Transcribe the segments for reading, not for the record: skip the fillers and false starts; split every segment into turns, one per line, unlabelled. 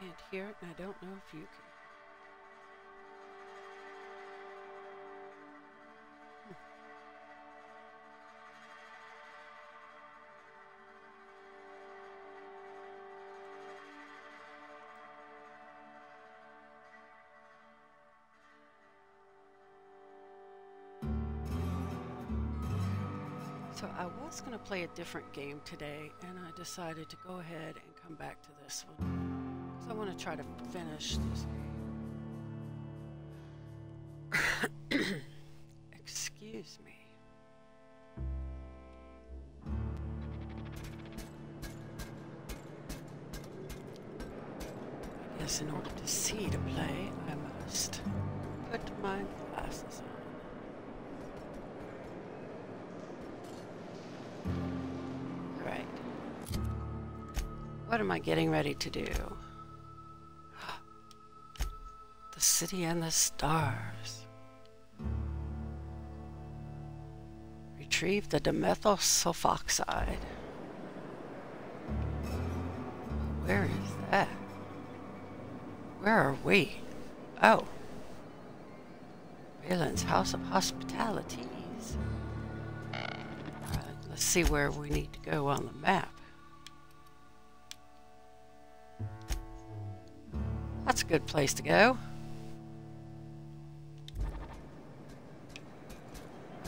can't hear it, and I don't know if you can. So I was going to play a different game today, and I decided to go ahead and come back to this one. So I want to try to finish this game. Excuse me. I guess in order to see to play, I must put my glasses on. What am I getting ready to do? The City and the Stars. Retrieve the dimethyl sulfoxide. Where is that? Where are we? Oh. Raylan's House of Hospitalities. Alright, let's see where we need to go on the map. That's a good place to go.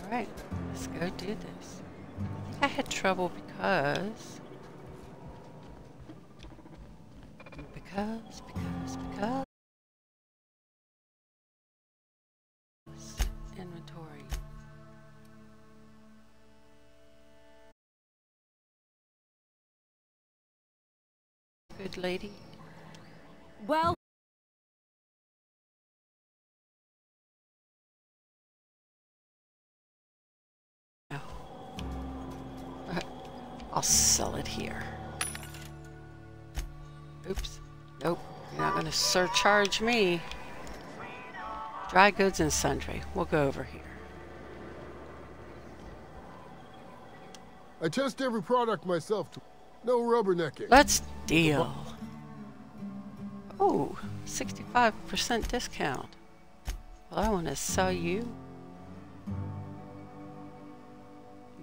Alright, let's go do this. I think I had trouble because inventory. Good lady.
Well,
I'll sell it here. Oops. Nope. You're not going to surcharge me. Dry goods and sundry. We'll go over here.
I test every product myself. No rubbernecking.
Let's deal. Oh, 65% discount. Well, I want to sell you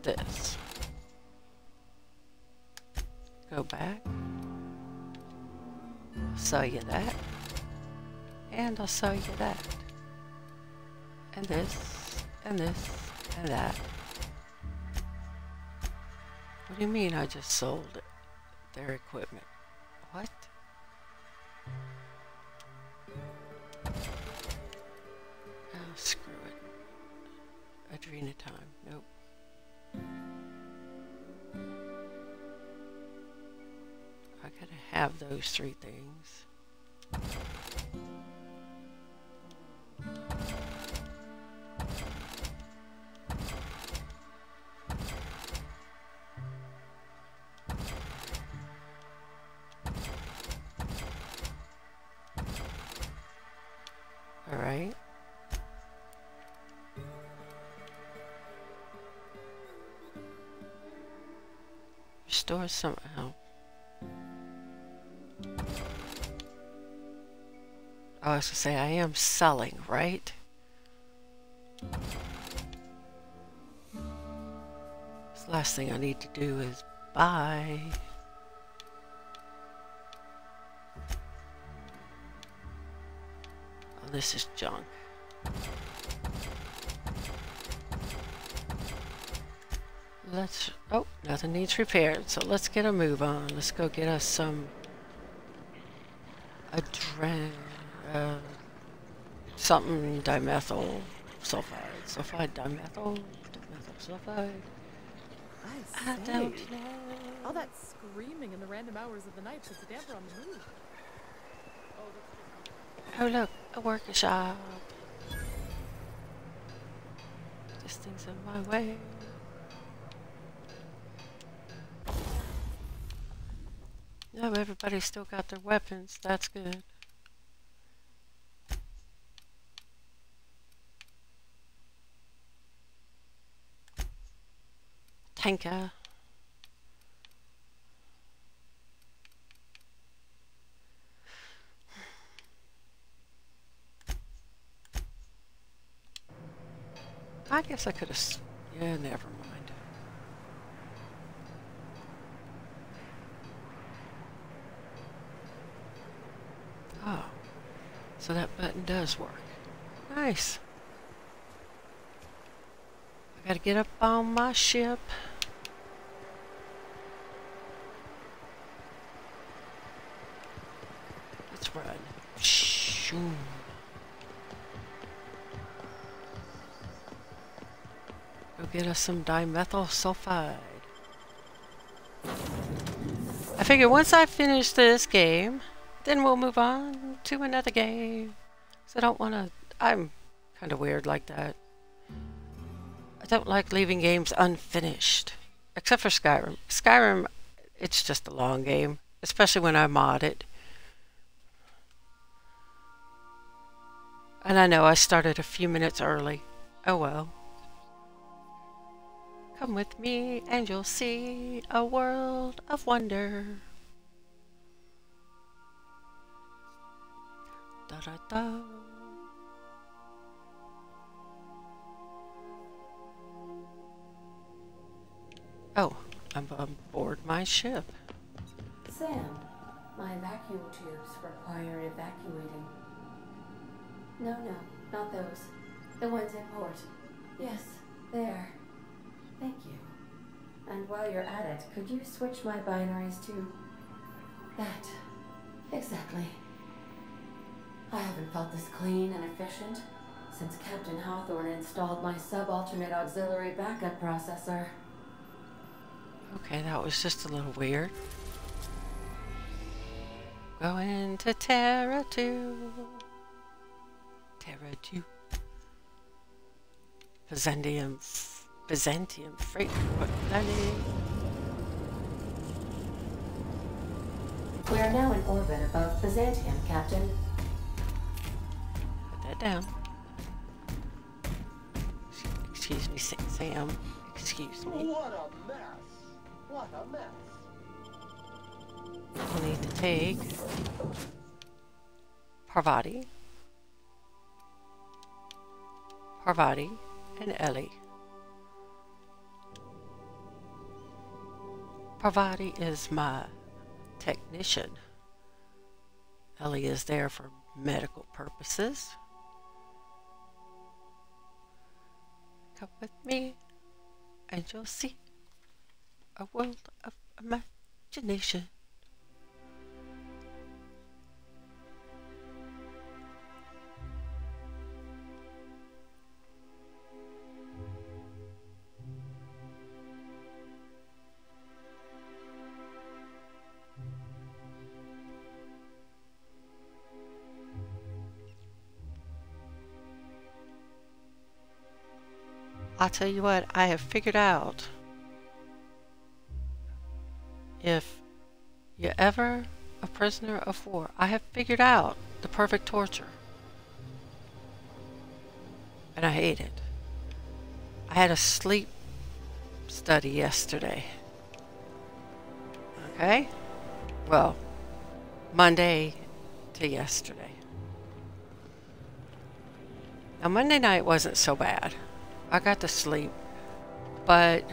this. Go back. I'll sell you that. And I'll sell you that. And this. And this. And that. What do you mean I just sold their equipment? What? Oh, screw it. Adrena time. Nope. I gotta have those three things. All right. Restore somehow. I was gonna say I am selling, right? The last thing I need to do is buy. Oh, this is junk. Let's, oh, nothing needs repaired, so let's get a move on. Let's go get us some something dimethyl sulfide. Sulfide dimethyl? Dimethyl sulfide? I don't know.
all that screaming in the random hours of the night puts a damper on the mood.
Oh look, a workshop. This thing's in my way. No, everybody's still got their weapons. That's good. Tanker. I guess I could have... Yeah, never mind. Oh. So that button does work. Nice. I gotta get up on my ship. Let's run. Shoo. Go get us some dimethyl sulfide. I figure once I finish this game, then we'll move on to another game. So I don't want to... I'm kind of weird like that. I don't like leaving games unfinished. Except for Skyrim. Skyrim, it's just a long game. Especially when I mod it. And I know I started a few minutes early. Oh well. Come with me and you'll see a world of wonder. Da da da. Oh, I'm on board my ship.
Sam, my vacuum tubes require evacuating. No, not those. The ones in port. Yes, there. Thank you. And while you're at it, could you switch my binaries to... that. Exactly. I haven't felt this clean and efficient since Captain Hawthorne installed my subalternate auxiliary backup processor.
Okay, that was just a little weird. Going to Terra 2. Terra 2. Byzantium freight landing.
We are now in orbit above Byzantium, Captain.
Put that down. Excuse me, Sam. Excuse me.
What a mess! What a mess!
We'll need to take Parvati, and Ellie. Parvati is my technician. Ellie is there for medical purposes. Come with me and you'll see a world of imagination. I'll tell you what, I have figured out. If you're ever a prisoner of war, I have figured out the perfect torture. And I hate it. I had a sleep study yesterday. Okay? Well, Monday to yesterday. Now, Monday night wasn't so bad. I got to sleep, but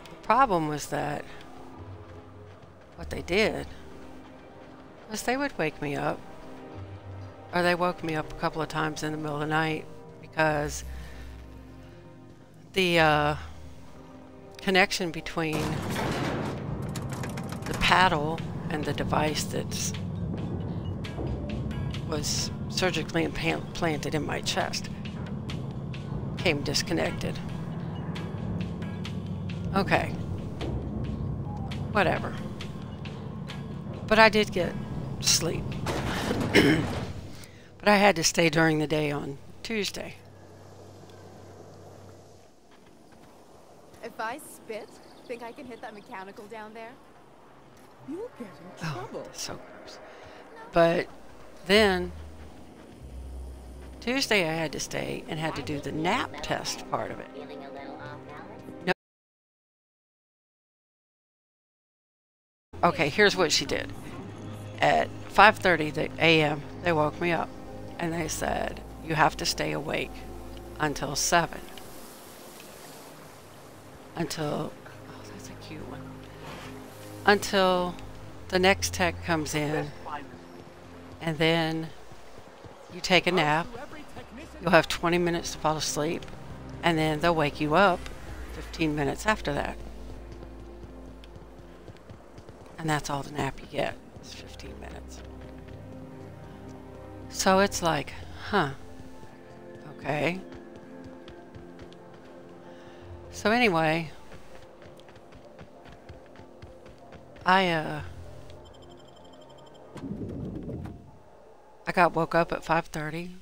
the problem was that what they did was they would wake me up, or they woke me up a couple of times in the middle of the night because the connection between the paddle and the device that was surgically implanted in my chest came disconnected. Okay. Whatever. But I did get sleep. But I had to stay during the day on Tuesday.
If I spit, think I can hit that mechanical down there?
You'll get in trouble.
That's so gross. But then Tuesday I had to stay and had to do the nap test part of it. No. Okay, here's what she did. At 5:30 a.m. they woke me up and they said, you have to stay awake until 7. Until, oh, that's a cute one. Until the next tech comes in, and then you take a nap. You'll have 20 minutes to fall asleep, and then they'll wake you up 15 minutes after that. And that's all the nap you get, is 15 minutes. So it's like, huh, okay. So anyway, I got woke up at 5:30.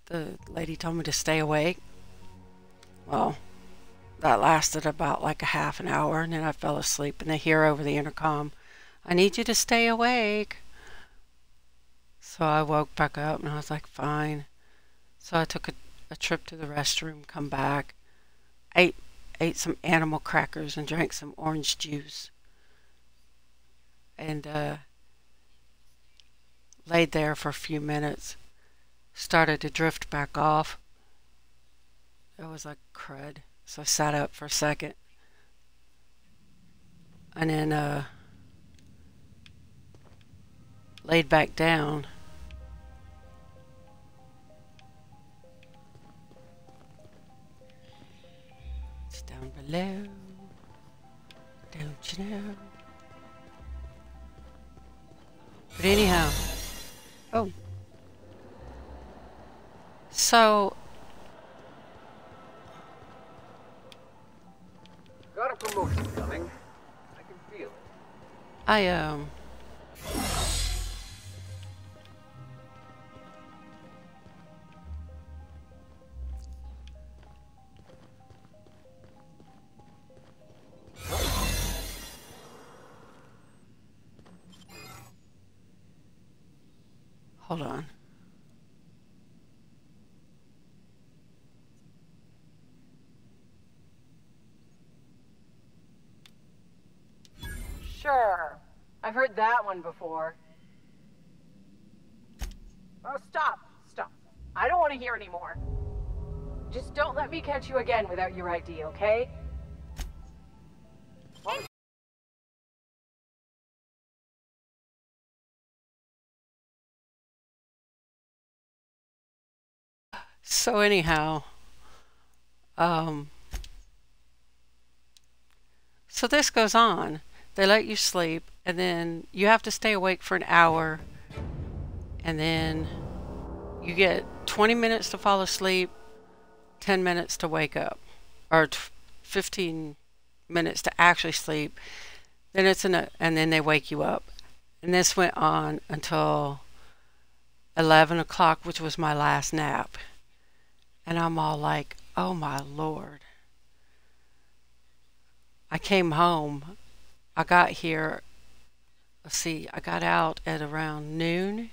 The lady told me to stay awake. Well, that lasted about like a half an hour, and then I fell asleep, and they hear over the intercom, "I need you to stay awake." So I woke back up, and I was like, fine. So I took a trip to the restroom, come back, ate some animal crackers and drank some orange juice, and laid there for a few minutes. Started to drift back off. It was like crud. So I sat up for a second, and then laid back down. It's down below, don't you know? But anyhow, oh, so
Got a promotion coming. I can feel it.
I hold on.
Sure. I've heard that one before. Oh, stop. Stop. I don't want to hear anymore. Just don't let me catch you again without your ID, okay?
So anyhow, so this goes on. They let you sleep, and then you have to stay awake for an hour, and then you get 20 minutes to fall asleep, 10 minutes to wake up, or 15 minutes to actually sleep. Then and then they wake you up. And this went on until 11 o'clock, which was my last nap. And I'm all like, oh my Lord. I came home. I got here, let's see, I got out at around noon.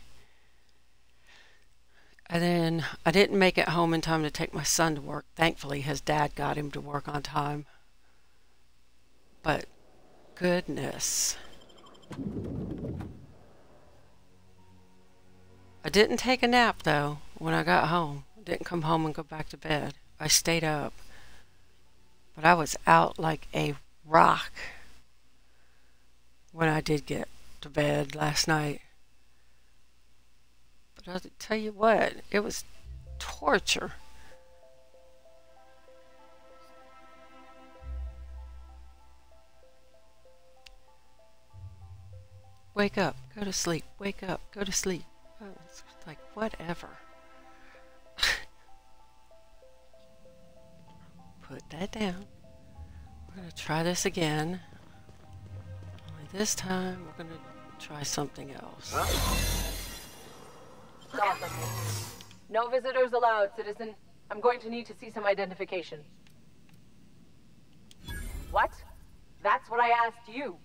And then I didn't make it home in time to take my son to work. Thankfully, his dad got him to work on time. But goodness. I didn't take a nap, though, when I got home. I didn't come home and go back to bed. I stayed up. But I was out like a rock when I did get to bed last night. But I'll tell you what, it was torture. Wake up, go to sleep, wake up, go to sleep. Oh, it's like, whatever. Put that down. We're going to try this again. Only this time, we're going to try something else.
Stop it. No visitors allowed, citizen. I'm going to need to see some identification. What? That's what I asked you.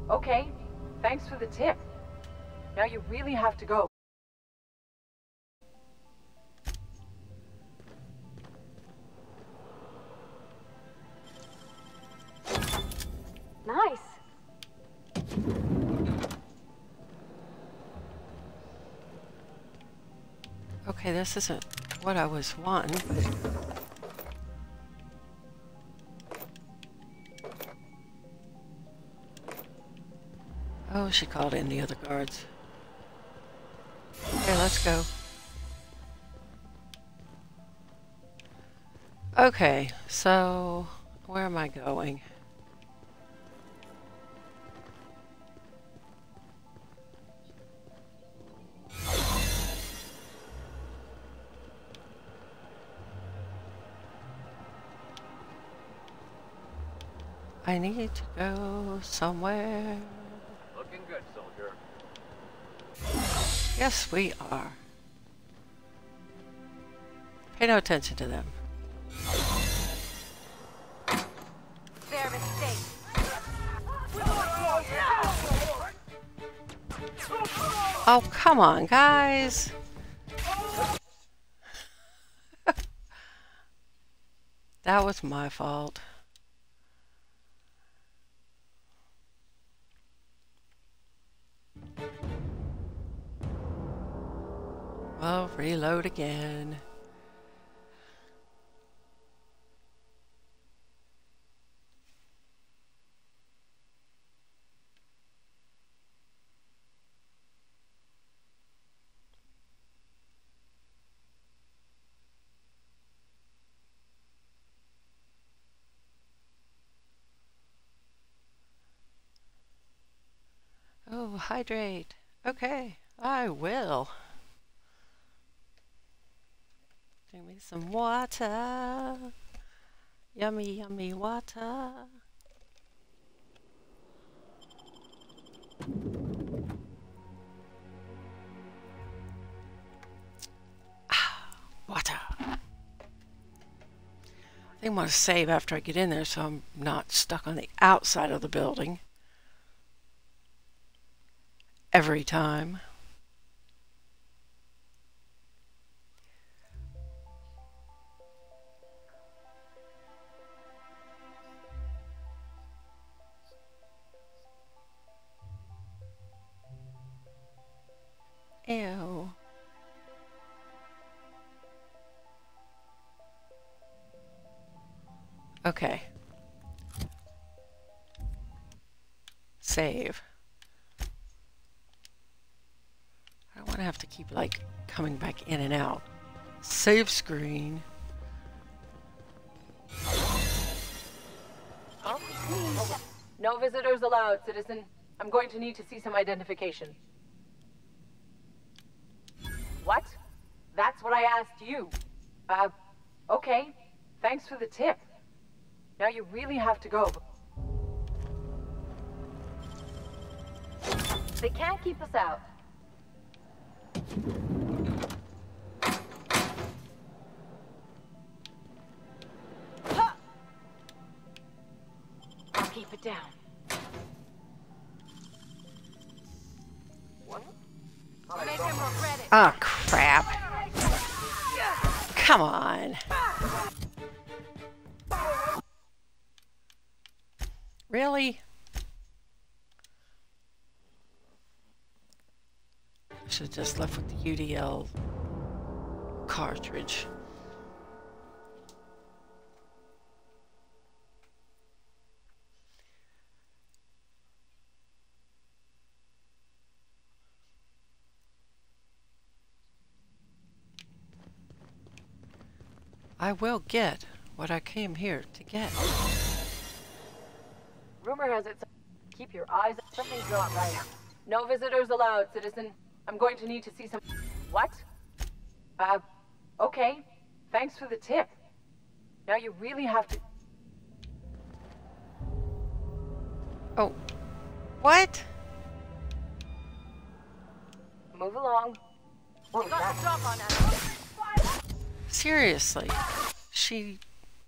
Okay. Thanks for the tip. Now you really have to go.
Nice.
Okay, this isn't what I was wanting, but... Oh, she called in the other guards. Okay, let's go. Okay, so where am I going? I need to go somewhere.
Looking good, soldier.
Yes, we are. Pay no attention to them.
Their mistake.
Oh, come on, guys. That was my fault. Well, reload again. Oh, hydrate. Okay, I will. Give me some water. Yummy, yummy water. Water. I think I'm going to save after I get in there so I'm not stuck on the outside of the building every time. Ew. Okay. Save. I don't want to have to keep, like, coming back in and out. Save screen.
Huh? No visitors allowed, citizen. I'm going to need to see some identification. What? That's what I asked you. Okay. Thanks for the tip. Now you really have to go. They can't keep us out. I'll keep it down. What? Make him regret it.
Oh, crap. Come on. Really? I should have just left with the UDL cartridge. I will get what I came here to get.
Rumor has it. Keep your eyes. Something's not right. No visitors allowed, citizen. I'm going to need to see some. What? Okay. Thanks for the tip. Now you really have to.
Oh. What?
Move along. You got the drop on that.
Seriously.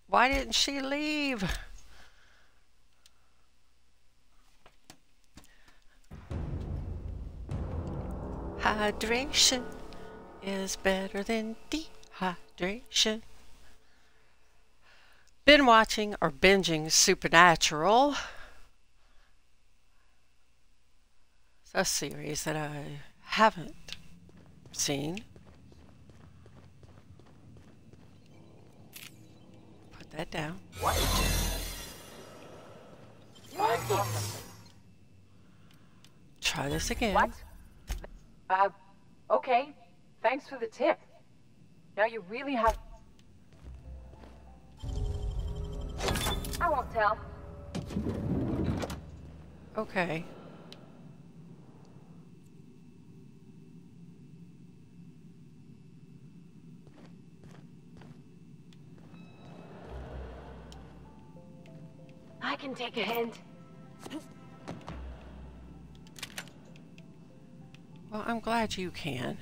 Why didn't she leave? Hydration is better than dehydration. Been watching or binging Supernatural. It's a series that I haven't seen. Put that down.
What?
Try this again.
What? Okay. Thanks for the tip. Now you really have... I won't tell.
Okay.
I can take a hint.
Well, I'm glad you can.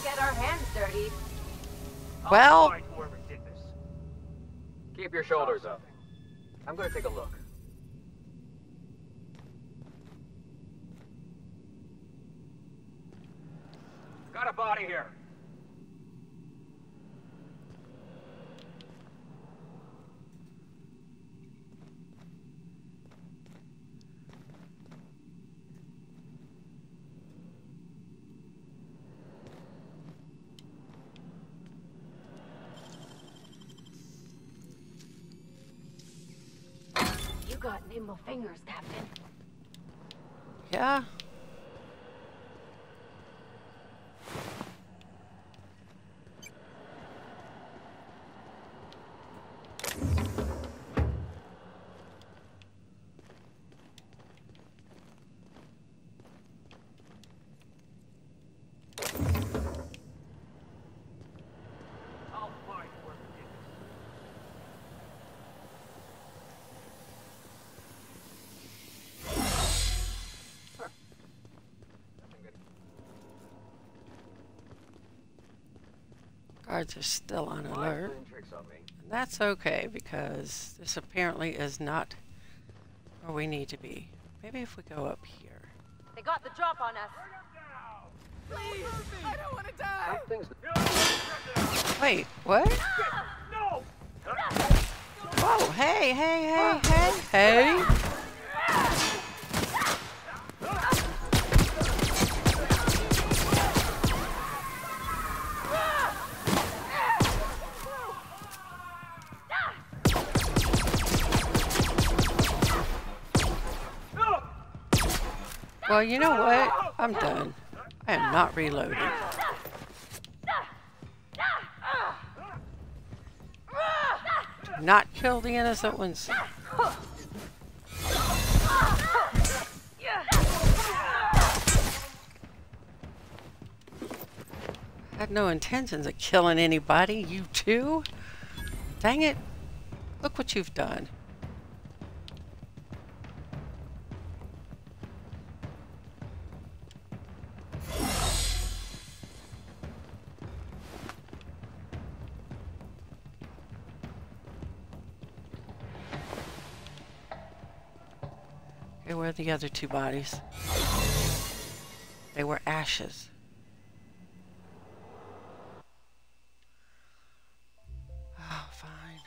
Get our hands dirty.
Well,
Find whoever did this. Keep your shoulders up. I'm gonna take a look. Got a body here.
You got nimble fingers, Captain.
yeah.
I'll find whoever did this. Nothing good.
Guards are still on
Why
alert.
playing tricks on me?
And that's okay because this apparently is not where we need to be. Maybe if we go up here.
They got the drop on us.
Please! I don't want to die!
Something's...
Wait, what?
No!
Whoa, hey, hey, hey, hey, hey. Well, you know what? I'm done. I am not reloading. Do not kill the innocent ones. I had no intentions of killing anybody. You too? Dang it. Look what you've done. Okay, where are the other two bodies? They were ashes. Oh, fine.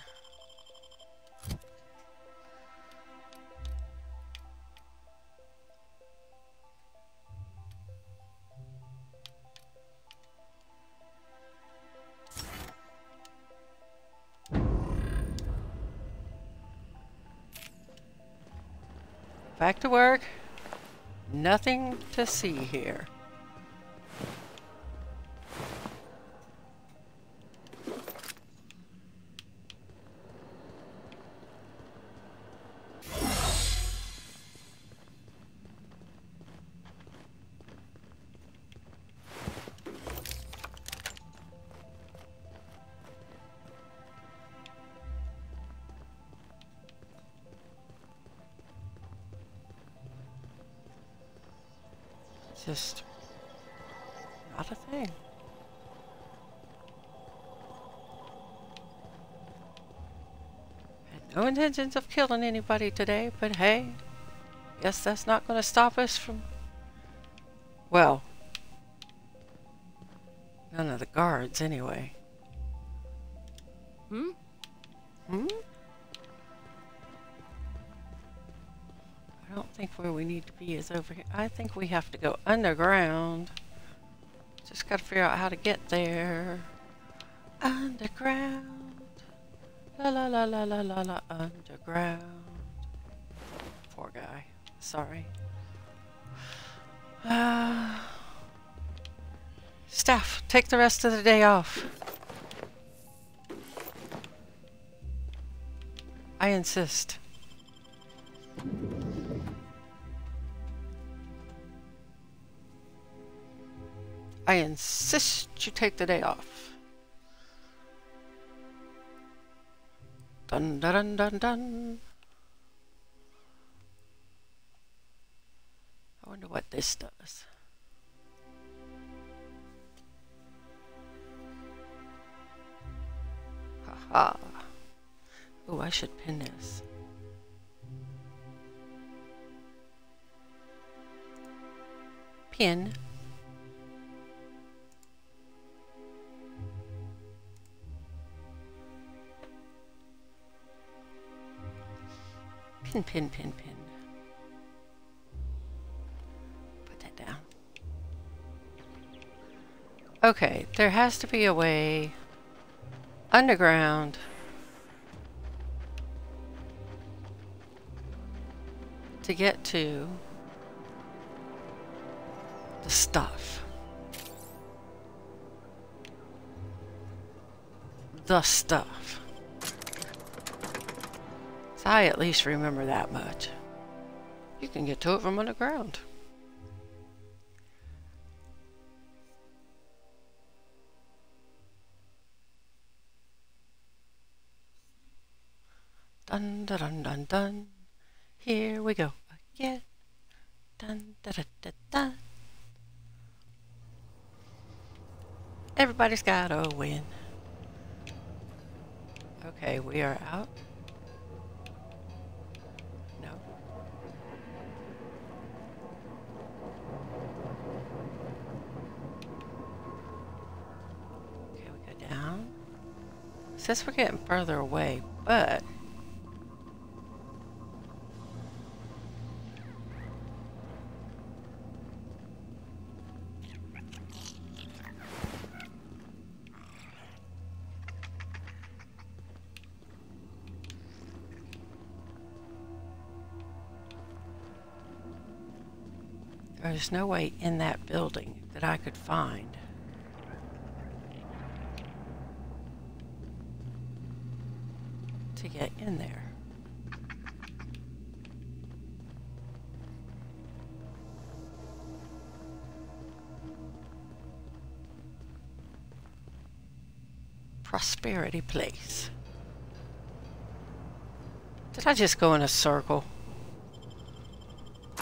Back to work. Nothing to see here. Just not a thing. Had No intentions of killing anybody today, but hey, guess that's not going to stop us from... Well, none of the guards anyway.
Hmm?
Hmm? I don't think where we need to be is over here. I think we have to go underground. Just gotta figure out how to get there. Underground. La la la la la la la underground. Poor guy. Sorry. Staff, take the rest of the day off. I insist. I insist you take the day off. Dun dun dun dun dun. I wonder what this does. Haha. Oh, I should pin this. Pin. Pin, pin, pin, pin. Put that down. Okay, there has to be a way underground to get to the stuff. The stuff. So I at least remember that much. You can get to it from underground. Dun dun dun dun dun. Here we go again. Dun dun dun dun dun. Everybody's got a win. Okay, we are out. No. Okay, we go down. It says we're getting further away, but there's no way in that building that I could find to get in there. Prosperity Place. Did I just go in a circle?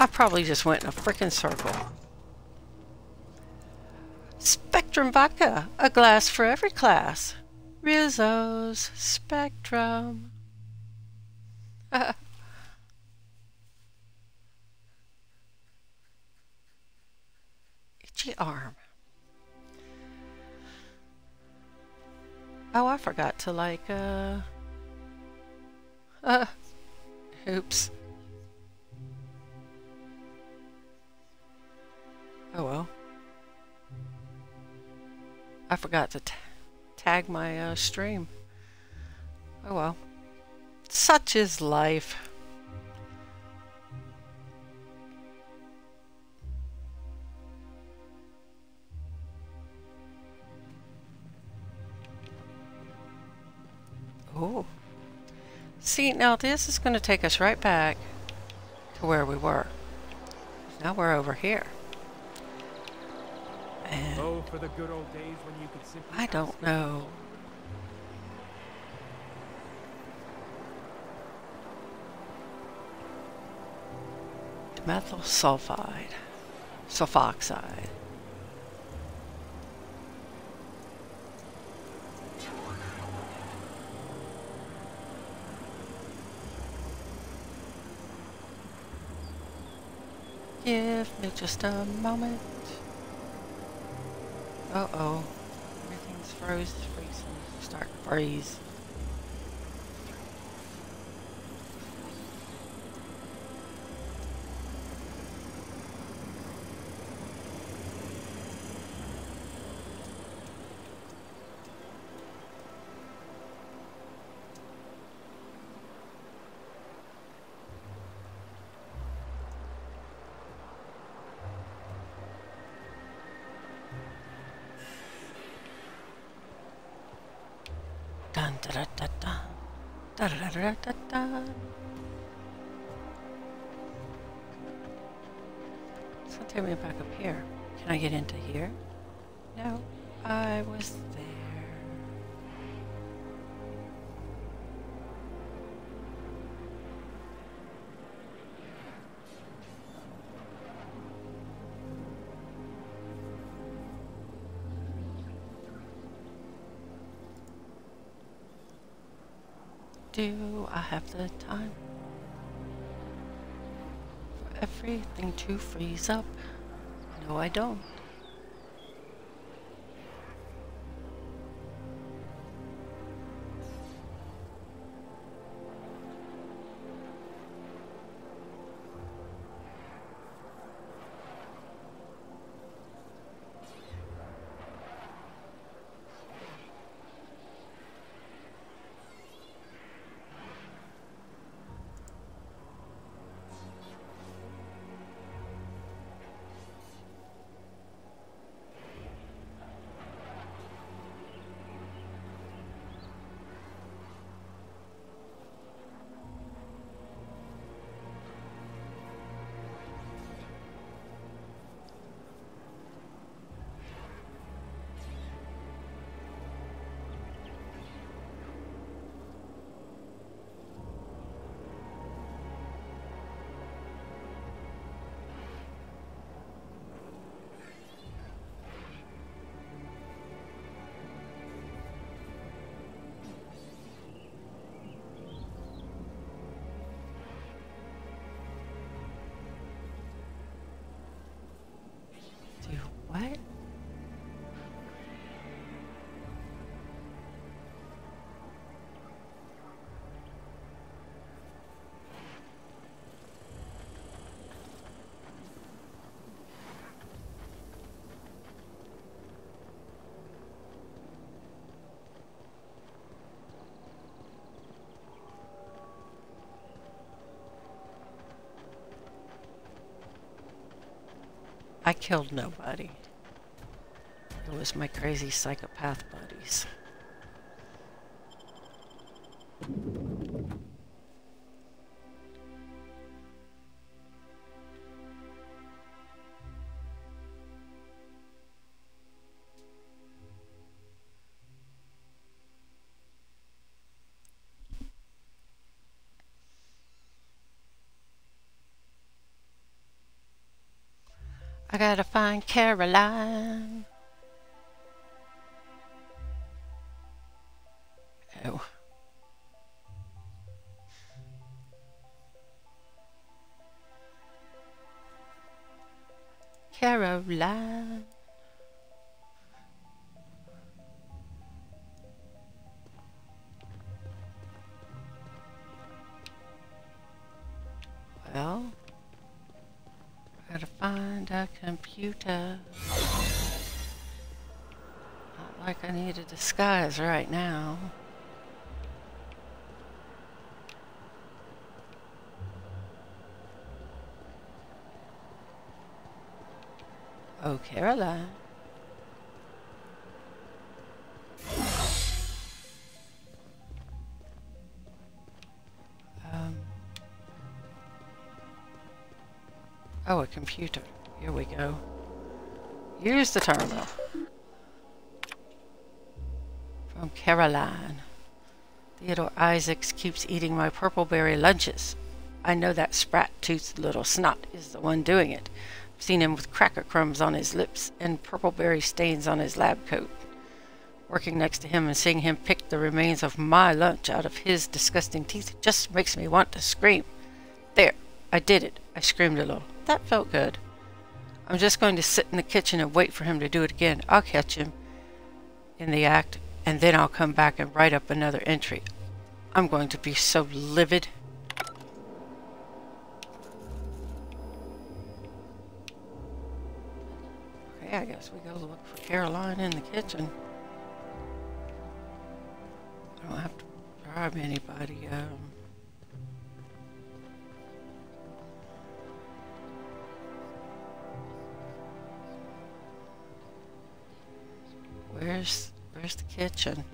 I probably just went in a frickin' circle. Spectrum vodka, a glass for every class. Rizzo's Spectrum. Itchy arm. Oh, I forgot to like, oops. Oh well. I forgot to tag my stream. Oh well. Such is life. Oh. See, now this is going to take us right back to where we were. Now we're over here. And
oh, for the good old days when you could simply
I don't know. Methyl sulfide. Sulfoxide. Give me just a moment. Uh-oh. Everything's freezing. Start to freeze. Dun da da da da. Da da da da da. So take me back up here. Can I get into here? No, I was there. Do I have the time for everything to freeze up? No, I don't. What? I killed nobody. It was my crazy psychopath buddies. I gotta find Caroline. Oh. Caroline. Well, I gotta find a computer. Not like I need a disguise right now. Oh, Caroline. Oh, a computer. Here we go. Use the terminal. From Caroline. Theodore Isaacs keeps eating my purpleberry lunches. I know that sprat-toothed little snot is the one doing it. I've seen him with cracker crumbs on his lips and purpleberry stains on his lab coat. Working next to him and seeing him pick the remains of my lunch out of his disgusting teeth just makes me want to scream. There, I did it. I screamed a little. that felt good. I'm just going to sit in the kitchen and wait for him to do it again. I'll catch him in the act, and then I'll come back and write up another entry. I'm going to be so livid. Okay, I guess we go look for Caroline in the kitchen. I don't have to bribe anybody. Where's the kitchen?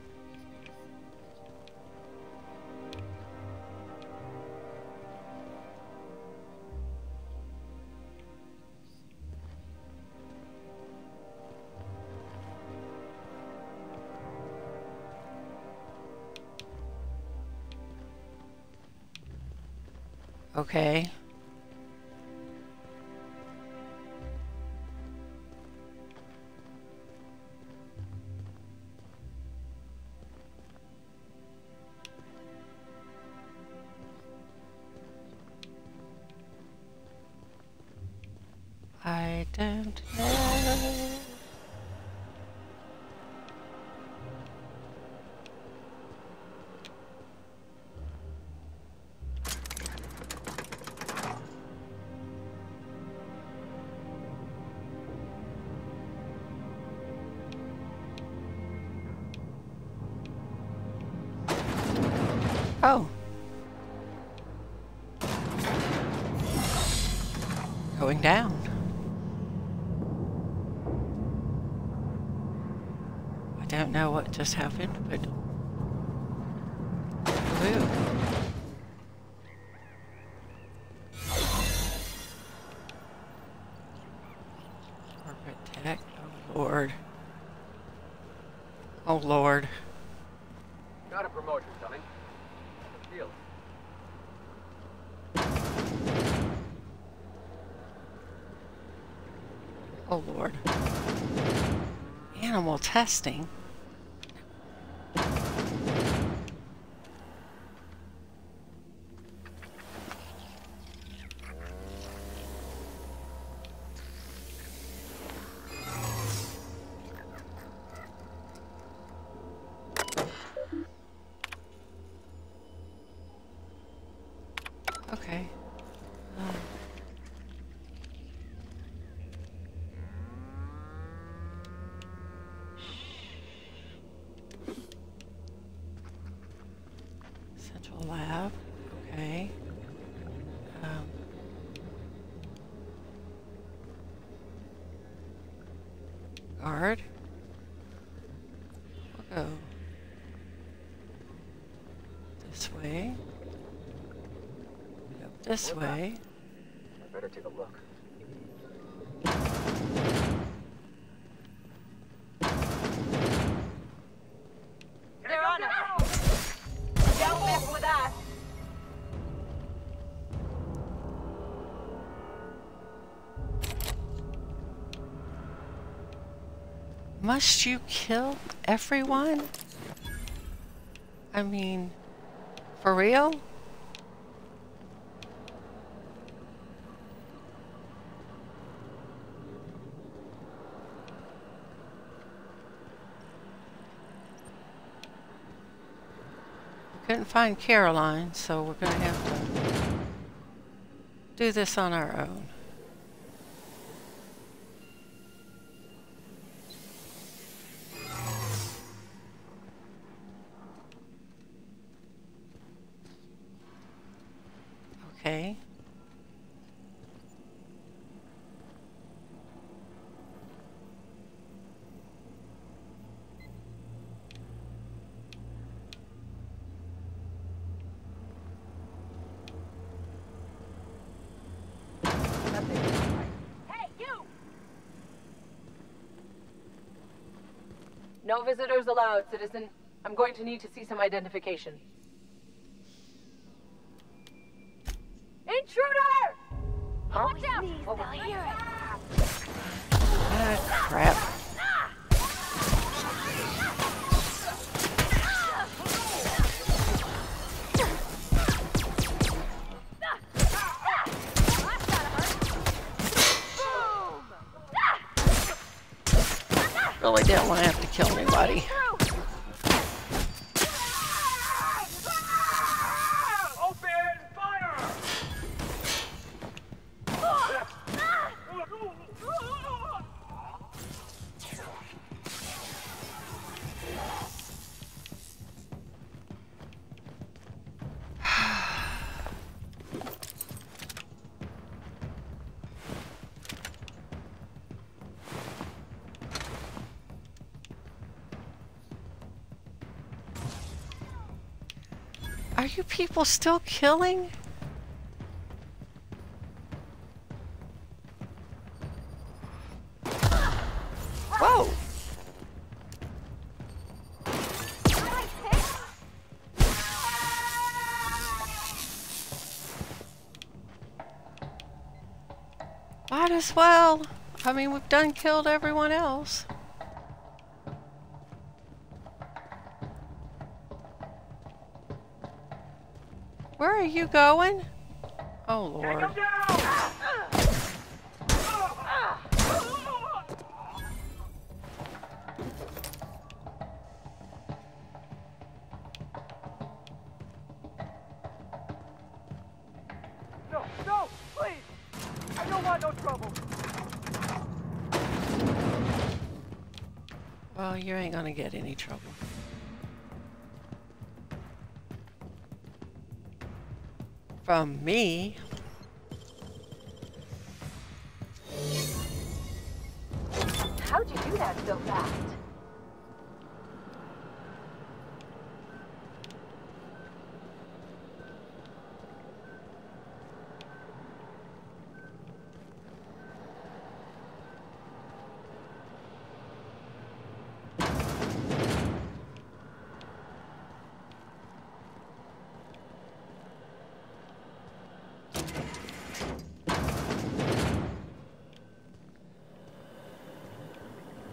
Okay. I don't know. Oh. Going down. I don't know what just happened, but... Woo. Corporate tech. Oh, Lord. Oh, Lord.
Got a promotion coming. Deal.
Oh, Lord. Animal testing? Okay. Central lab. Okay. Guard. We'll go this way. Go this way.
I better take a look.
They're on us. Don't mess with us.
Must you kill everyone? I mean, for real? Couldn't find Caroline, so we're gonna have to do this on our own. Okay.
Hey, you! No visitors allowed, citizen. I'm going to need to see some identification. Intruder!
Huh?
Watch out!
Please, they'll hear it.
Ah, crap. Really didn't want to have to kill anybody.
Open fire!
Are you people still killing? Whoa! Might as well. I mean, we've done killed everyone else. Where are you going? Oh, Lord.
No, no, please! I don't want no trouble!
Well, you ain't gonna get any trouble. From me.
How'd you do that so fast?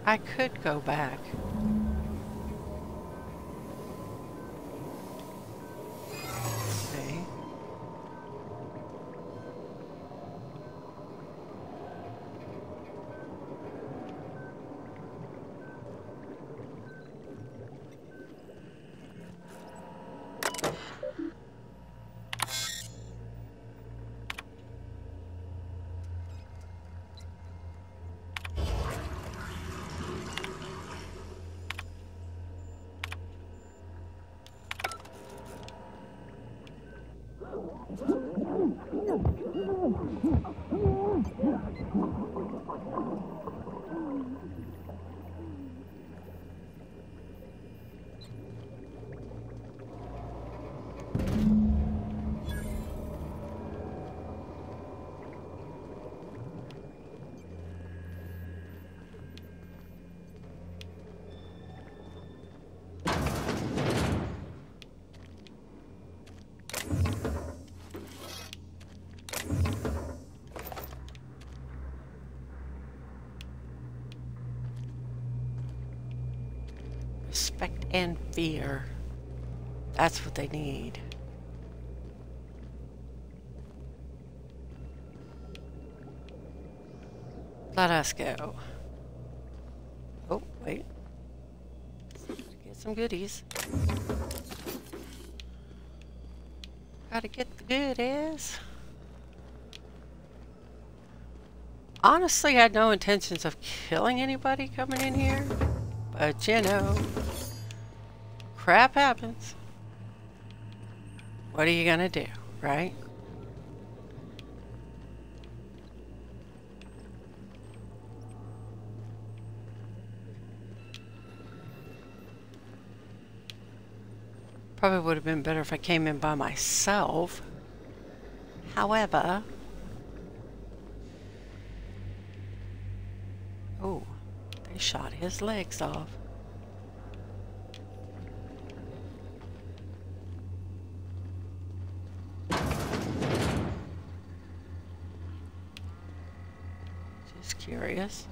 I could go back. Okay. Respect and fear. That's what they need. Let us go. Oh, wait. Get some goodies. Gotta get the goodies. Honestly, I had no intentions of killing anybody coming in here. But, you know, crap happens. What are you gonna do, right? Probably would have been better if I came in by myself. However... Oh, they shot his legs off. Just curious.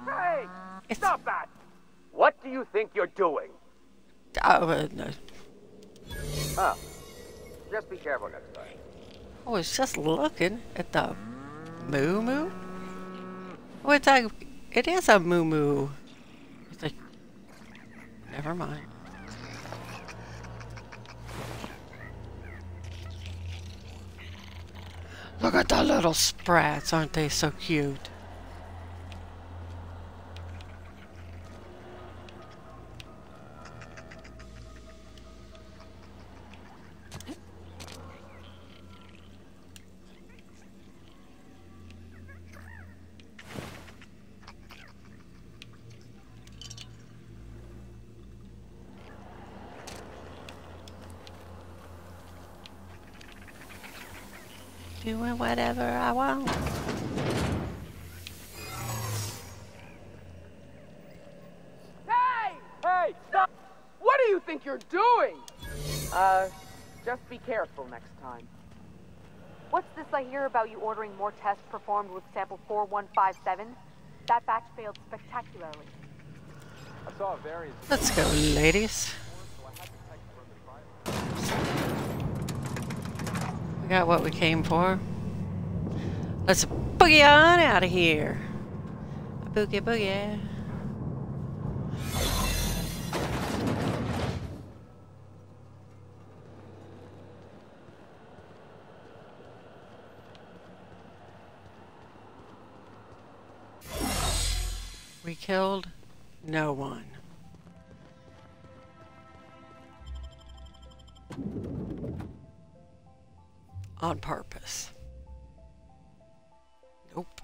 Hey! Stop that! What do you think you're doing?
No.
Oh. Just be careful next time.
I was just looking at the moo. Oh, it's a, it is a moo. It's like, never mind. Look at the little sprats, aren't they so cute? Doing whatever I want.
Hey! Hey, stop! What do you think you're doing? Just be careful next time.
What's this I hear about you ordering more tests performed with sample 4157? That batch failed spectacularly.
I saw a variant.
Let's go, ladies. We got what we came for. Let's boogie on out of here. Boogie boogie. We killed no one. On purpose. Nope.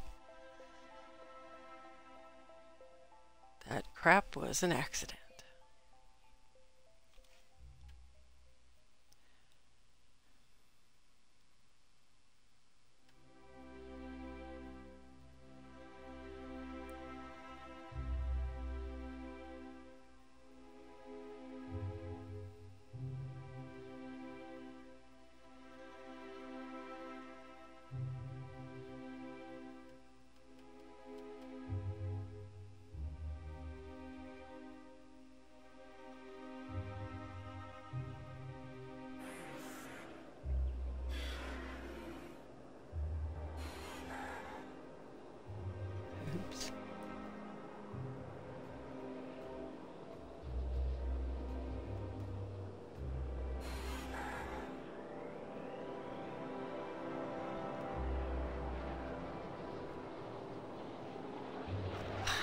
That crap was an accident. Oops.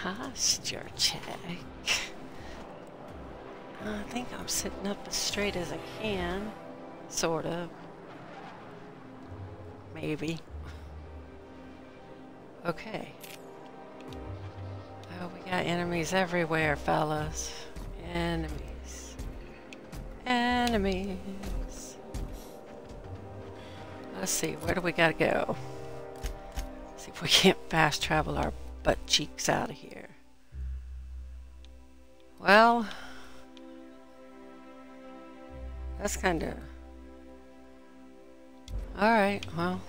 Posture check. I think I'm sitting up as straight as I can. Sort of. Maybe. Okay. Oh, we got enemies everywhere, fellas. Enemies. Enemies. Let's see, where do we gotta go? See if we can't fast travel our butt cheeks out of here. Well, that's kind of... Alright, well.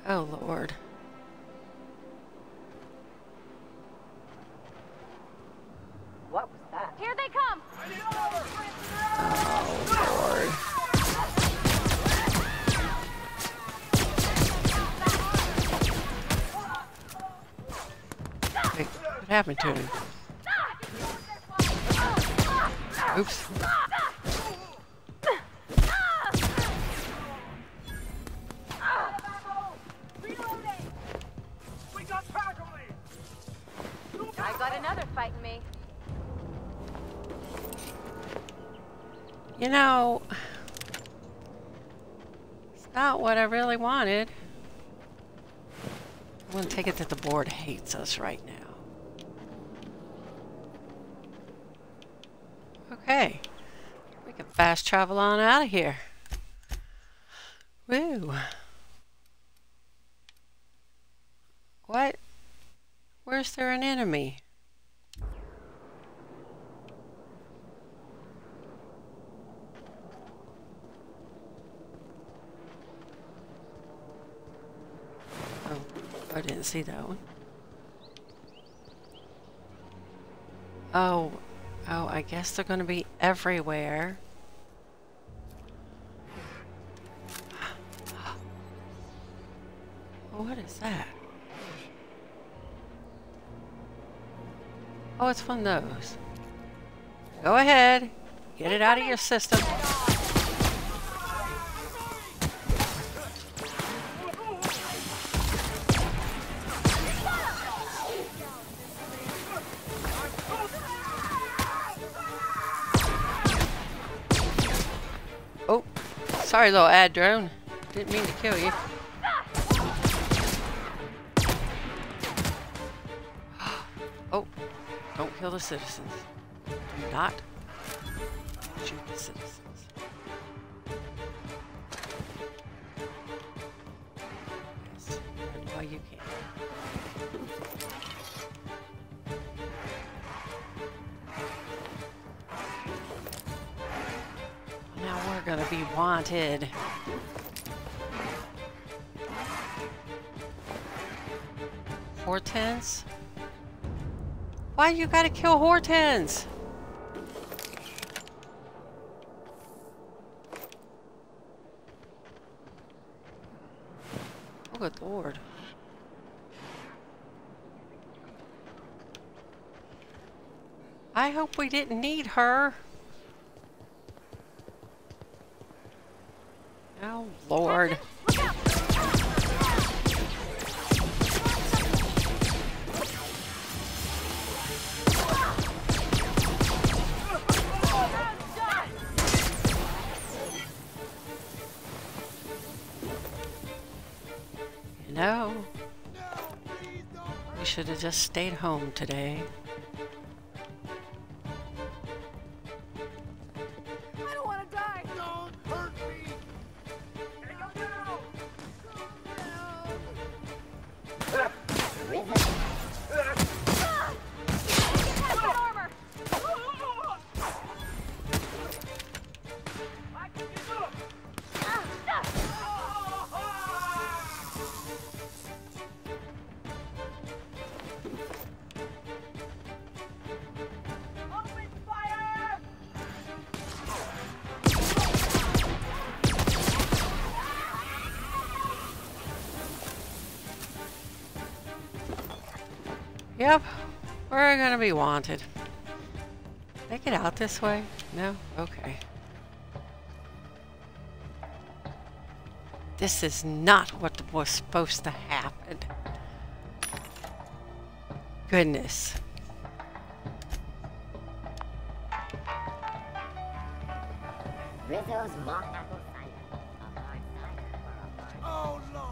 Oh, Lord.
What was that?
Here they come!
Oh, Lord. Wait, what happened to him? Oops.
I got another fighting me.
You know, it's not what I really wanted. I'm gonna take it that the board hates us right now. Okay, we can fast travel on out of here. Woo. What? Where's there an enemy? Oh, I didn't see that one. Oh, I guess they're going to be everywhere. What is that? Oh, it's one of those. Go ahead. Get it out of your system. Oh, sorry, little ad drone. Didn't mean to kill you. Oh, don't kill the citizens. Do not shoot the citizens. Yes, run while you can. Now we're gonna be wanted. Hortense? Why you gotta kill Hortense? Oh, good lord. I hope we didn't need her. Oh, Lord. You know, we should have just stayed home today.
I don't want to die.
Don't hurt me!
Yep, we're gonna be wanted. Did I get out this way? No? Okay. This is not what was supposed to happen. Goodness.
Rizzo's mock apple cider. A hard cider for a hard. Oh, Lord.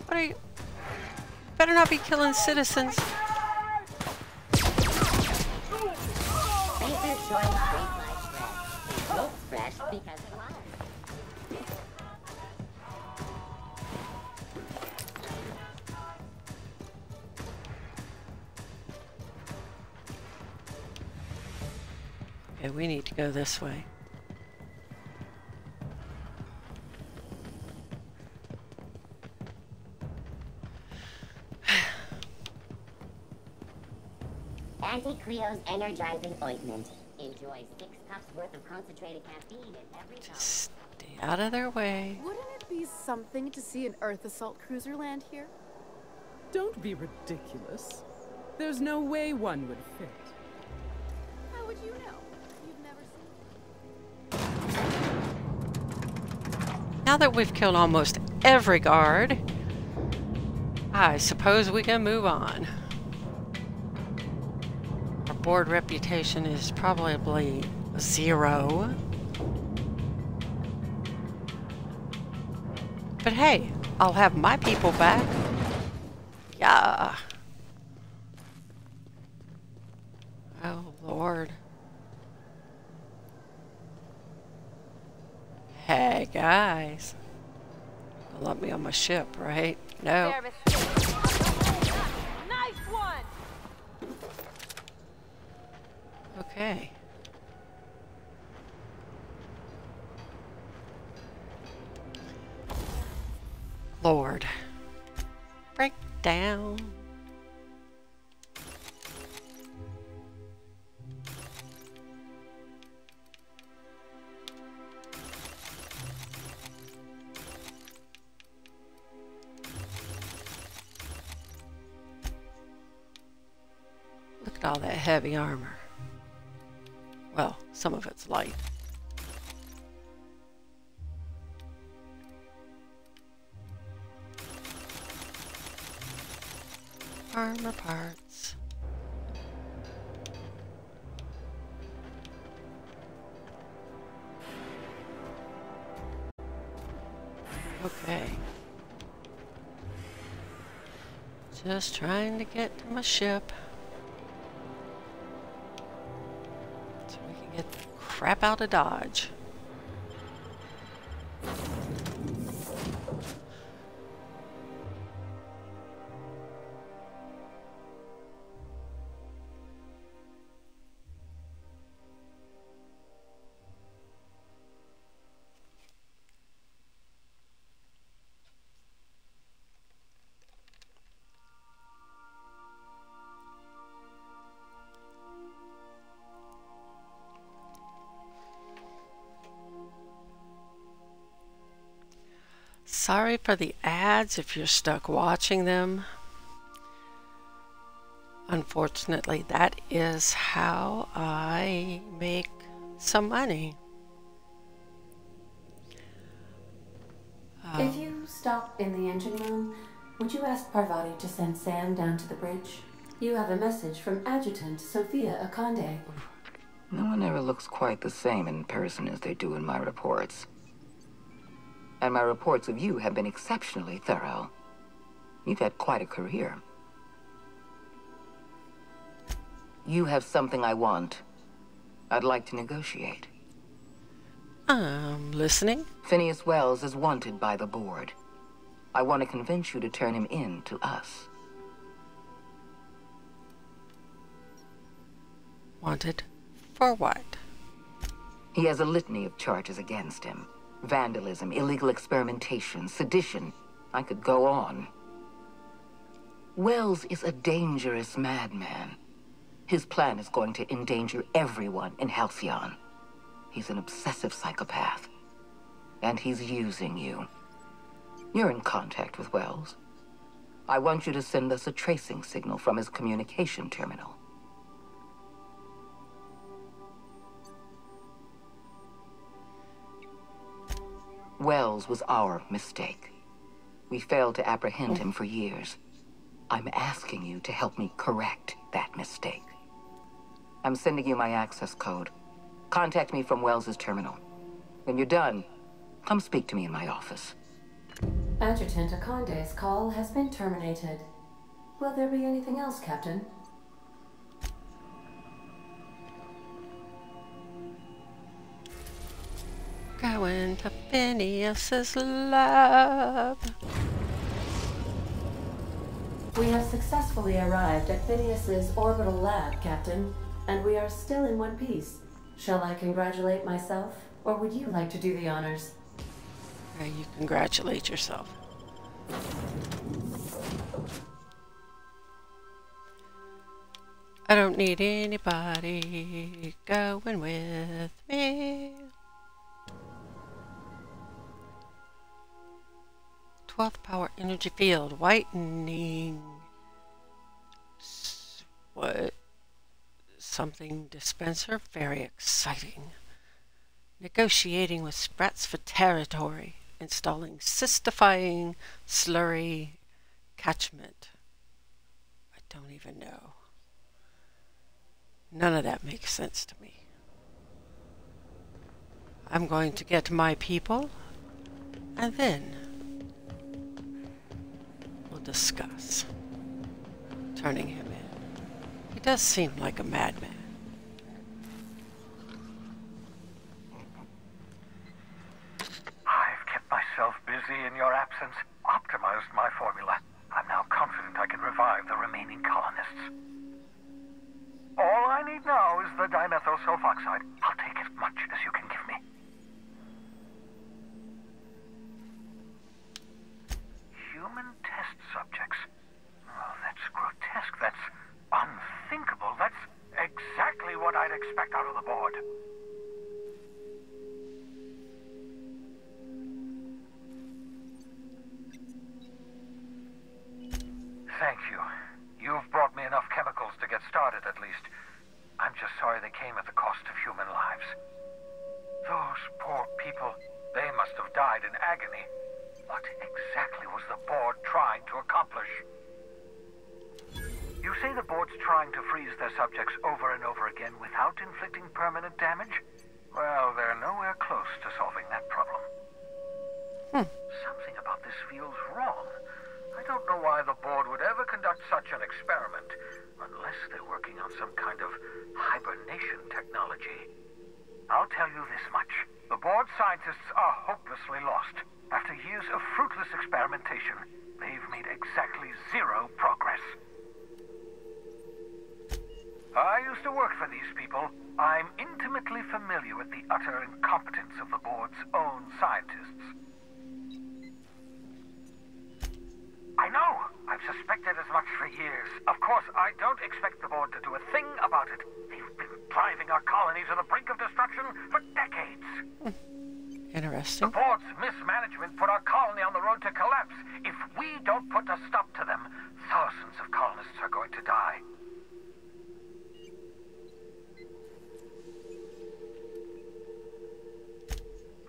What are you? Better not be killing citizens.
Fresh because of water.
Okay, we need to go this way.
Anti-Creo's energizing ointment. Enjoy 6 cups worth of concentrated caffeine in every cup.
Just stay out of their way.
Wouldn't it be something to see an Earth assault cruiser land here?
Don't be ridiculous. There's no way one would fit.
How would you know? You've never seen.
Now that we've killed almost every guard, I suppose we can move on. Our board reputation is probably 0. But hey, I'll have my people back. Yeah. Oh, Lord. Hey, guys. Don't let me on my ship, right? No.
Nice one.
Okay. Lord. Break down. Look at all that heavy armor. Well, some of it's light. Armor parts. Okay. Just trying to get to my ship. So we can get the crap out of Dodge. Sorry for the ads if you're stuck watching them. Unfortunately, that is how I make some money.
If you stop in the engine room, would you ask Parvati to send Sam down to the bridge? You have a message from Adjutant Sophia Akande.
No one ever looks quite the same in person as they do in my reports. And my reports of you have been exceptionally thorough. You've had quite a career. You have something I want. I'd like to negotiate.
I'm listening.
Phineas Wells is wanted by the board. I want to convince you to turn him in to us.
Wanted for what?
He has a litany of charges against him. Vandalism, illegal experimentation, sedition. I could go on. Wells is a dangerous madman. His plan is going to endanger everyone in Halcyon. He's an obsessive psychopath. And he's using you. You're in contact with Wells. I want you to send us a tracing signal from his communication terminal. Wells was our mistake. We failed to apprehend him for years. I'm asking you to help me correct that mistake. I'm sending you my access code. Contact me from Wells's terminal. When you're done, come speak to me in my office.
Adjutant Akande's call has been terminated. Will there be anything else, Captain?
Going to Phineas's lab.
We have successfully arrived at Phineas's orbital lab, Captain, and we are still in one piece. Shall I congratulate myself, or would you like to do the honors?
You congratulate yourself. I don't need anybody going with me. 12th power energy field whitening. What? Something dispenser? Very exciting. Negotiating with Sprats for territory. Installing cystifying slurry catchment. I don't even know. None of that makes sense to me. I'm going to get my people, and then we'll discuss turning him in. He does seem like a madman.
I've kept myself busy in your absence. ferrous sulfoxide. I'll take as much as you can give me. Human test subjects. Oh, that's grotesque. That's unthinkable. That's exactly what I'd expect out of the board. Thank you. You've brought me enough chemicals to get started, at least. I'm just sorry they came at the cost of human lives. Those poor people, they must have died in agony. What exactly was the board trying to accomplish? You say the board's trying to freeze their subjects over and over again without inflicting permanent damage? Well, they're nowhere close to solving that problem. Something about this feels wrong. I don't know why the board would ever conduct such an experiment, unless they're working on some kind of hibernation technology. I'll tell you this much. The board scientists are hopelessly lost. After years of fruitless experimentation, they've made exactly zero progress. I used to work for these people. I'm intimately familiar with the utter incompetence of the board's own scientists. I know! I've suspected as much for years. Of course, I don't expect the board to do a thing about it. They've been driving our colony to the brink of destruction for decades.
Interesting.
The board's mismanagement put our colony on the road to collapse. If we don't put a stop to them, thousands of colonists are going to die.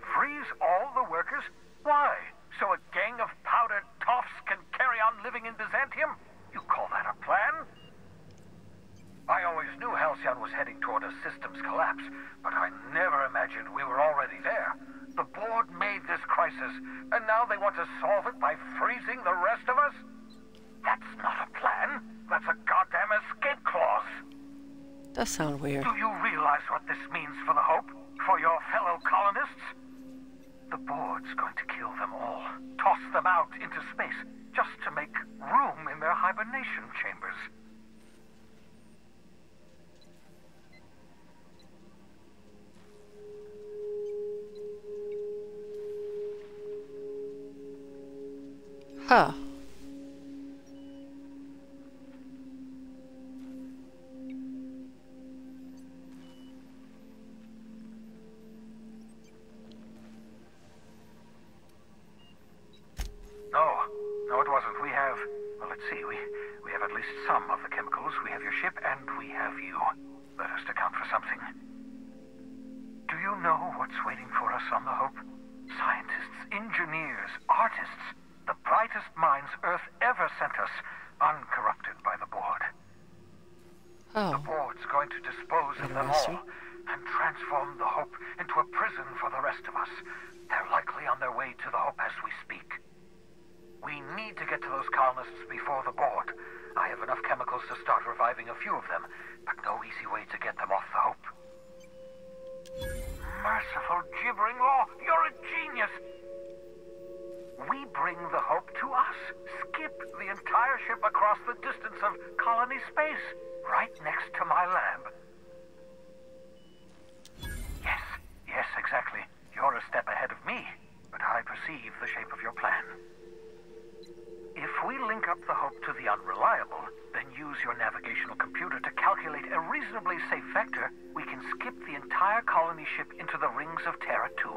Freeze all the workers? Why? So a gang of powdered toffs can carry on living in Byzantium? You call that a plan? I always knew Halcyon was heading toward a systems collapse, but I never imagined we were already there. The board made this crisis, and now they want to solve it by freezing the rest of us? That's not a plan. That's a goddamn escape clause.
Does sound weird.
Do you realize what this means for the Hope? For your fellow colonists? The board's going to kill them all, toss them out into space, just to make room in their hibernation chambers.
Huh.
No, it wasn't. We have... Well, let's see. We have at least some of the chemicals. We have your ship, and we have you. That has to count for something. Do you know what's waiting for us on the Hope? Scientists, engineers, artists. The brightest minds Earth ever sent us, uncorrupted by the board.
Oh.
The board's going to dispose of them all, and transform the Hope into a prison for the rest of us. They're likely on their way to the Hope as we speak. We need to get to those colonists before the board. I have enough chemicals to start reviving a few of them, but no easy way to get them off the Hope. Merciful gibbering law, you're a genius! We bring the Hope to us. Skip the entire ship across the distance of colony space, right next to my lab. Yes, exactly. You're a step ahead of me, but I perceive the shape of your plan. If we link up the Hope to the Unreliable, then use your navigational computer to calculate a reasonably safe vector, we can skip the entire colony ship into the rings of Terra 2.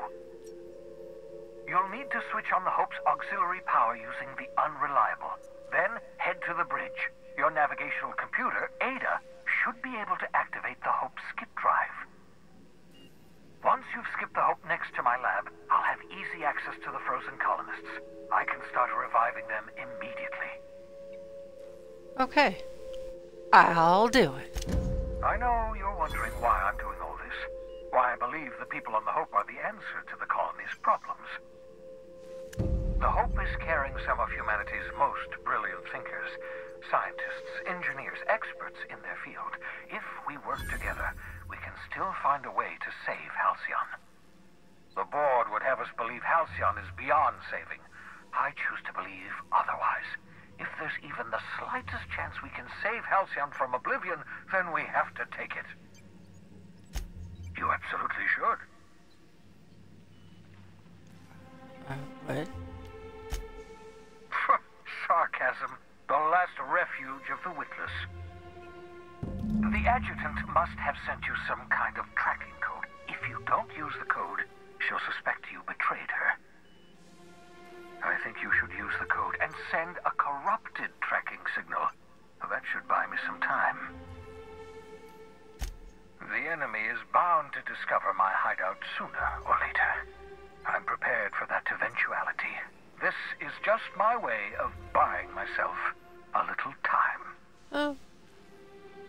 You'll need to switch on the Hope's auxiliary power using the Unreliable. Then head to the bridge. Your navigational computer, Ada, should be able to activate the Hope's skip drive. Once you've skipped the Hope next to my lab, I'll have easy access to the frozen colonists. I can start reviving them immediately.
Okay. I'll do it.
I know you're wondering why I'm doing all this. Why I believe the people on the Hope are the answer to the colony's problems. The Hope is carrying some of humanity's most brilliant thinkers, scientists, engineers, experts in their field. If we work together, we can still find a way to save Halcyon. The board would have us believe Halcyon is beyond saving. I choose to believe otherwise. If there's even the slightest chance we can save Halcyon from oblivion, then we have to take it. have sent you some kind of tracking code. If you don't use the code, she'll suspect you betrayed her. I think you should use the code and send a corrupted tracking signal. That should buy me some time. The enemy is bound to discover my hideout sooner or later. I'm prepared for that eventuality. This is just my way of buying myself a little time.
Oh.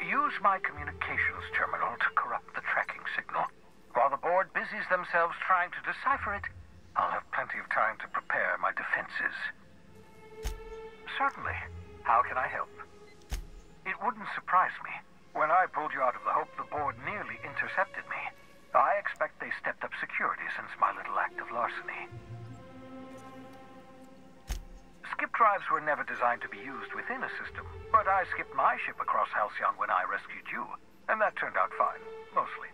Use my communications terminal to corrupt the tracking signal. While the board busies themselves trying to decipher it, I'll have plenty of time to prepare my defenses. Certainly. How can I help? It wouldn't surprise me. When I pulled you out of the Hope, the board nearly intercepted me. I expect they stepped up security since my little act of larceny. Skip drives were never designed to be used within a system, but I skipped my ship across Halcyon when I rescued you, and that turned out fine, mostly.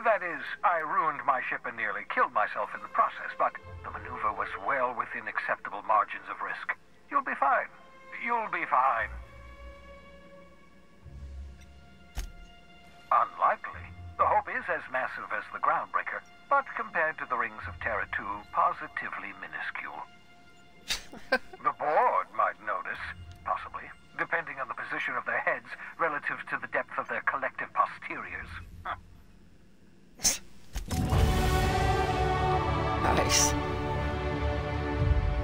That is, I ruined my ship and nearly killed myself in the process, but the maneuver was well within acceptable margins of risk. You'll be fine. You'll be fine. Unlikely. The Hope is as massive as the Groundbreaker, but compared to the rings of Terra 2, positively minuscule. The board might notice, possibly, depending on the position of their heads relative to the depth of their collective posteriors.
Nice.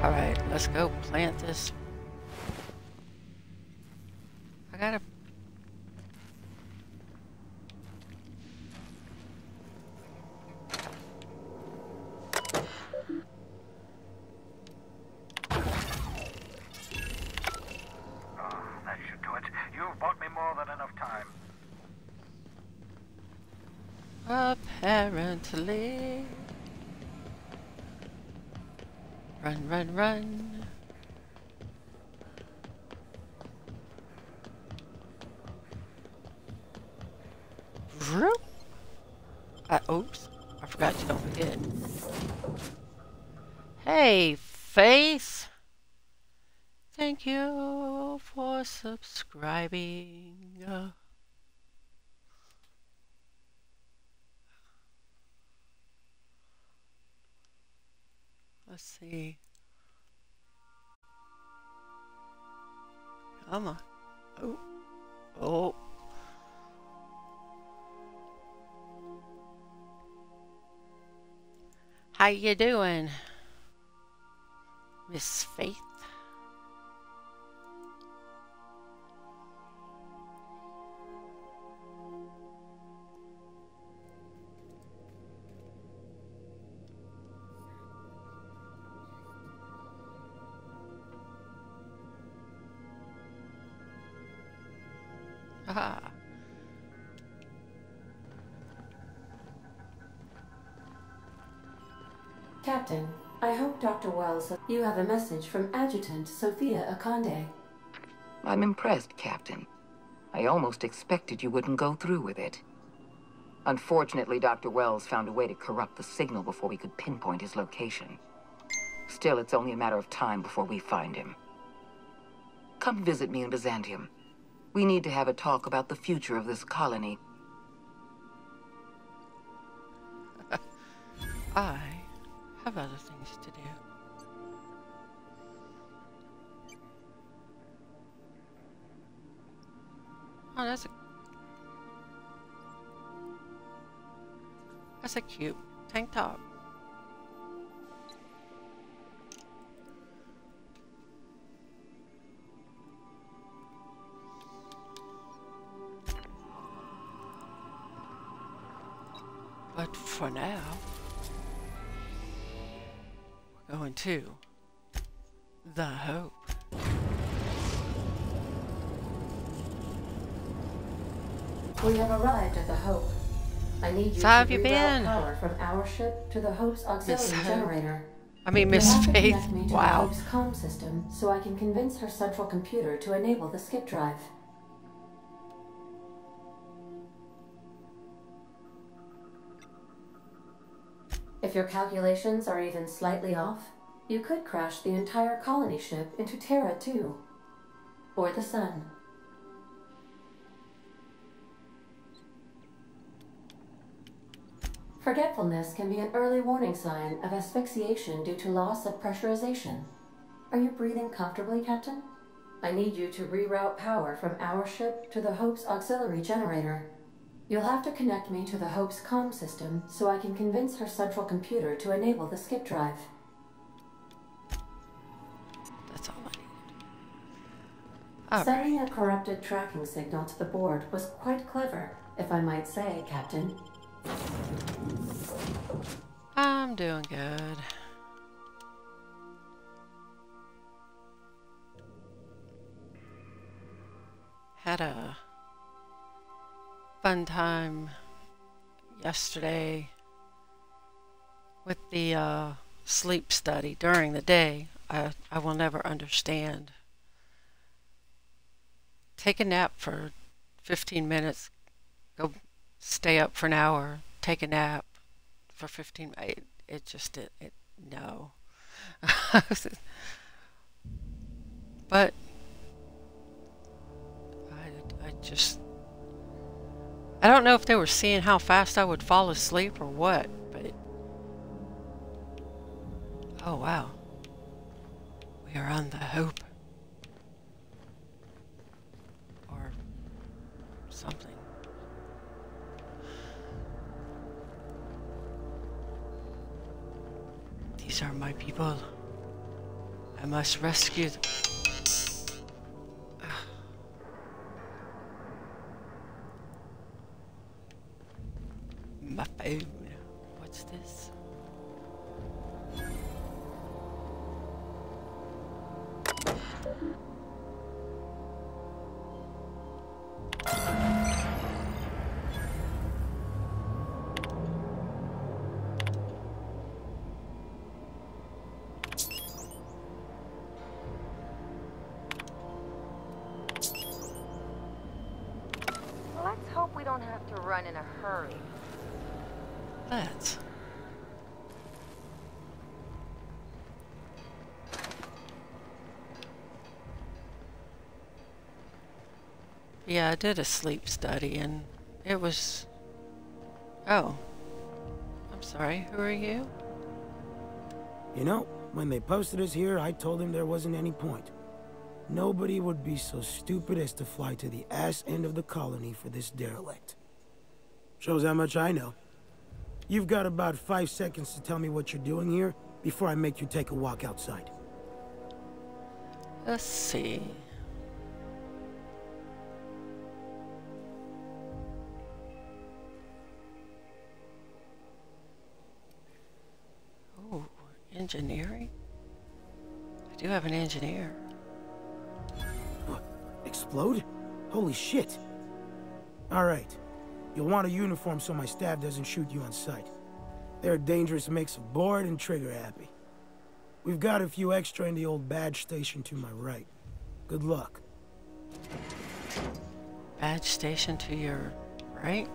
Alright, let's go plant this. I gotta...
That should do it. You've bought me more than enough time.
Apparently. Run, run, run. Vroom. Oops. I forgot to don't forget. Hey, Faith. Thank you for subscribing. Let's see. Come on. Oh. Oh. How you doing, Miss Faith? Aha.
Captain, I hope Dr. Wells, you have a message from Adjutant Sophia Akande.
I'm impressed, Captain. I almost expected you wouldn't go through with it. Unfortunately, Dr. Wells found a way to corrupt the signal before we could pinpoint his location. Still, it's only a matter of time before we find him. Come visit me in Byzantium. We need to have a talk about the future of this colony.
I have other things to do. Oh, that's a cute tank top. But for now, we're going to the Hope.
We have arrived at the Hope. I need you
So how
to
have you
reroute
been?
power from our ship to the Hope's auxiliary generator.
Miss
You have to
Faith.
connect me to
Wow.
the Hope's comm system so I can convince her central computer to enable the skip drive. If your calculations are even slightly off, you could crash the entire colony ship into Terra 2. Or the Sun. Forgetfulness can be an early warning sign of asphyxiation due to loss of pressurization. Are you breathing comfortably, Captain? I need you to reroute power from our ship to the Hope's auxiliary generator. You'll have to connect me to the Hope's comm system so I can convince her central computer to enable the skip drive.
That's all I need.
Sending a corrupted tracking signal to the board was quite clever, if I might say, Captain.
I'm doing good. Had a fun time yesterday with the sleep study during the day. I will never understand. Take a nap for 15 minutes, go stay up for an hour, take a nap for 15 minutes. It just, no. But I don't know if they were seeing how fast I would fall asleep or what, but oh wow, we are on the Hope or something. These are my people. I must rescue them. My phone. What's this?
Let's hope we don't have to run in a hurry.
Let's. Yeah, I did a sleep study and it was... Oh. I'm sorry, who are you?
You know, when they posted us here, I told them there wasn't any point. Nobody would be so stupid as to fly to the ass end of the colony for this derelict. Shows how much I know. You've got about 5 seconds to tell me what you're doing here before I make you take a walk outside.
Let's see. Oh, engineering? I do have an engineer.
What? Explode? Holy shit. All right. You'll want a uniform so my staff doesn't shoot you on sight. They're a dangerous mix of bored and trigger-happy. We've got a few extra in the old badge station to my right. Good luck.
Badge station to your right?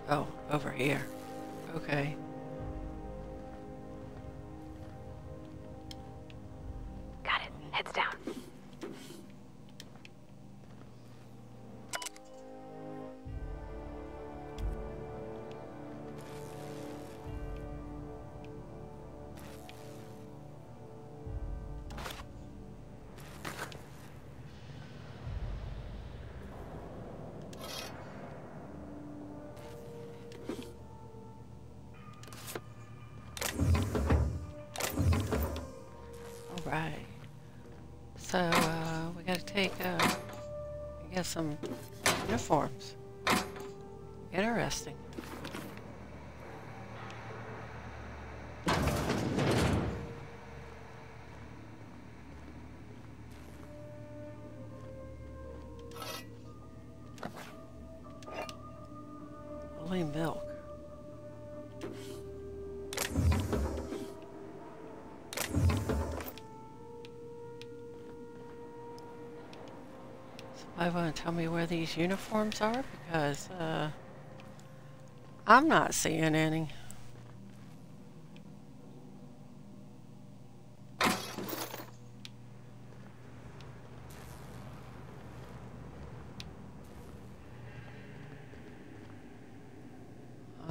Oh, over here. Okay.
Got it. Heads down.
Right. So, we gotta take, I guess some uniforms. Interesting. Holy milk. I want to tell me where these uniforms are because I'm not seeing any.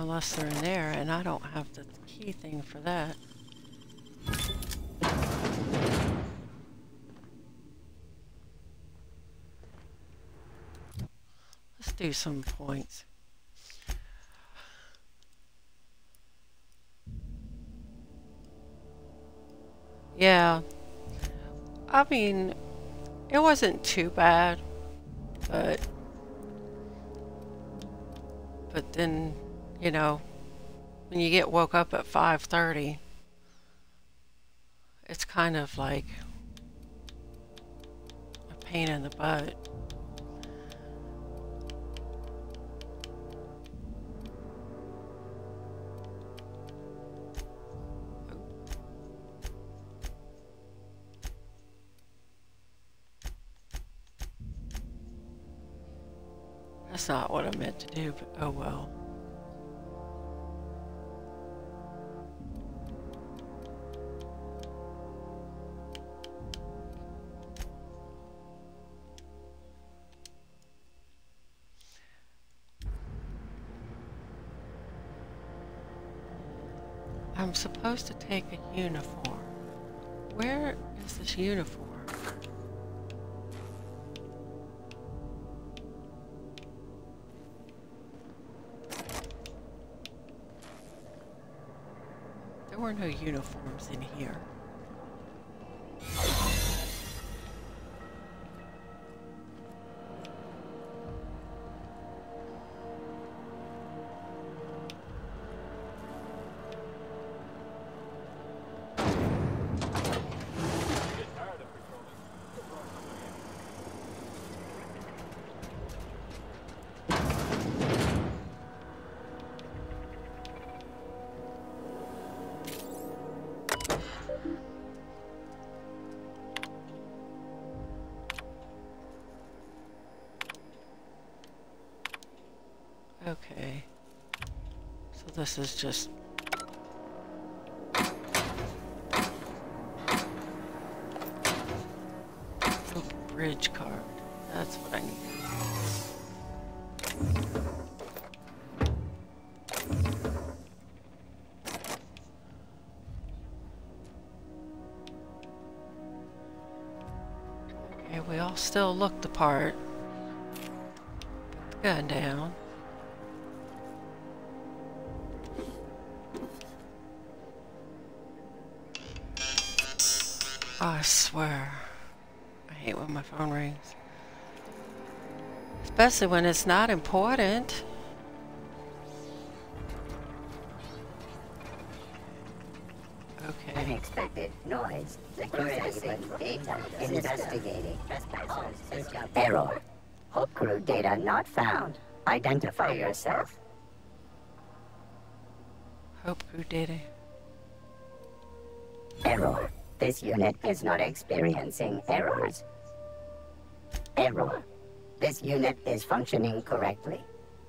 Unless they're in there, and I don't have the key thing for that. Let's do some points. Yeah. I mean, it wasn't too bad, but then, you know, when you get woke up at 5:30, it's kind of like a pain in the butt. That's not what I meant to do, but oh well. I'm supposed to take a uniform. Where is this uniform? There were no uniforms in here. Okay, so this is just a bridge card. That's what I need. Okay, we all still look the part. Put the gun down. Oh, I swear, I hate when my phone rings. Especially when it's not important. Okay.
Unexpected noise. Security data investigating trespassers. Error. Hope crew data not found. Identify yourself.
Hope crew data.
Error. This unit is not experiencing errors. Error. This unit is functioning correctly.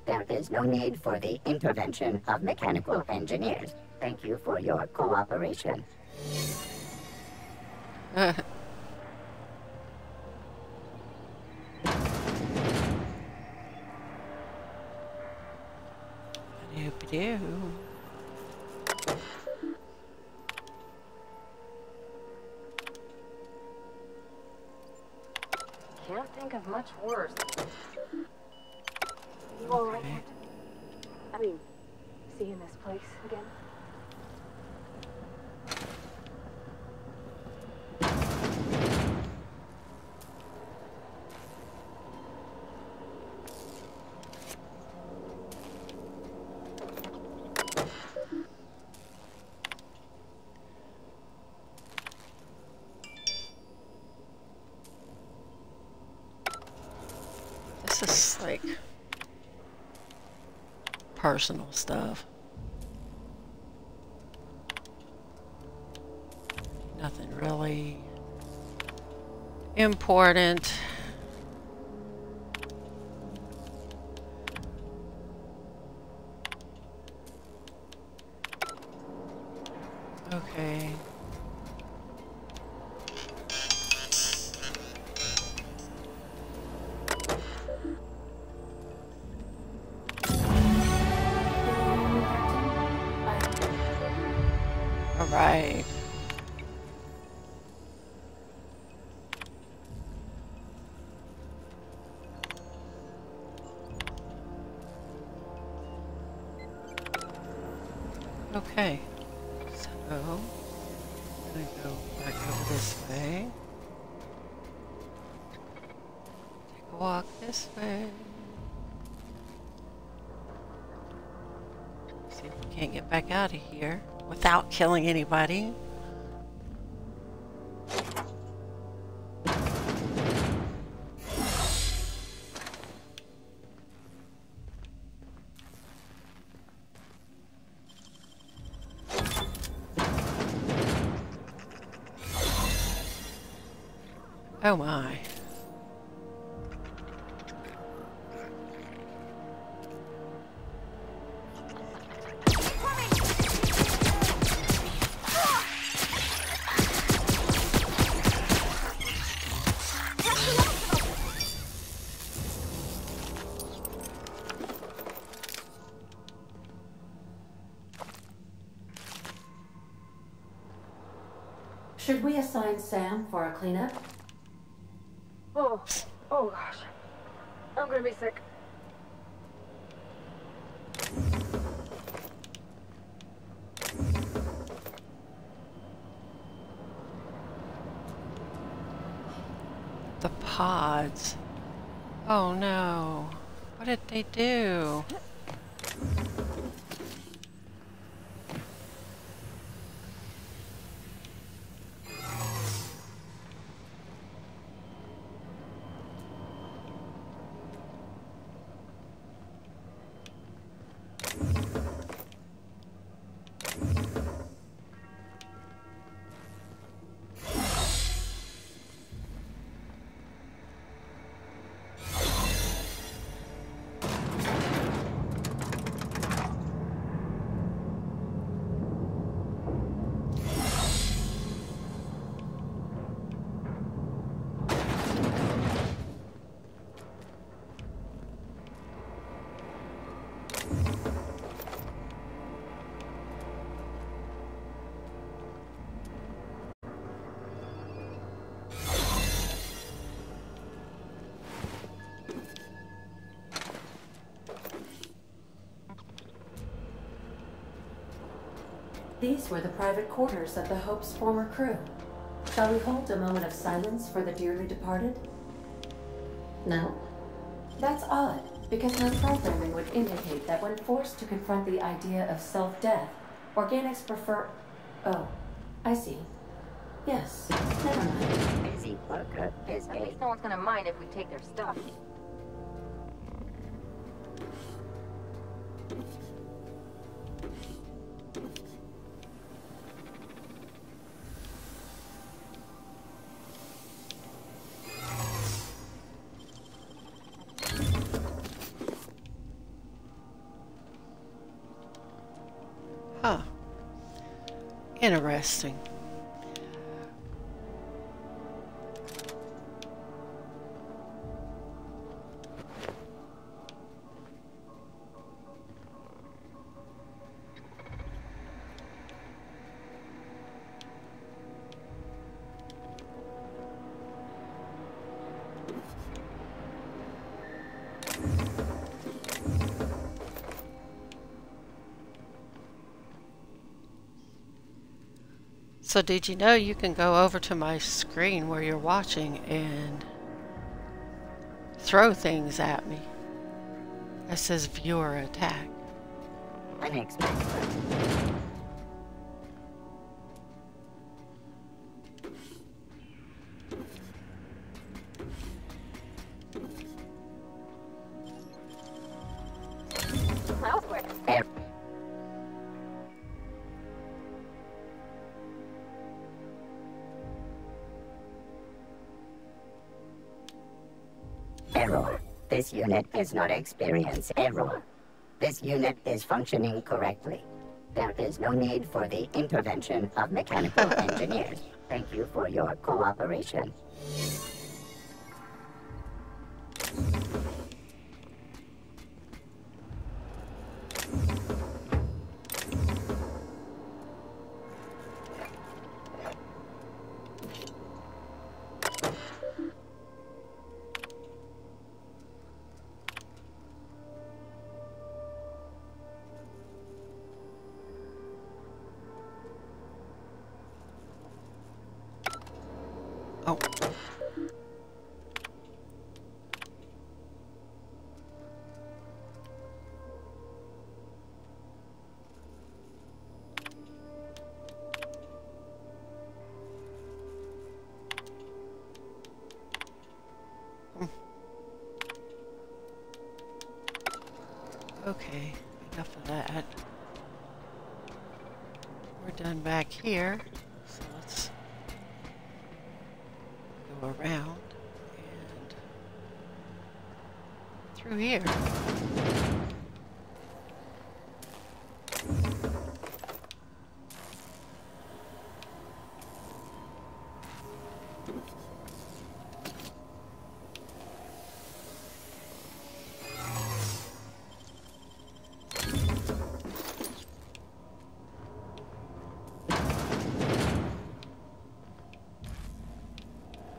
There is no need for the intervention of mechanical engineers. Thank you for your cooperation.
Doop-doo.
Can't think of much worse. You all right?
Okay.
I mean, seeing this place again?
This is like personal stuff. Nothing really important. Okay. Okay, so I'm gonna go back over this way. Take a walk this way. See if we can't get back out of here without killing anybody. Oh my.
Should we assign Sam for a cleanup?
Oh gosh. I'm gonna be sick.
The pods. Oh no. What did they do?
These were the private quarters of the Hope's former crew. Shall we hold a moment of silence for the dearly departed? No? That's odd, because my programming would indicate that when forced to confront the idea of self-death, organics prefer... Oh, I see. Yes, never mind.
Busy worker, busy.
At least no one's gonna mind if we take their stuff.
Huh. Interesting. So did you know you can go over to my screen where you're watching and throw things at me? It says viewer attack.
Unexpected. Error. This unit is not experiencing error. This unit is functioning correctly. There is no need for the intervention of mechanical engineers. Thank you for your cooperation.
Okay, enough of that. We're done back here, so let's go around and through here.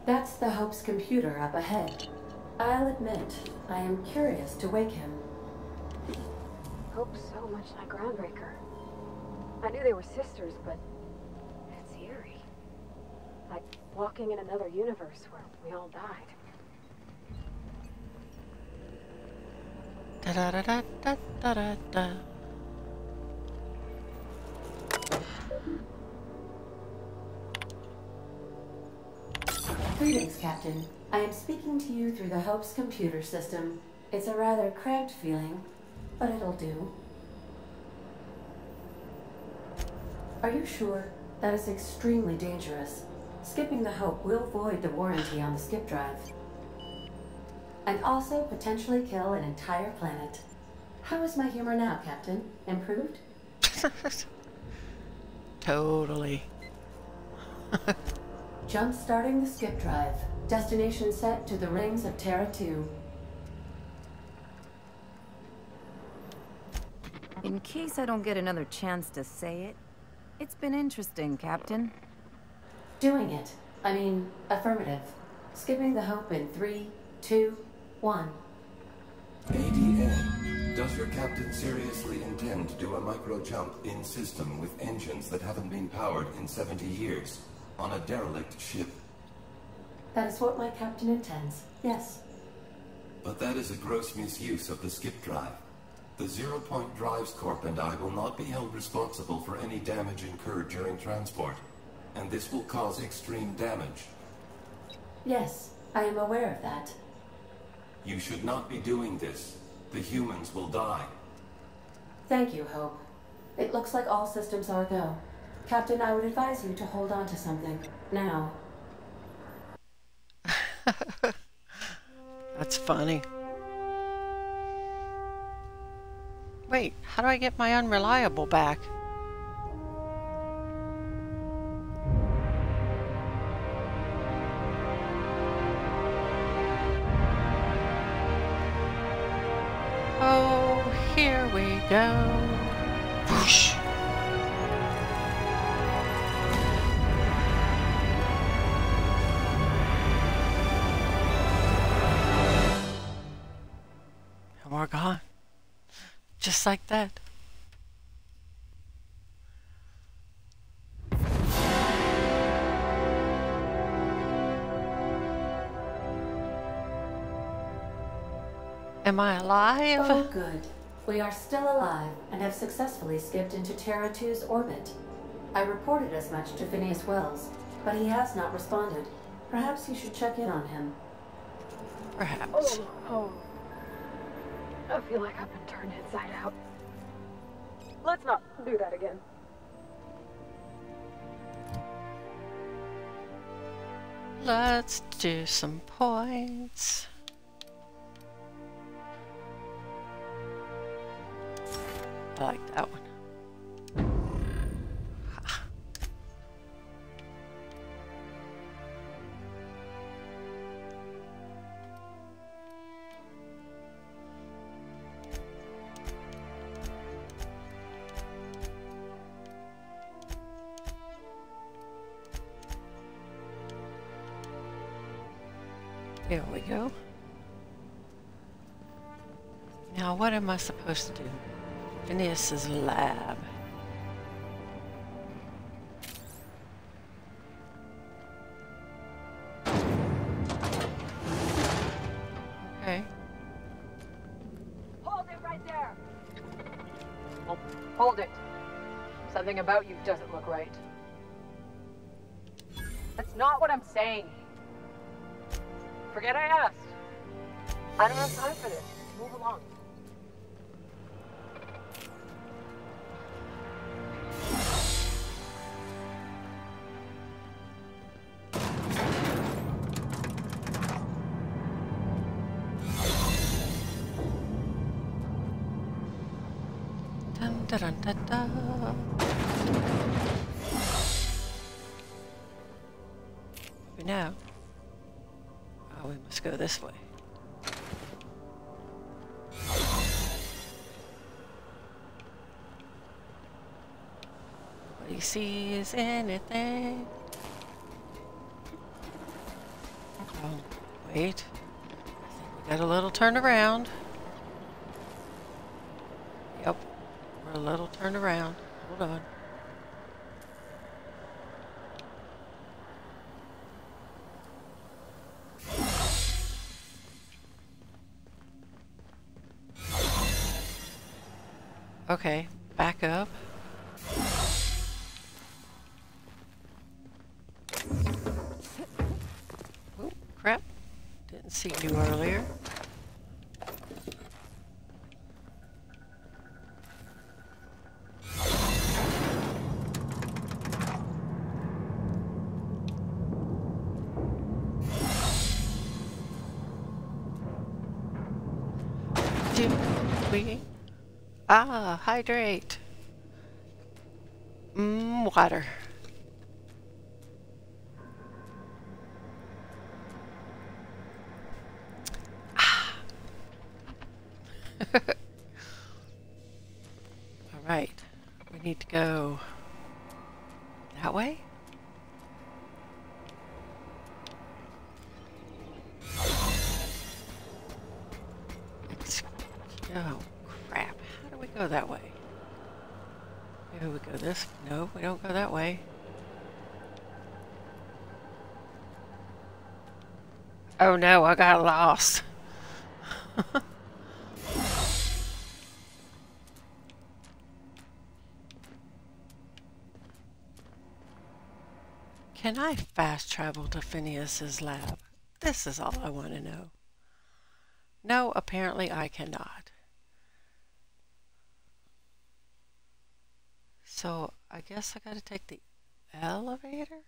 That's the Hope's computer up ahead. I'll admit, I am curious to wake him.
Hope's so much like Groundbreaker. I knew they were sisters, but it's eerie. Like walking in another universe where we all died.
Da da da da da da da da.
Greetings, Captain. I am speaking to you through the Hope's computer system. It's a rather cramped feeling, but it'll do. Are you sure? That is extremely dangerous. Skipping the Hope will void the warranty on the skip drive. And also potentially kill an entire planet. How is my humor now, Captain? Improved?
Totally.
Jump-starting the skip drive. Destination set to the rings of Terra 2.
In case I don't get another chance to say it, it's been interesting, Captain.
Doing it. I mean, affirmative. Skipping the Hope in 3, 2, 1.
ADN, does your captain seriously intend to do a micro-jump in system with engines that haven't been powered in 70 years? On a derelict ship?
That is what my captain intends, yes.
But that is a gross misuse of the skip drive. The Zero Point Drives Corp and I will not be held responsible for any damage incurred during transport, and this will cause extreme damage.
Yes, I am aware of that.
You should not be doing this. The humans will die.
Thank you, Hope. It looks like all systems are go. Captain, I would advise you to hold on to something. Now.
That's funny. Wait, how do I get my unreliable back? Oh, here we go. Whoosh. And we're gone. Just like that. Am I alive?
Oh, good. We are still alive and have successfully skipped into Terra 2's orbit. I reported as much to Phineas Wells, but he has not responded. Perhaps you should check in on him.
Perhaps.
Oh. I feel like I've been turned inside out. Let's not do that again.
Let's do some points. I like that one. Here we go. Now what am I supposed to do? Phineas's lab. Okay.
Hold it right there! Oh, hold it. Something about you doesn't look right. That's not what I'm saying. Forget I asked. I don't have time for this. Move along.
Da-dun-da-da. Now, oh, we must go this way. Nobody sees anything. Oh, wait. I think we got a little turn around. Yep, we're a little turn around. Hold on. Okay, back up. Oh, crap. Didn't see you earlier. Do we? Ah, hydrate. Water. Ah. All right. We need to go that way. Oh, crap. How do we go that way? Maybe we go this? No, we don't go that way. Oh no, I got lost. Can I fast travel to Phineas's lab? This is all I want to know. No, apparently I cannot. So I guess I gotta take the elevator?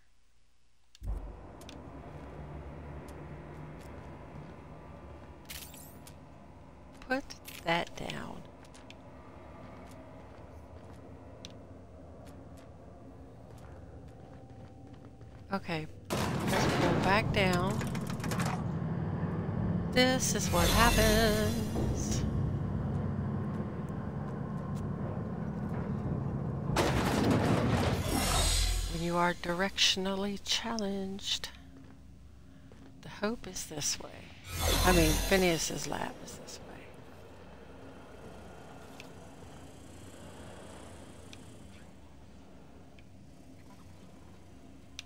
Put that down. Okay, let's go back down. This is what happens. When you are directionally challenged. The hope is this way. I mean, Phineas's lab is this way.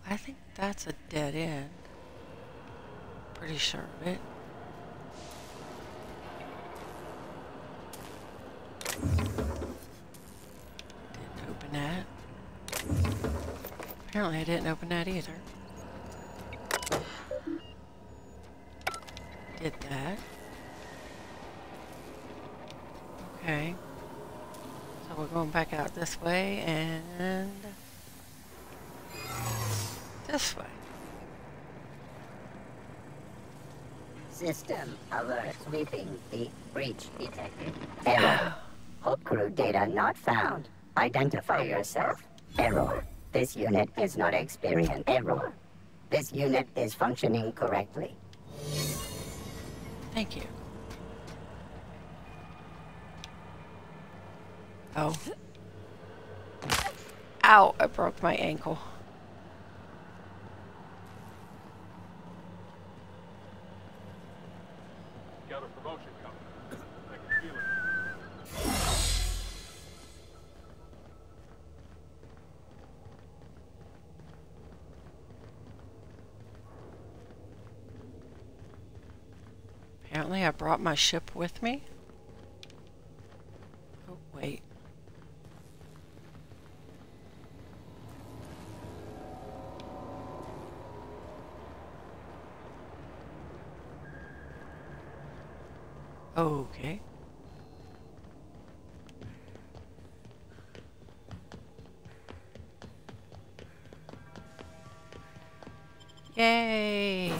I think that's a dead end. Pretty sure of it. Didn't open that. Apparently I didn't open that either. Did that. Okay. So we're going back out this way and this way.
System alert sweeping the breach detected. Error. Hope crew data not found. Identify yourself. Error. This unit is not experiencing error. This unit is functioning correctly.
Thank you. Oh. Ow, I broke my ankle.
Got a promotion coming. I can feel it.
Apparently I brought my ship with me. Oh, wait. Okay. Yay!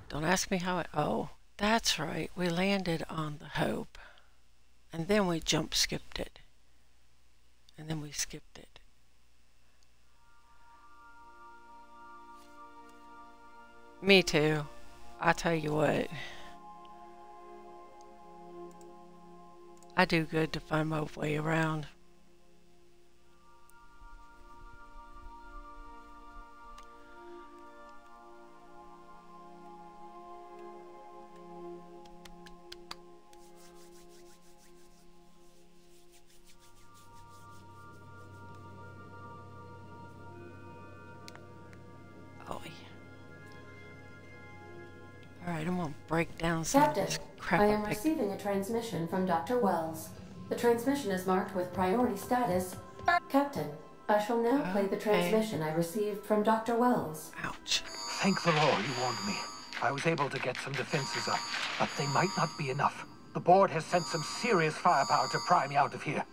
Don't ask me how I... Oh, that's right. We landed on the Hope. And then we jump skipped it. And then we skipped it. Me too. I tell you what. I do good to find my way around. Alright, I'm gonna break down some
Captain,
of this crap.
I am receiving a transmission from Dr. Wells. The transmission is marked with priority status. Captain, I shall now play the transmission I received from Dr. Wells.
Ouch.
Thank the Lord you warned me. I was able to get some defenses up, but they might not be enough. The board has sent some serious firepower to pry me out of here.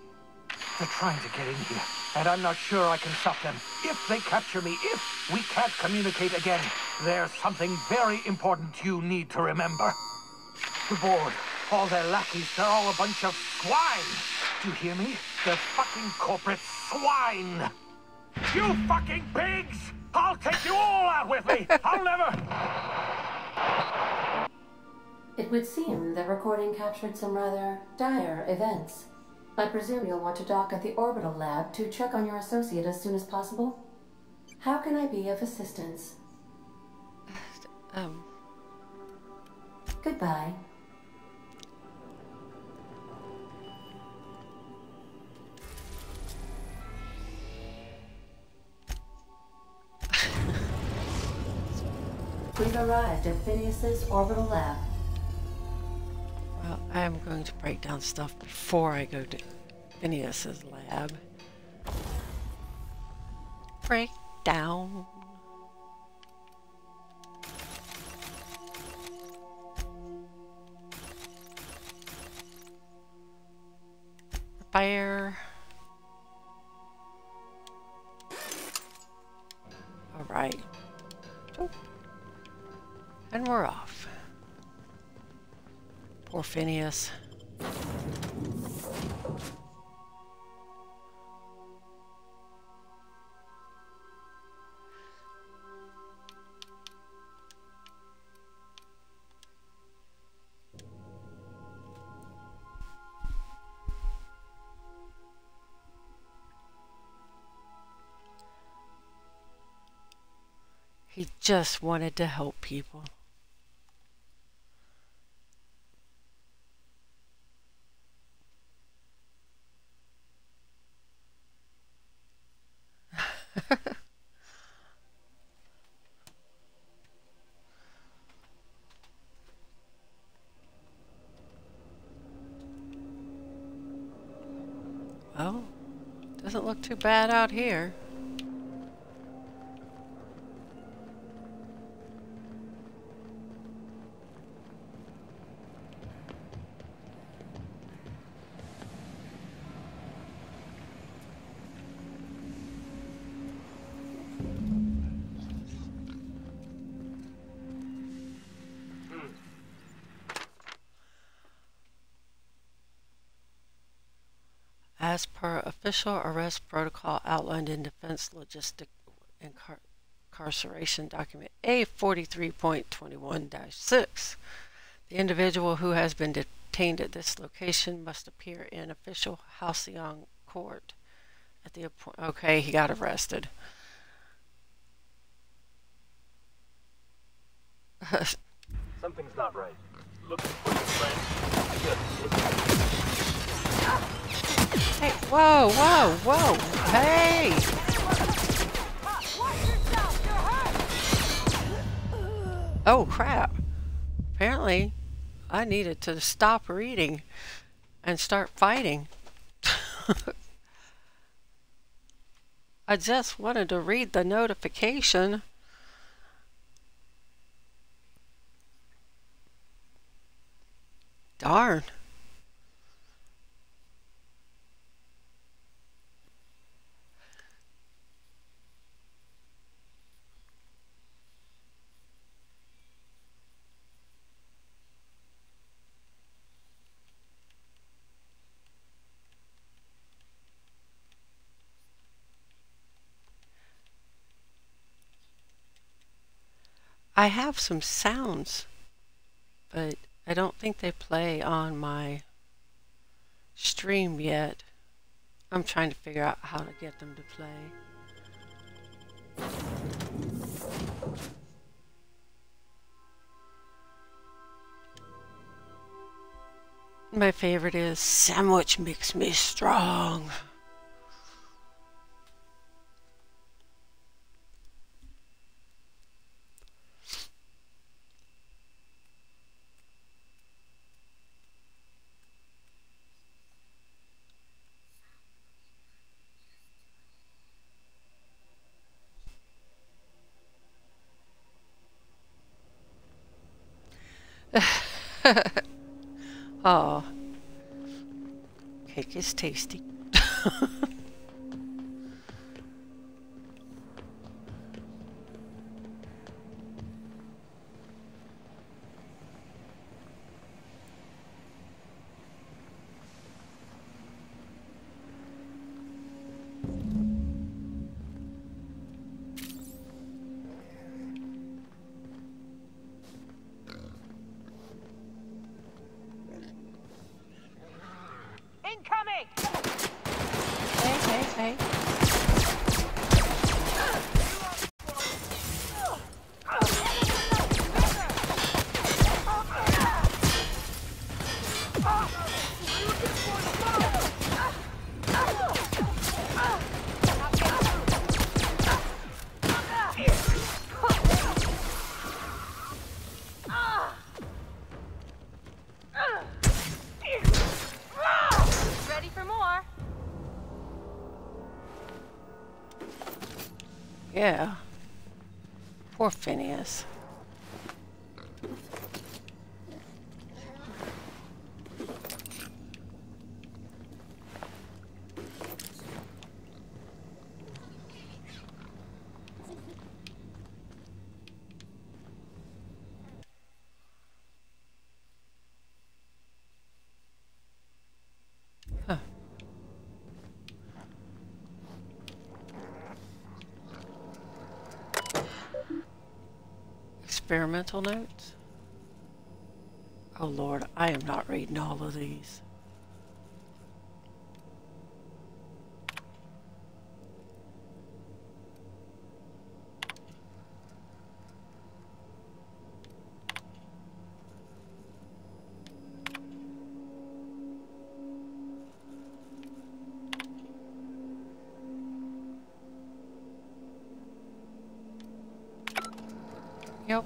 They're trying to get in here, and I'm not sure I can stop them. If they capture me, if we can't communicate again, there's something very important you need to remember. The board, all their lackeys, they're all a bunch of swine. Do you hear me? They're fucking corporate swine. You fucking pigs! I'll take you all out with me! I'll never...
It would seem the recording captured some rather dire events. I presume you'll want to dock at the orbital lab to check on your associate as soon as possible. How can I be of assistance? Goodbye. We've arrived at Phineas's orbital lab.
Well, I am going to break down stuff before I go to Phineas's lab. Break down. Fire. All right. Oh. And we're off. Poor Phineas. He just wanted to help people. Well, doesn't look too bad out here. As per official arrest protocol outlined in Defense Logistic Incarceration Document A43.21-6, the individual who has been detained at this location must appear in official Halcyon court at the appointment. Okay, he got arrested.
Something's not right. Looking for your friend.
Hey, whoa, whoa, whoa, hey! Oh, crap. Apparently, I needed to stop reading and start fighting. I just wanted to read the notification. Darn. I have some sounds, but I don't think they play on my stream yet. I'm trying to figure out how to get them to play. My favorite is "Sandwich Makes Me Strong." Oh, cake is tasty.
Incoming!
Hey.
Ready for more?
Yeah. Poor Phineas. Huh. Experimental notes? Oh Lord, I am not reading all of these. Yep.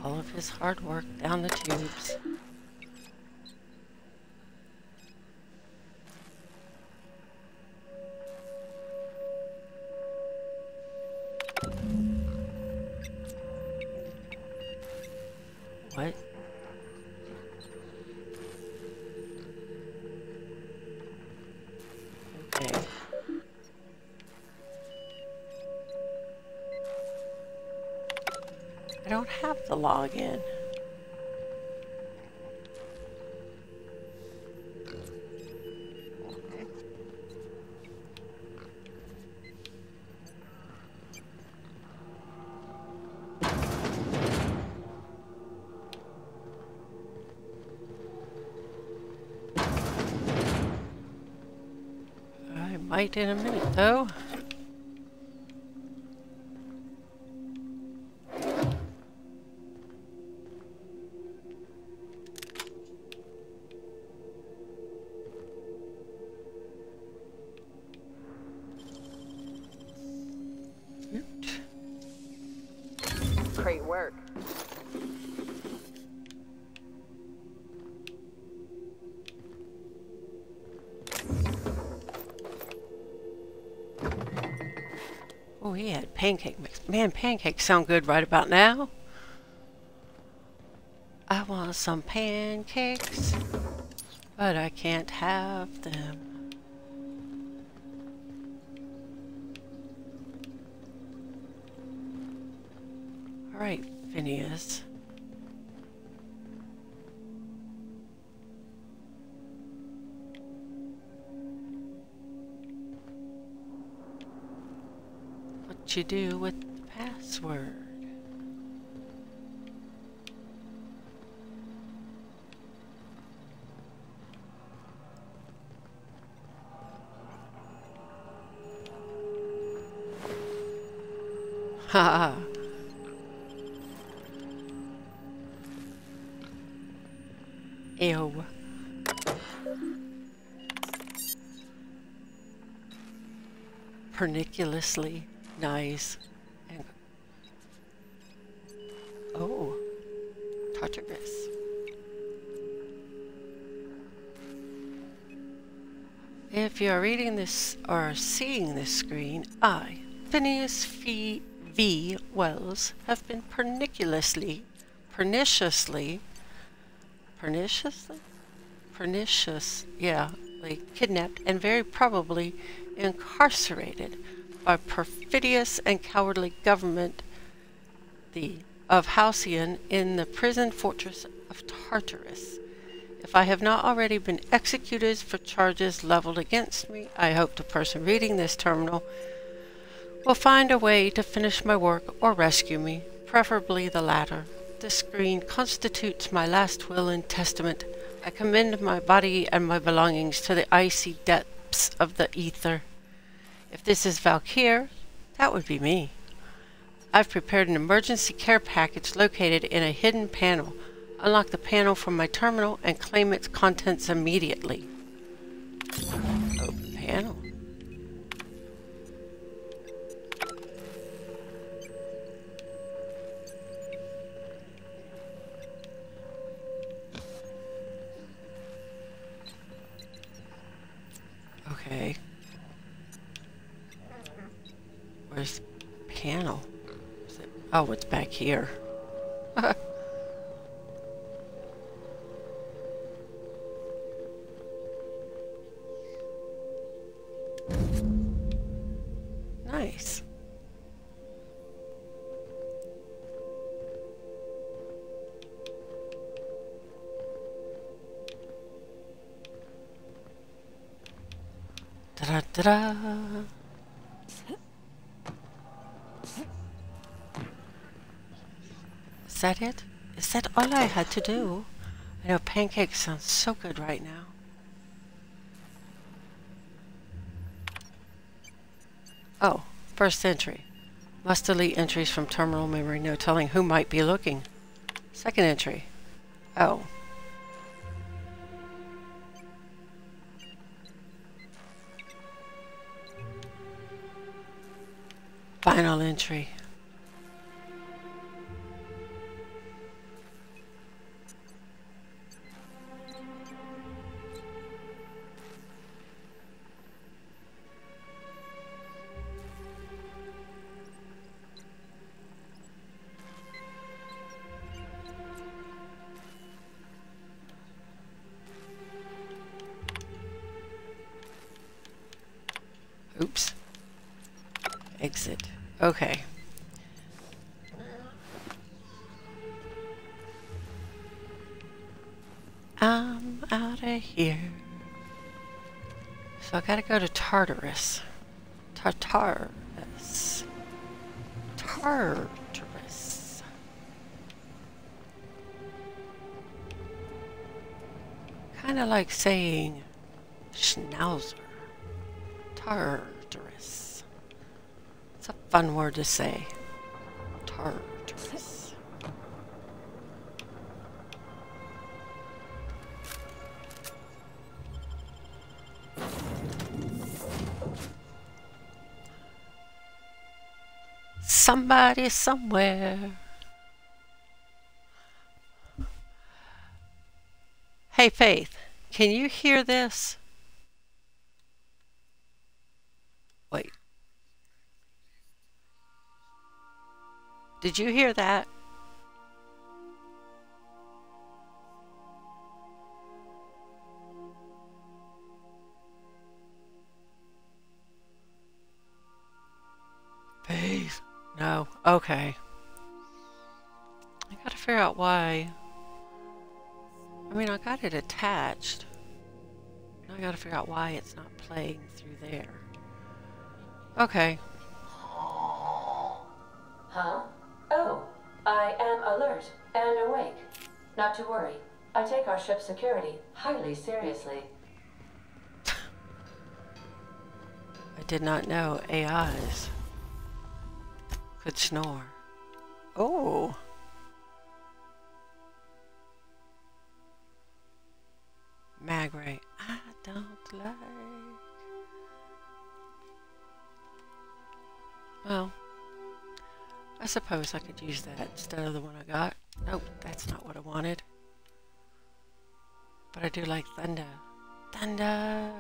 All of his hard work down the tubes. What? Okay. I don't have the login. I might in a minute, though.
Great work.
Oh, he had pancake mix. Man, pancakes sound good right about now. I want some pancakes, but I can't have them. All right, Phineas. What you do with the password? Ha! Ew. Perniculously nice. And oh, Tartarus. If you're reading this or seeing this screen, I, Phineas V. Wells, have been perniciously kidnapped and very probably incarcerated by perfidious and cowardly government of Halcyon in the prison fortress of Tartarus. If I have not already been executed for charges leveled against me, I hope the person reading this terminal will find a way to finish my work or rescue me, preferably the latter. This screen constitutes my last will and testament. I commend my body and my belongings to the icy depths of the ether. If this is Valkyr, that would be me. I've prepared an emergency care package located in a hidden panel. Unlock the panel from my terminal and claim its contents immediately. Open panel. Okay. Where's the panel? Is it? Oh, it's back here. Nice. Da-da-da-da. Is that it? Is that all I had to do? I know pancakes sound so good right now. Oh, first entry. Must delete entries from terminal memory, no telling who might be looking. Second entry. Oh. Final entry. Oops. Exit. Okay. I'm out of here. So I gotta go to Tartarus. Tartarus. Kinda like saying Schnauzer. Tartarus. It's a fun word to say. Tartarus. Somebody somewhere. Hey, Faith, can you hear this? Wait. Did you hear that? Please. No. Okay. I gotta figure out why. I mean, I got it attached. Now I gotta figure out why it's not playing through there. Okay.
Huh? Oh, I am alert and awake. Not to worry. I take our ship's security highly seriously.
I did not know AIs could snore. Oh. Magray. I don't like. Well, I suppose I could use that instead of the one I got. Nope, that's not what I wanted. But I do like thunder. Thunder!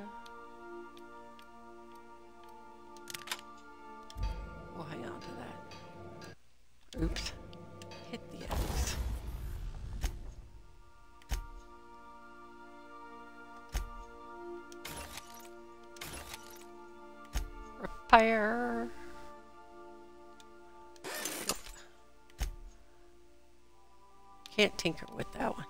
We'll hang on to that. Oops. Hit the X. Repair. Can't tinker with that one.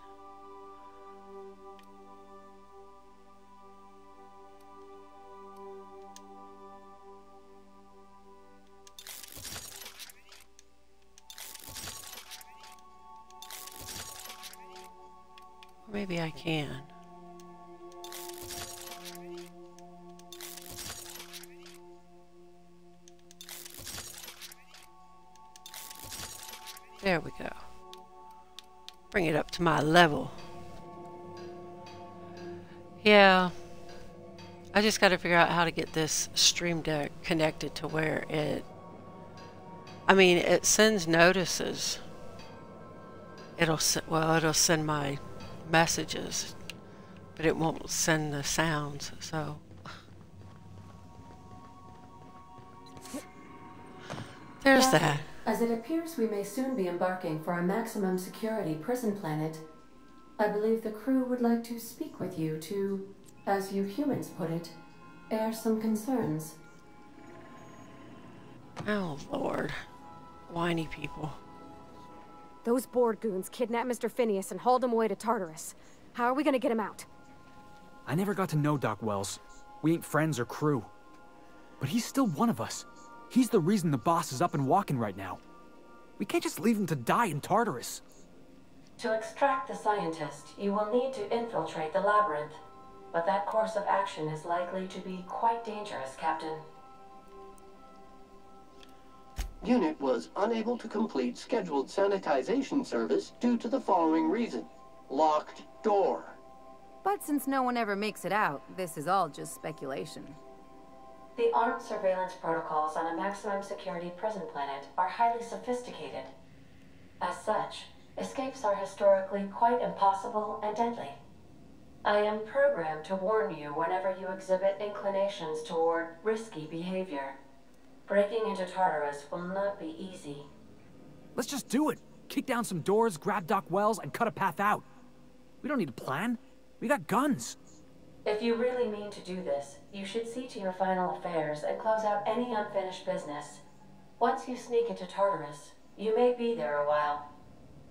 Maybe I can. There we go. Bring it up to my level. Yeah. I just got to figure out how to get this Stream Deck connected to where it... I mean, it sends notices. It'll send my messages, but it won't send the sounds, so... There's that.
As it appears we may soon be embarking for a maximum security prison planet, I believe the crew would like to speak with you to, as you humans put it, air some concerns.
Oh, Lord. Whiny people.
Those Borg goons kidnapped Mr. Phineas and hauled him away to Tartarus. How are we gonna get him out?
I never got to know Doc Wells. We ain't friends or crew. But he's still one of us. He's the reason the boss is up and walking right now. We can't just leave him to die in Tartarus.
To extract the scientist, you will need to infiltrate the labyrinth. But that course of action is likely to be quite dangerous, Captain.
Unit was unable to complete scheduled sanitization service due to the following reason. Locked door.
But since no one ever makes it out, this is all just speculation.
The armed surveillance protocols on a maximum security prison planet are highly sophisticated. As such, escapes are historically quite impossible and deadly. I am programmed to warn you whenever you exhibit inclinations toward risky behavior. Breaking into Tartarus will not be easy.
Let's just do it. Kick down some doors, grab Doc Wells, and cut a path out. We don't need a plan. We got guns.
If you really mean to do this, you should see to your final affairs and close out any unfinished business. Once you sneak into Tartarus, you may be there a while.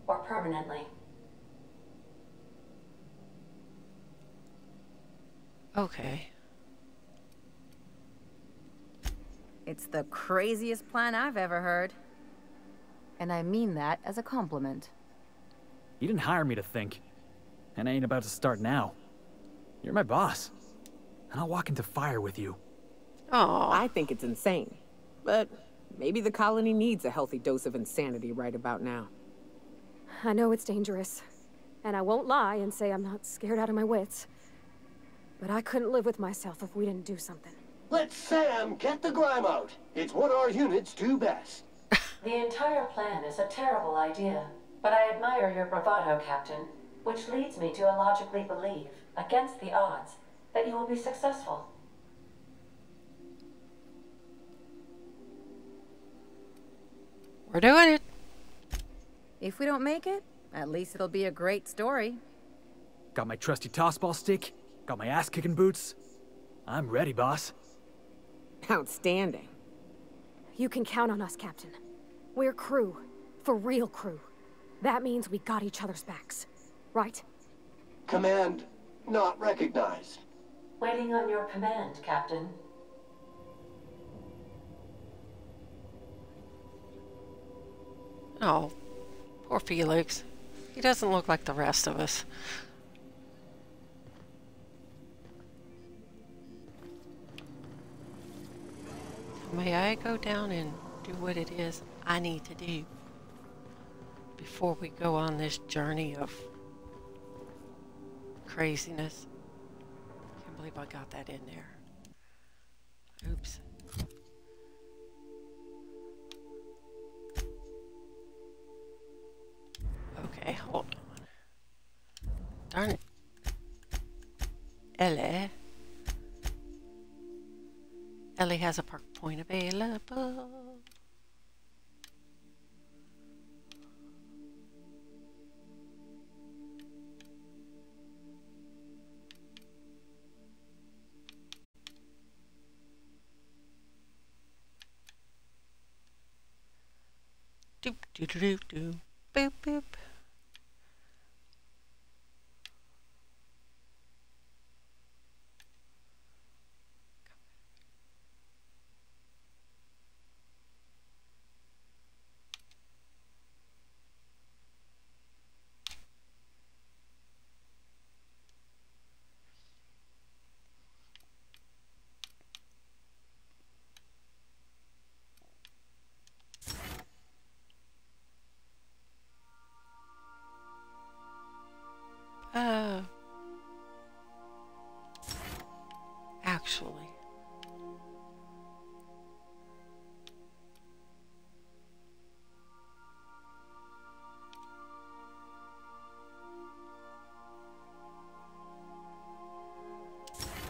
Or permanently.
Okay.
It's the craziest plan I've ever heard. And I mean that as a compliment.
You didn't hire me to think. And I ain't about to start now. You're my boss. And I'll walk into fire with you.
Oh,
I think it's insane. But maybe the colony needs a healthy dose of insanity right about now.
I know it's dangerous. And I won't lie and say I'm not scared out of my wits. But I couldn't live with myself if we didn't do something.
Let Sam get the grime out. It's what our units do best.
The entire plan is a terrible idea, but I admire your bravado, Captain, which leads me to illogically believe, against the odds, that you will be successful.
We're doing it.
If we don't make it, at least it'll be a great story.
Got my trusty tossball stick, got my ass-kicking boots. I'm ready, boss.
Outstanding. You can count on us, Captain. We're crew. For real crew. That means we got each other's backs. Right?
Command not recognized.
Waiting on your command, Captain.
Oh, poor Felix. He doesn't look like the rest of us. May I go down and do what it is I need to do before we go on this journey of craziness? Can't believe I got that in there. Oops. Okay, hold on. Darn it. Ellie has a park point available. Doop doo doo doo doo. Boop boop. Actually.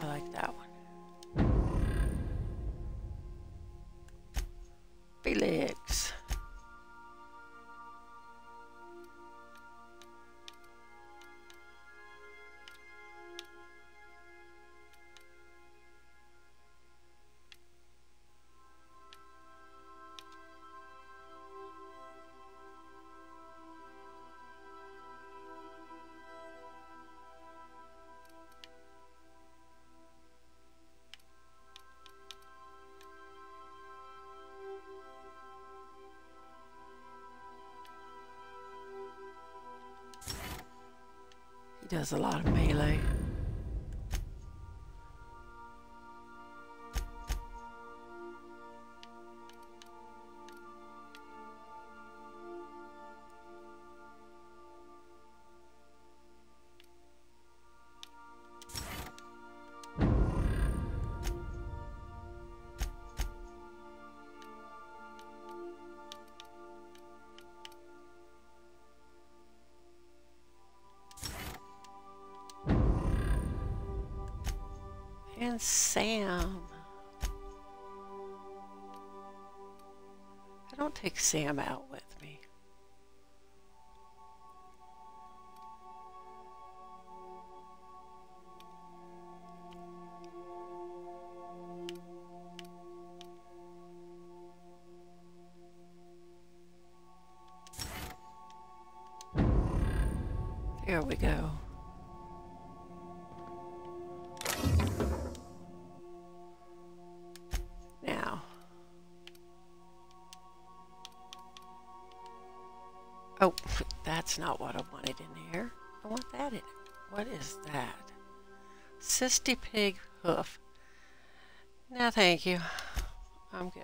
I like that one. Felix. He does a lot of melee. And Sam. I don't take Sam out with me. There we go. Oh, that's not what I wanted in there. I want that in it. What is that? Cysty pig hoof. No, thank you. I'm good.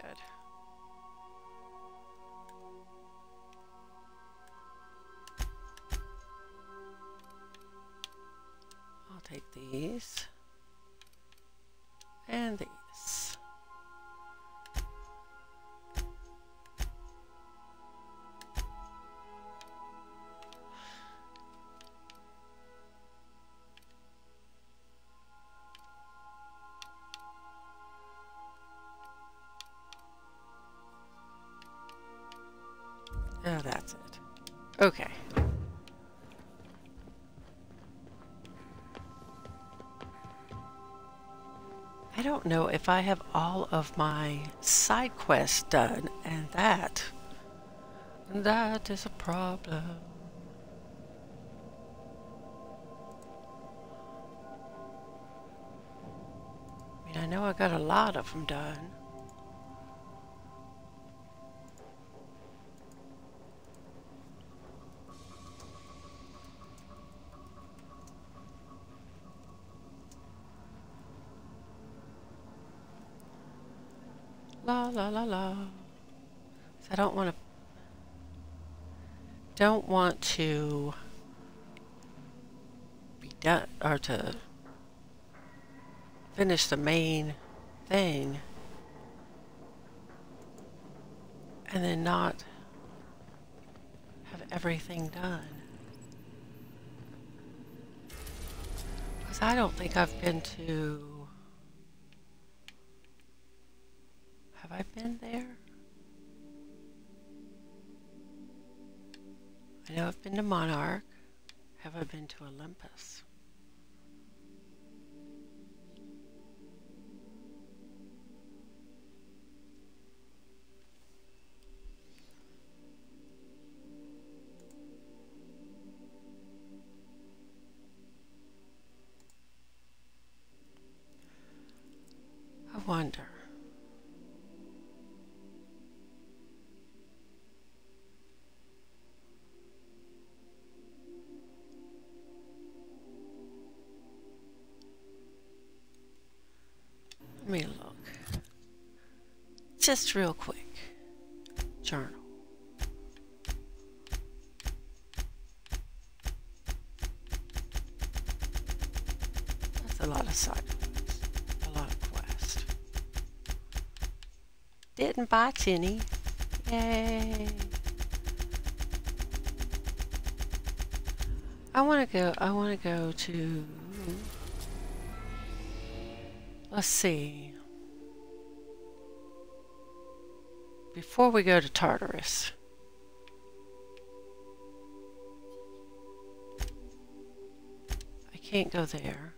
I'll take these. And these. Oh, that's it. Okay. I don't know if I have all of my side quests done, and that is a problem. I mean, I know I got a lot of them done. La la la la. So I don't want to be done or to finish the main thing and then not have everything done. Because I don't think I've been to... Have I been there? I know I've been to Monarch. Have I been to Olympus? I wonder. Let me look. Just real quick. Journal. That's a lot of side quests. A lot of quests. Didn't bite any. Yay. I want to go to... Let's see. Before we go to Tartarus. I can't go there.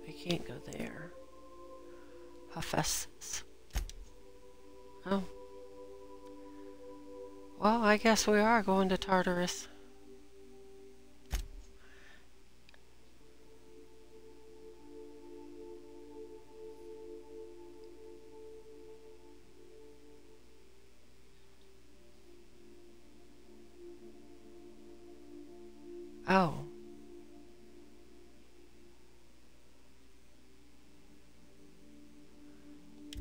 I can't go there. Hephaestus. Oh. Well, I guess we are going to Tartarus. Oh.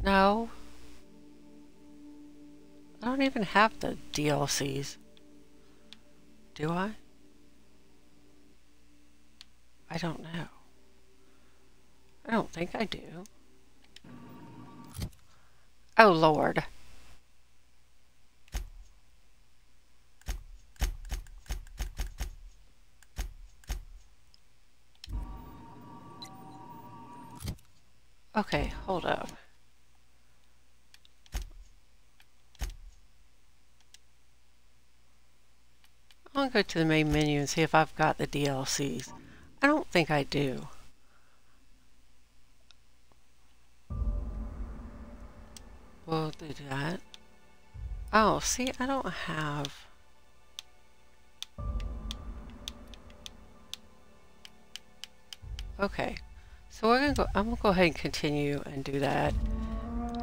No. I don't even have the DLCs. Do I? I don't know. I don't think I do. Oh, Lord. Okay, hold up. I'll go to the main menu and see if I've got the DLCs. I don't think I do. We'll do that. Oh, see, I don't have... Okay. So we're gonna go, I'm gonna go ahead and continue and do that.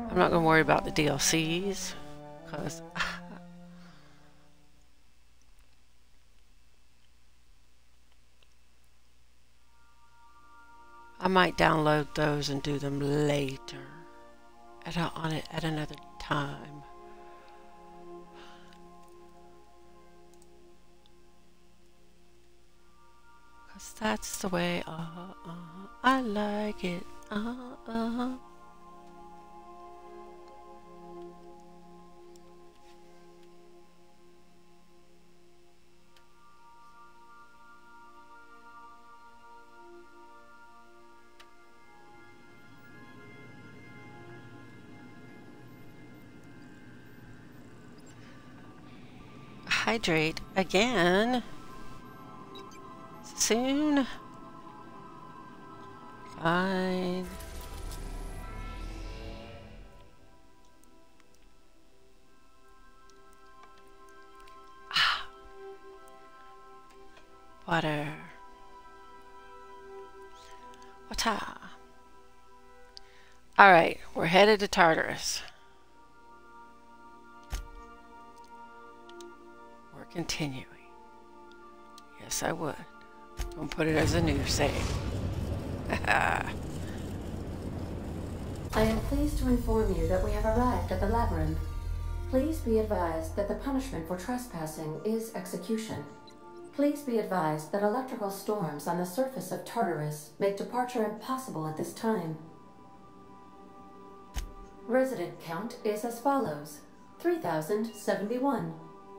I'm not gonna worry about the DLCs, because I might download those and do them later at another time. Because that's the way I like it. hydrate again soon. Fine. Water. Water. Alright, we're headed to Tartarus. We're continuing. Yes, I would. I'm gonna put it as a new save.
I am pleased to inform you that we have arrived at the labyrinth. Please be advised that the punishment for trespassing is execution. Please be advised that electrical storms on the surface of Tartarus make departure impossible at this time. Resident count is as follows: 3,071.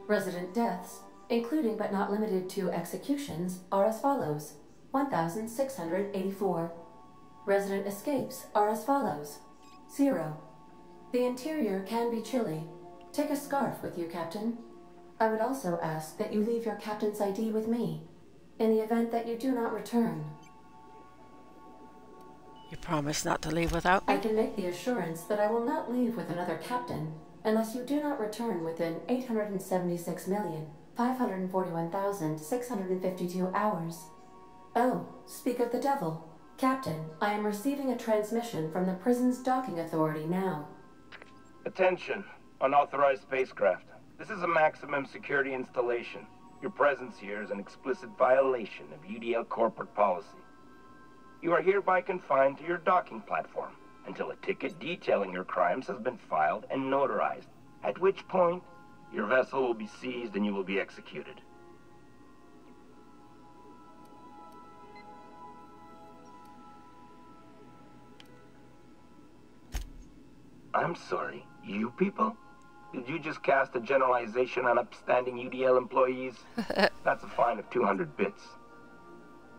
Resident deaths, including but not limited to executions, are as follows: 1,684. Resident escapes are as follows: 0. The interior can be chilly. Take a scarf with you, Captain. I would also ask that you leave your captain's ID with me, in the event that you do not return.
You promise not to leave without me?
I can make the assurance that I will not leave with another captain, unless you do not return within 876,541,652 hours. Oh, speak of the devil. Captain, I am receiving a transmission from the prison's docking authority now.
Attention, unauthorized spacecraft. This is a maximum security installation. Your presence here is an explicit violation of UDL corporate policy. You are hereby confined to your docking platform until a ticket detailing your crimes has been filed and notarized, at which point your vessel will be seized and you will be executed. I'm sorry, you people? Did you just cast a generalization on upstanding UDL employees? That's a fine of 200 bits.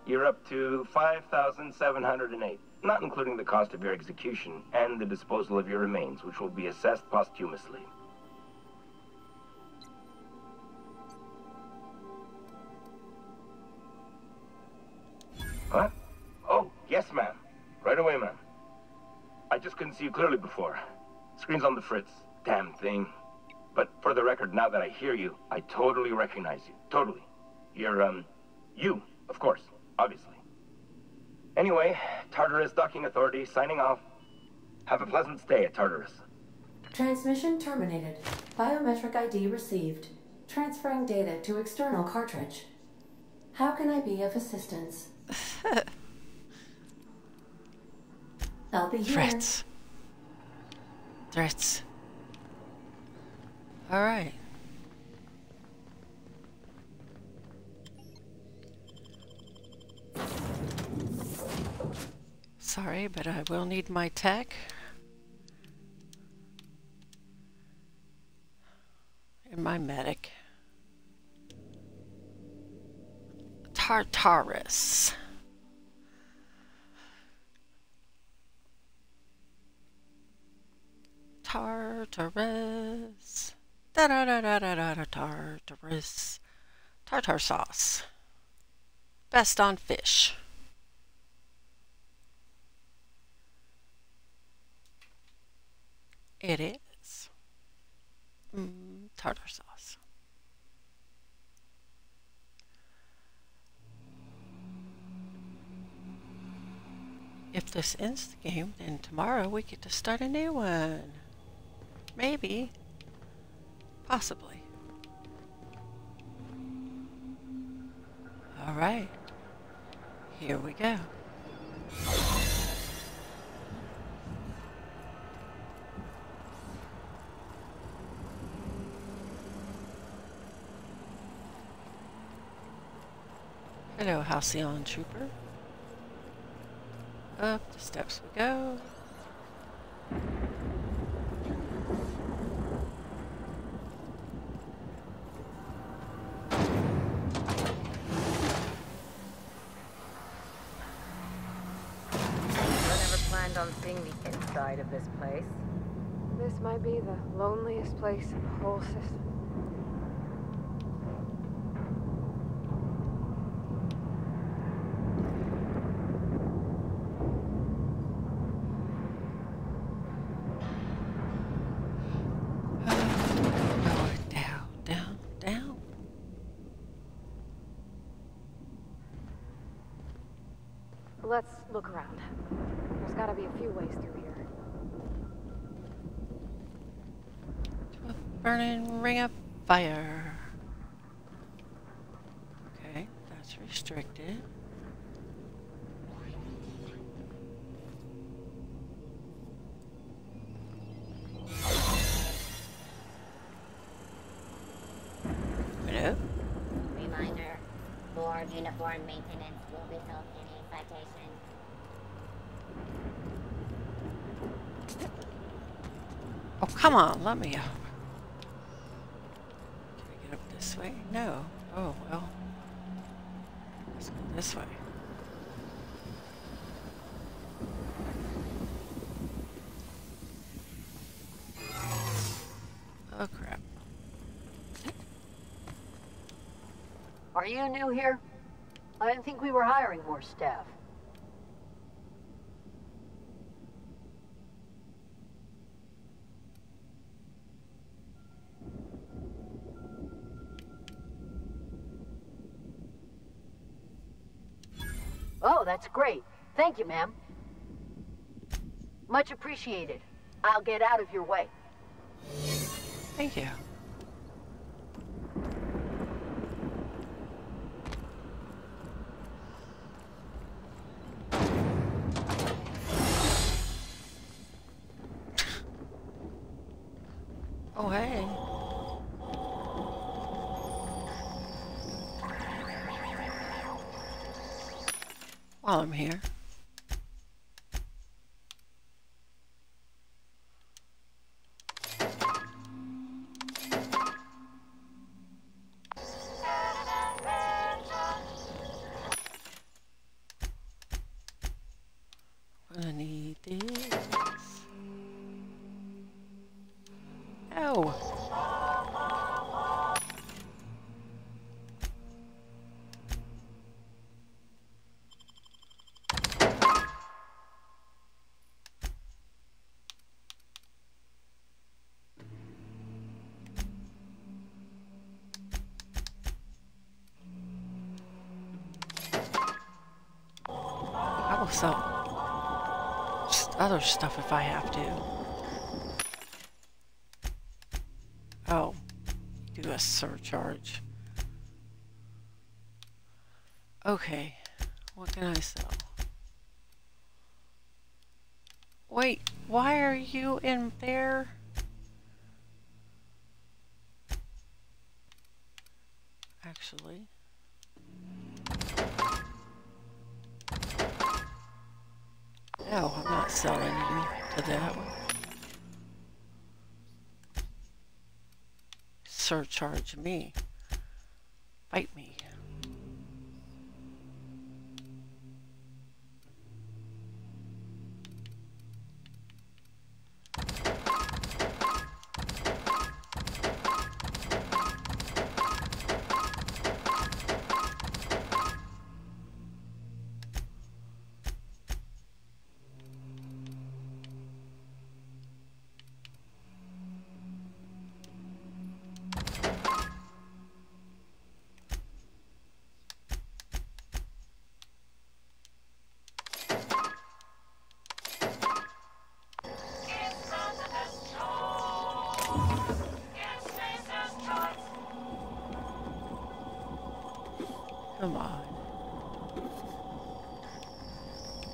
You're up to 5,708, not including the cost of your execution and the disposal of your remains, which will be assessed posthumously. What? Oh, yes, ma'am. Right away, ma'am. I just couldn't see you clearly before. Screen's on the fritz. Damn thing. But for the record, now that I hear you, I totally recognize you. Totally. You're, you, of course, obviously. Anyway, Tartarus Docking Authority signing off. Have a pleasant stay at Tartarus.
Transmission terminated. Biometric ID received. Transferring data to external cartridge. How can I be of assistance? I'll be here.
Threats. Threats. All right. Sorry, but I will need my tech. And my medic. Tartarus. Tartarus. Tartarus. Tartar sauce. Best on fish. It is. Tartar sauce. If this ends the game, then tomorrow we get to start a new one. Maybe. Possibly. All right. Here we go. Hello, Halcyon Trooper. Up the steps we go.
On seeing the inside of this place. This might be the loneliest place in the whole system. let's look around. There's gotta be a few ways through here.
Burning ring of fire. Okay, that's restricted. Hello?
Reminder, board uniform maintenance will result in a citation.
Oh, come on, let me up. Can we get up this way? No. Oh, well. Let's go this way. Oh, crap.
Are you new here? I didn't think we were hiring more staff. Oh, that's great. Thank you, ma'am. Much appreciated. I'll get out of your way.
Thank you. Oh, hey. While I'm here. I need this. Oh. I will sell other stuff if I have to. Oh, do a surcharge. Okay, what can I sell? Wait, why are you in there? Actually. No, I'm not selling you to that one. Surcharge me. Fight me. Come on.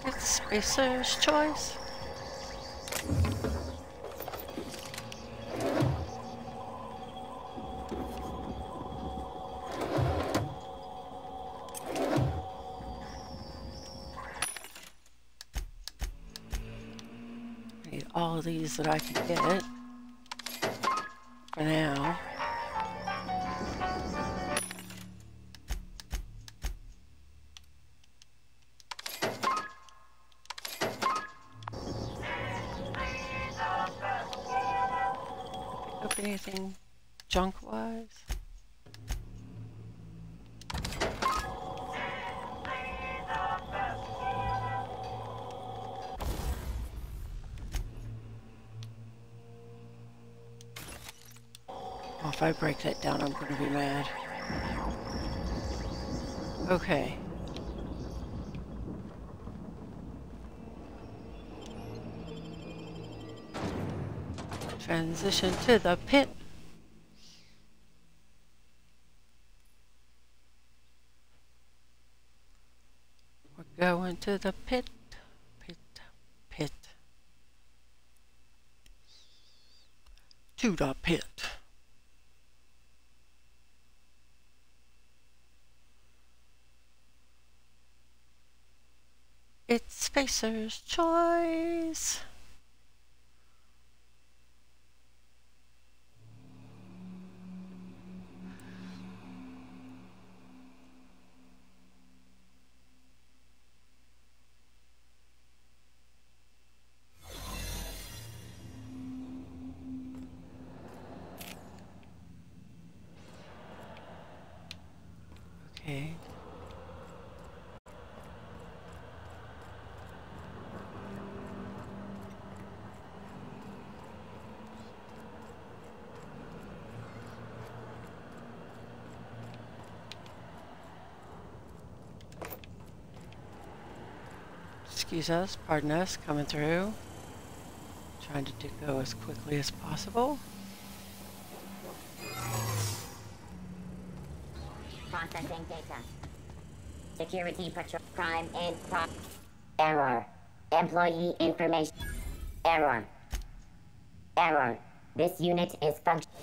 It's Spacer's choice. I need all of these that I can get for now. Anything junk-wise? Oh, if I break that down, I'm going to be mad. Okay. Transition to the pit. We're going to the pit. Pit. To the pit. It's Spacer's choice. Okay. Excuse us, pardon us, coming through. Trying to go as quickly as possible.
Processing data. Security patrol. Crime in error. Employee information. Error. Error. This unit is functioning.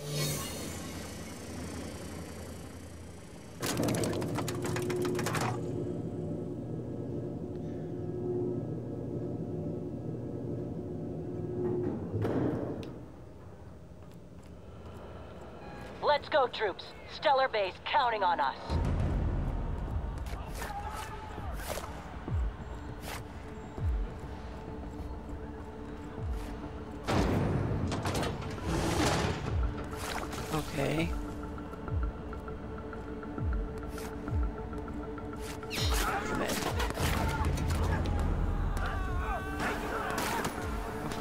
Let's go, troops. Stellar Base counting on us.
Okay.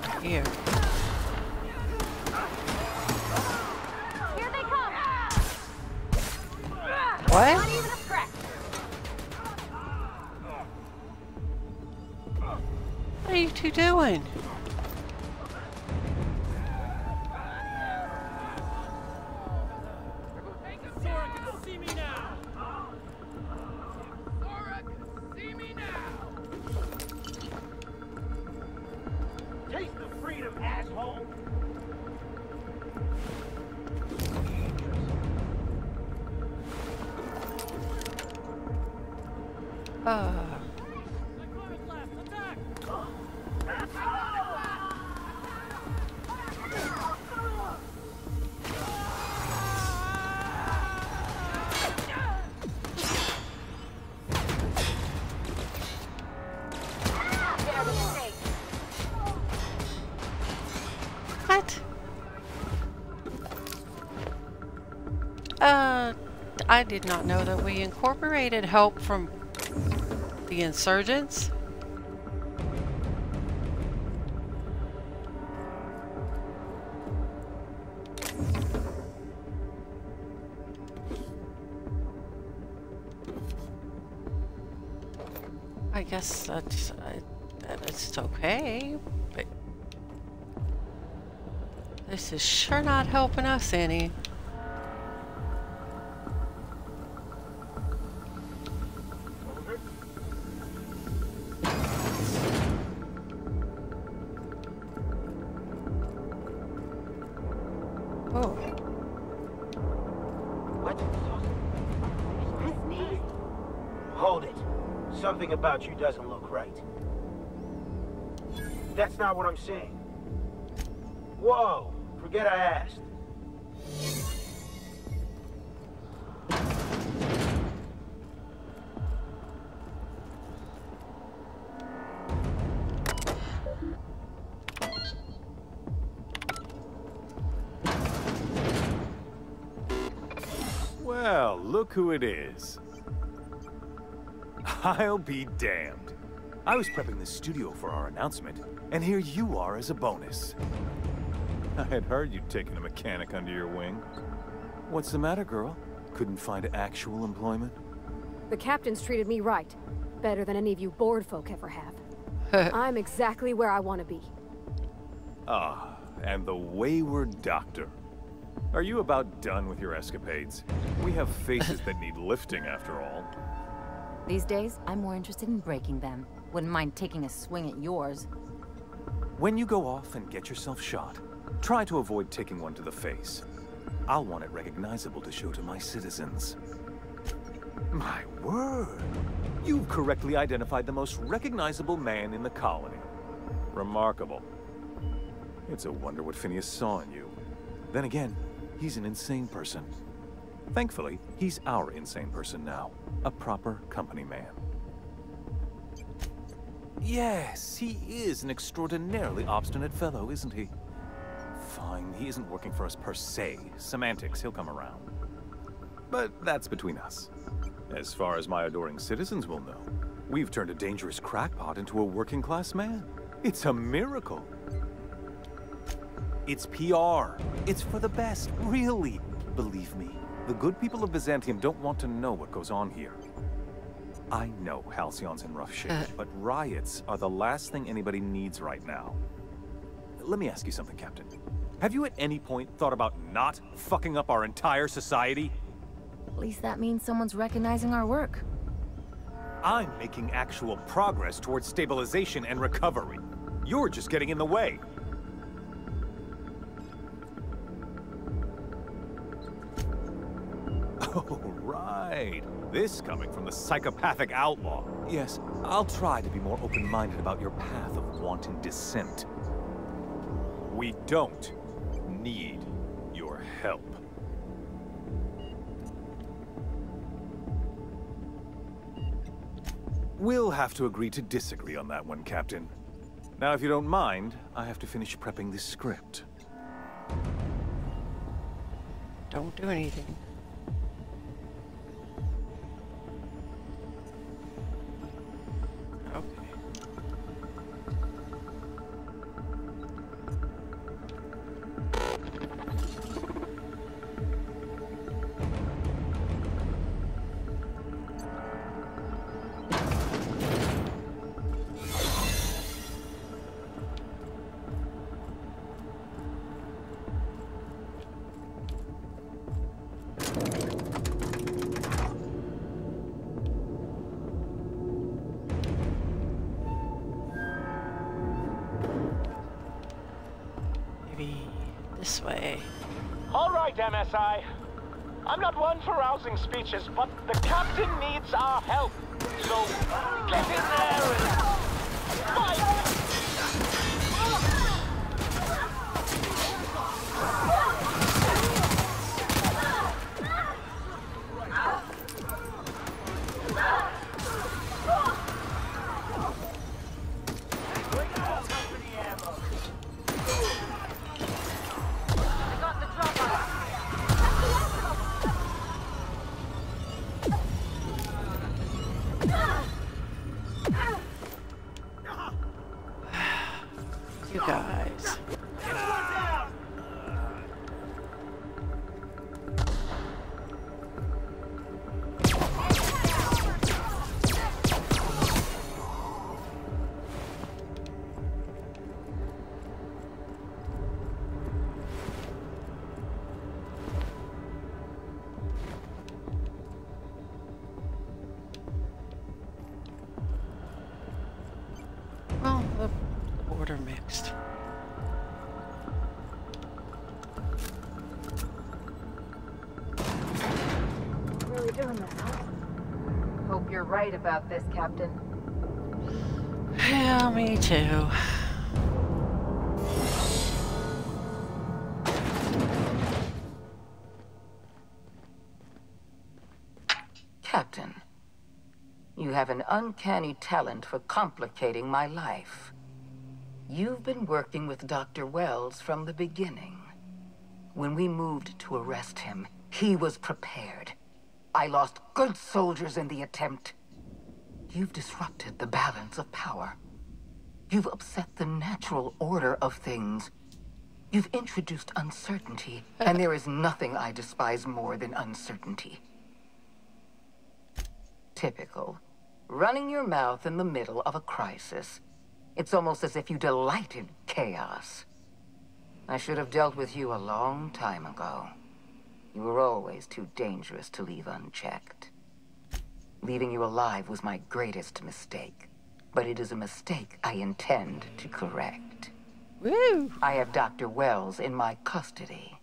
Over here. What?
Not even a scratch.
What are you two doing?
Sora can see me now! Sora can see me now! Taste the freedom, asshole!
What? I did not know that we incorporated help from the insurgents. I guess that's okay, but this is sure not helping us any.
Hold it. Something about you doesn't look right. That's not what I'm saying. Whoa, forget I asked.
Well, look who it is. I'll be damned. I was prepping the studio for our announcement, and here you are as a bonus. I had heard you'd taken a mechanic under your wing. What's the matter, girl? Couldn't find actual employment?
The captain's treated me right. Better than any of you bored folk ever have. I'm exactly where I want to be.
Ah, and the wayward doctor. Are you about done with your escapades? We have faces that need lifting, after all.
These days, I'm more interested in breaking them. Wouldn't mind taking a swing at yours.
When you go off and get yourself shot, try to avoid taking one to the face. I'll want it recognizable to show to my citizens. My word! You've correctly identified the most recognizable man in the colony. Remarkable. It's a wonder what Phineas saw in you. Then again, he's an insane person. Thankfully, he's our insane person now. A proper company man. Yes, he is an extraordinarily obstinate fellow, isn't he? Fine, he isn't working for us per se. Semantics, he'll come around. But that's between us. As far as my adoring citizens will know, we've turned a dangerous crackpot into a working-class man. It's a miracle. It's PR. It's for the best, really. Believe me, the good people of Byzantium don't want to know what goes on here. I know Halcyon's in rough shape, but riots are the last thing anybody needs right now. Let me ask you something, Captain. Have you at any point thought about not fucking up our entire society?
At least that means someone's recognizing our work.
I'm making actual progress towards stabilization and recovery. You're just getting in the way. Oh, right. This coming from the psychopathic outlaw. Yes, I'll try to be more open-minded about your path of wanton dissent. We don't need your help. We'll have to agree to disagree on that one, Captain. Now, if you don't mind, I have to finish prepping this script.
Don't do anything. This way.
All right, MSI. I'm not one for rousing speeches, but the captain needs our help. So get in there and fight!
You guys. Well, the order mixed.
Really doing this, huh? Hope you're right about this, Captain.
Yeah, me too.
Captain, you have an uncanny talent for complicating my life. You've been working with Dr. Wells from the beginning. When we moved to arrest him, he was prepared. I lost good soldiers in the attempt. You've disrupted the balance of power. You've upset the natural order of things. You've introduced uncertainty, and there is nothing I despise more than uncertainty. Typical. Running your mouth in the middle of a crisis. It's almost as if you delight in chaos. I should have dealt with you a long time ago. You were always too dangerous to leave unchecked. Leaving you alive was my greatest mistake, but it is a mistake I intend to correct.
Woo!
I have Dr. Wells in my custody.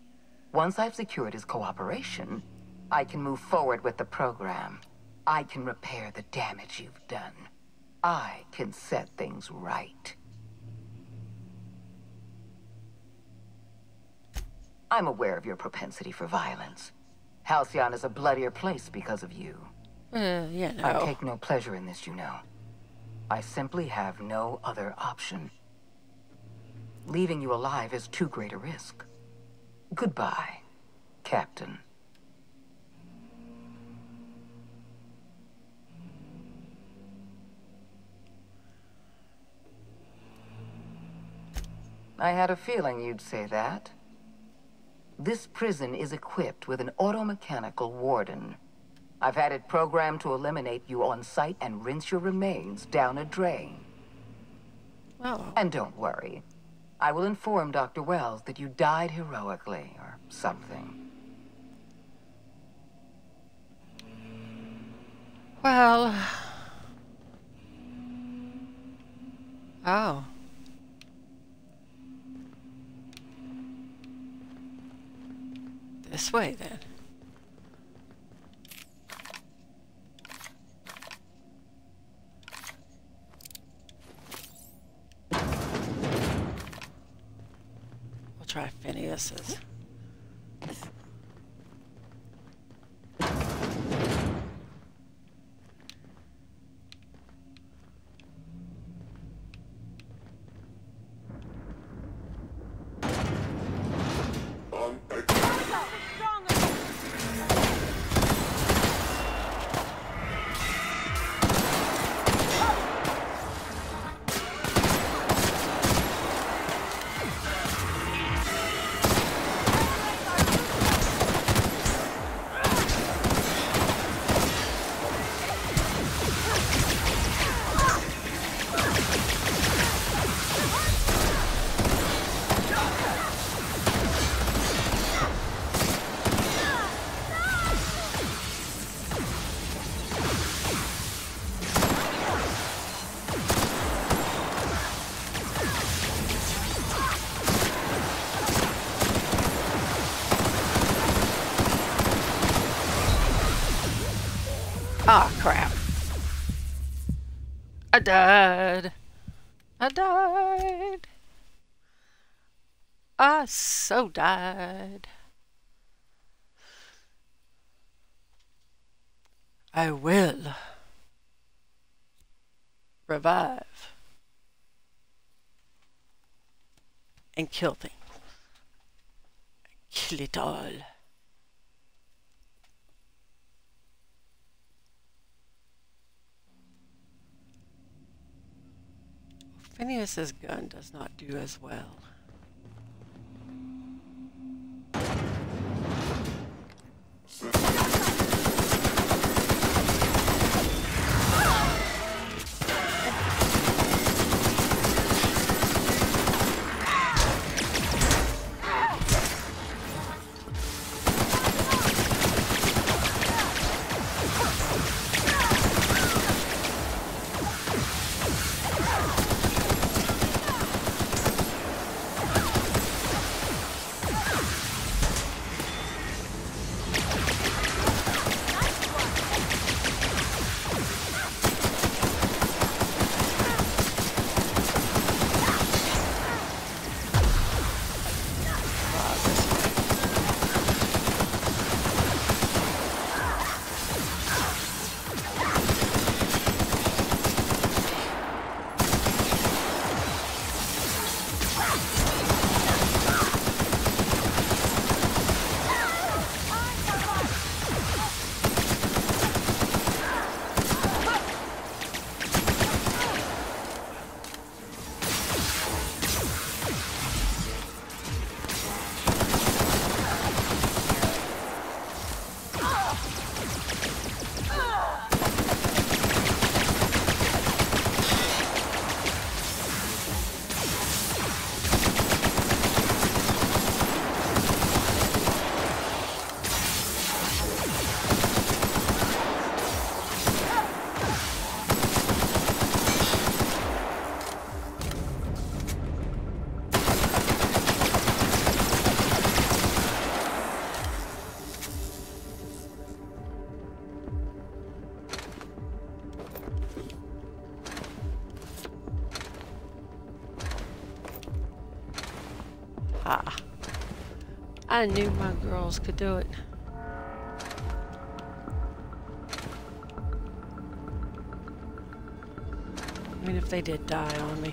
Once I've secured his cooperation, I can move forward with the program. I can repair the damage you've done. I can set things right. I'm aware of your propensity for violence. Halcyon is a bloodier place because of you.
Yeah, no.
I take no pleasure in this, you know. I simply have no other option. Leaving you alive is too great a risk. Goodbye, Captain. I had a feeling you'd say that. This prison is equipped with an automechanical warden. I've had it programmed to eliminate you on sight and rinse your remains down a drain.
Oh.
And don't worry. I will inform Dr. Wells that you died heroically, or something.
Well... Oh. This way, then. We'll try Phineas's. Ah, crap. I died. I died. I so died. I will revive and kill things. Kill it all. Phineas's gun does not do as well. Ah. I knew my girls could do it. I mean, if they did die on me.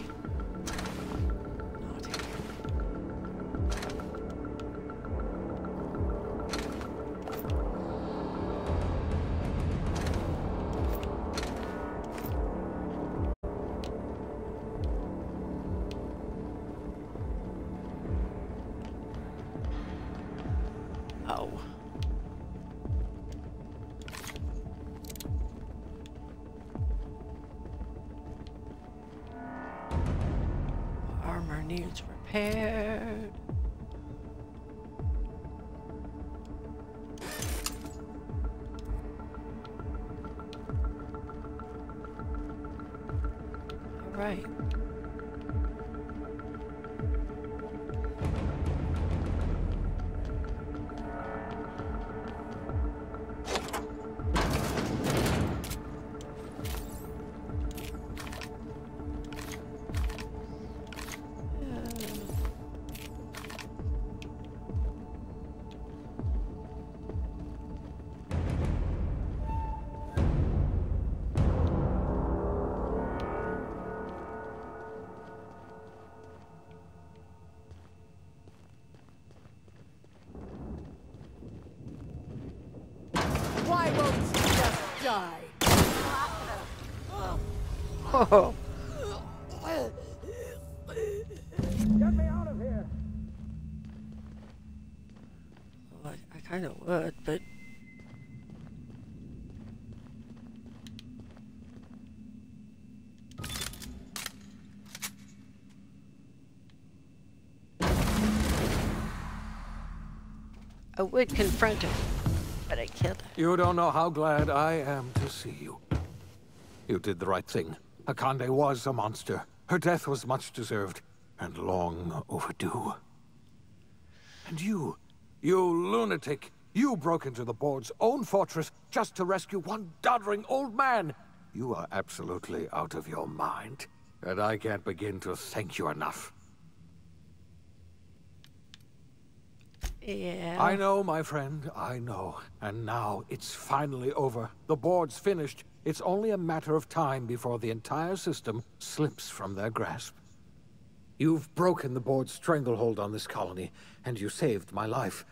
Needs repaired. All right.
Why won't you just die?
Oh.
Get me out of here!
Well, I kind of would, but... I would confront him, but I killed him.
You don't know how glad I am to see you. You did the right thing. Akande was a monster. Her death was much deserved, and long overdue. And you lunatic, you broke into the board's own fortress just to rescue one doddering old man. You are absolutely out of your mind, and I can't begin to thank you enough.
Yeah.
I know, my friend, I know. And now it's finally over. The board's finished. It's only a matter of time before the entire system slips from their grasp. You've broken the board's stranglehold on this colony, and you saved my life.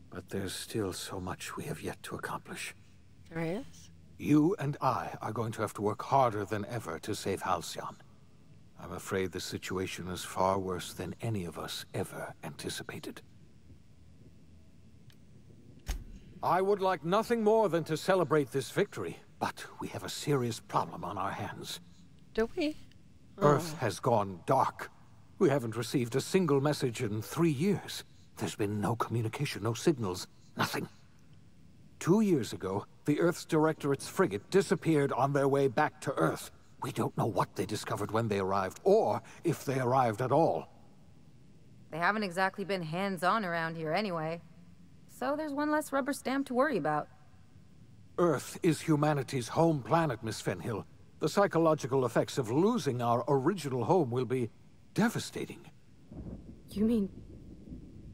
But there's still so much we have yet to accomplish.
There is?
You and I are going to have to work harder than ever to save Halcyon. I'm afraid the situation is far worse than any of us ever anticipated. I would like nothing more than to celebrate this victory, but we have a serious problem on our hands.
Do we?
Earth has gone dark. We haven't received a single message in 3 years. There's been no communication, no signals, nothing. 2 years ago, the Earth's Directorate's frigate disappeared on their way back to Earth. We don't know what they discovered when they arrived, or if they arrived at all.
They haven't exactly been hands-on around here anyway. So there's one less rubber stamp to worry about.
Earth is humanity's home planet, Miss Fenhill. The psychological effects of losing our original home will be devastating.
You mean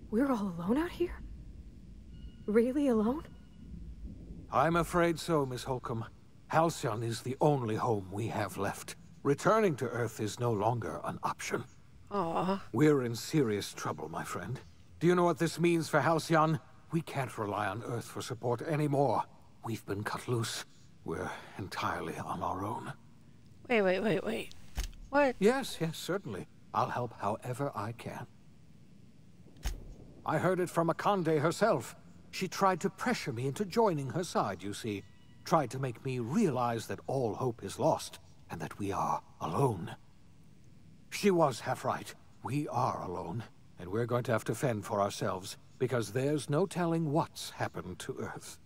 we're all alone out here? Really alone?
I'm afraid so, Miss Holcomb. Halcyon is the only home we have left. Returning to Earth is no longer an option.
Aww.
We're in serious trouble, my friend. Do you know what this means for Halcyon? We can't rely on Earth for support anymore. We've been cut loose. We're entirely on our own.
Wait. What?
Yes, certainly. I'll help however I can. I heard it from Akande herself. She tried to pressure me into joining her side, you see. Tried to make me realize that all hope is lost, and that we are alone. She was half right. We are alone, and we're going to have to fend for ourselves, because there's no telling what's happened to Earth.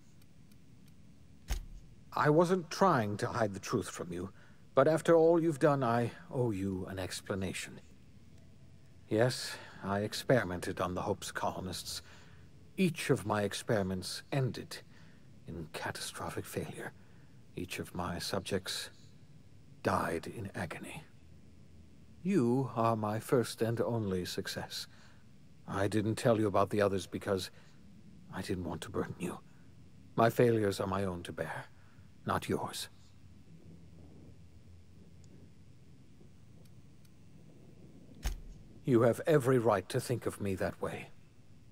I wasn't trying to hide the truth from you, but after all you've done, I owe you an explanation. Yes, I experimented on the Hope's colonists. Each of my experiments ended in catastrophic failure. Each of my subjects died in agony. You are my first and only success. I didn't tell you about the others because I didn't want to burden you. My failures are my own to bear, not yours. You have every right to think of me that way.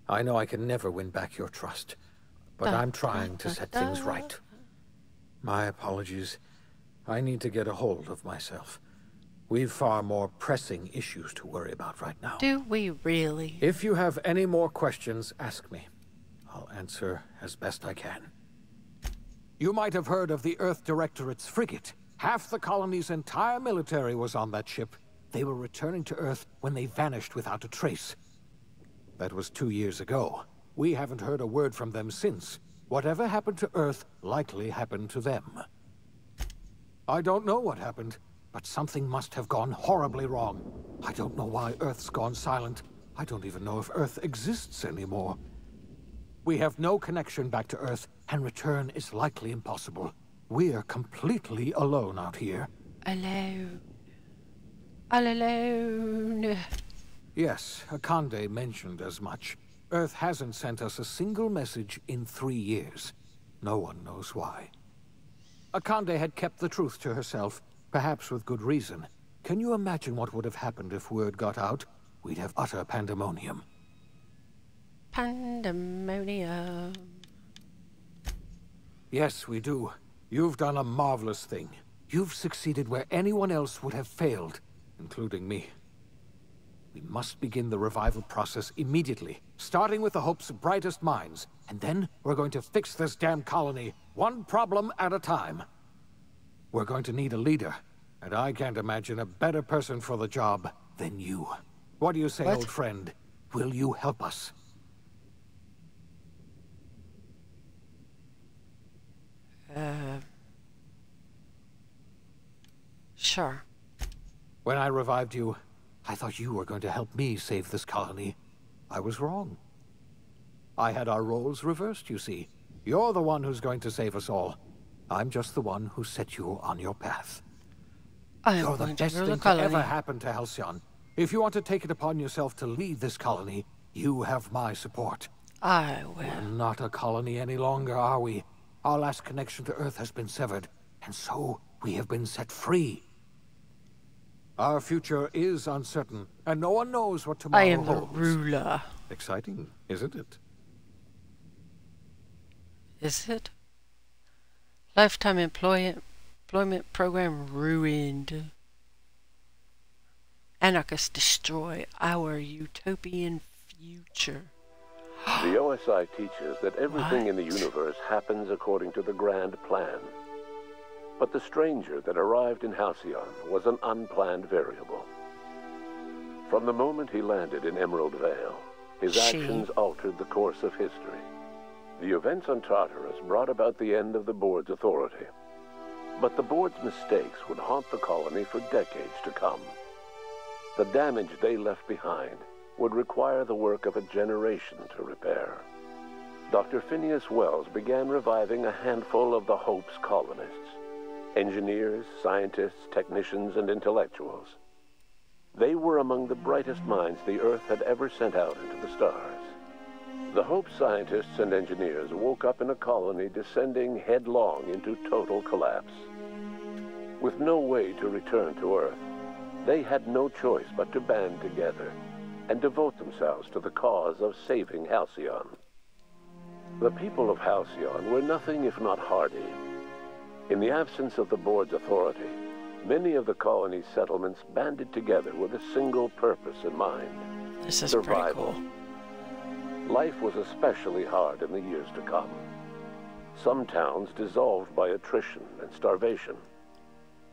I know I can never win back your trust, but I'm trying to set things right. My apologies. I need to get a hold of myself. We've far more pressing issues to worry about right now.
Do we really?
If you have any more questions, ask me. I'll answer as best I can. You might have heard of the Earth Directorate's frigate. Half the colony's entire military was on that ship. They were returning to Earth when they vanished without a trace. That was 2 years ago. We haven't heard a word from them since. Whatever happened to Earth likely happened to them. I don't know what happened, but something must have gone horribly wrong. I don't know why Earth's gone silent. I don't even know if Earth exists anymore. We have no connection back to Earth, and return is likely impossible. We're completely alone out here.
Alone. All alone.
Yes, Akande mentioned as much. Earth hasn't sent us a single message in 3 years. No one knows why. Akande had kept the truth to herself, perhaps with good reason. Can you imagine what would have happened if word got out? We'd have utter pandemonium.
Pandemonium.
Yes, we do. You've done a marvelous thing. You've succeeded where anyone else would have failed, including me. We must begin the revival process immediately, starting with the Hope's brightest minds, and then we're going to fix this damn colony, one problem at a time. We're going to need a leader, and I can't imagine a better person for the job than you. What do you say, old friend? Will you help us?
Sure.
When I revived you, I thought you were going to help me save this colony. I was wrong. I had our roles reversed, you see. You're the one who's going to save us all. I'm just the one who set you on your path. You're the best thing to ever happen to Halcyon. If you want to take it upon yourself to lead this colony, you have my support.
I will.
We're not a colony any longer, are we? Our last connection to Earth has been severed, and so we have been set free. Our future is uncertain, and no one knows what tomorrow holds.
I am the ruler.
Exciting, isn't it?
Is it? Lifetime employment program ruined. Anarchists destroy our utopian future.
The OSI teaches that everything in the universe happens according to the grand plan. But the stranger that arrived in Halcyon was an unplanned variable. From the moment he landed in Emerald Vale, his actions altered the course of history. The events on Tartarus brought about the end of the Board's authority. But the Board's mistakes would haunt the colony for decades to come. The damage they left behind would require the work of a generation to repair. Dr. Phineas Wells began reviving a handful of the Hope's colonists. Engineers, scientists, technicians, and intellectuals. They were among the brightest minds the Earth had ever sent out into the stars. The Hope scientists and engineers woke up in a colony descending headlong into total collapse. With no way to return to Earth, they had no choice but to band together and devote themselves to the cause of saving Halcyon. The people of Halcyon were nothing if not hardy. In the absence of the Board's authority, many of the colony's settlements banded together with a single purpose in mind:
this is
survival. Life was especially hard in the years to come. Some towns dissolved by attrition and starvation,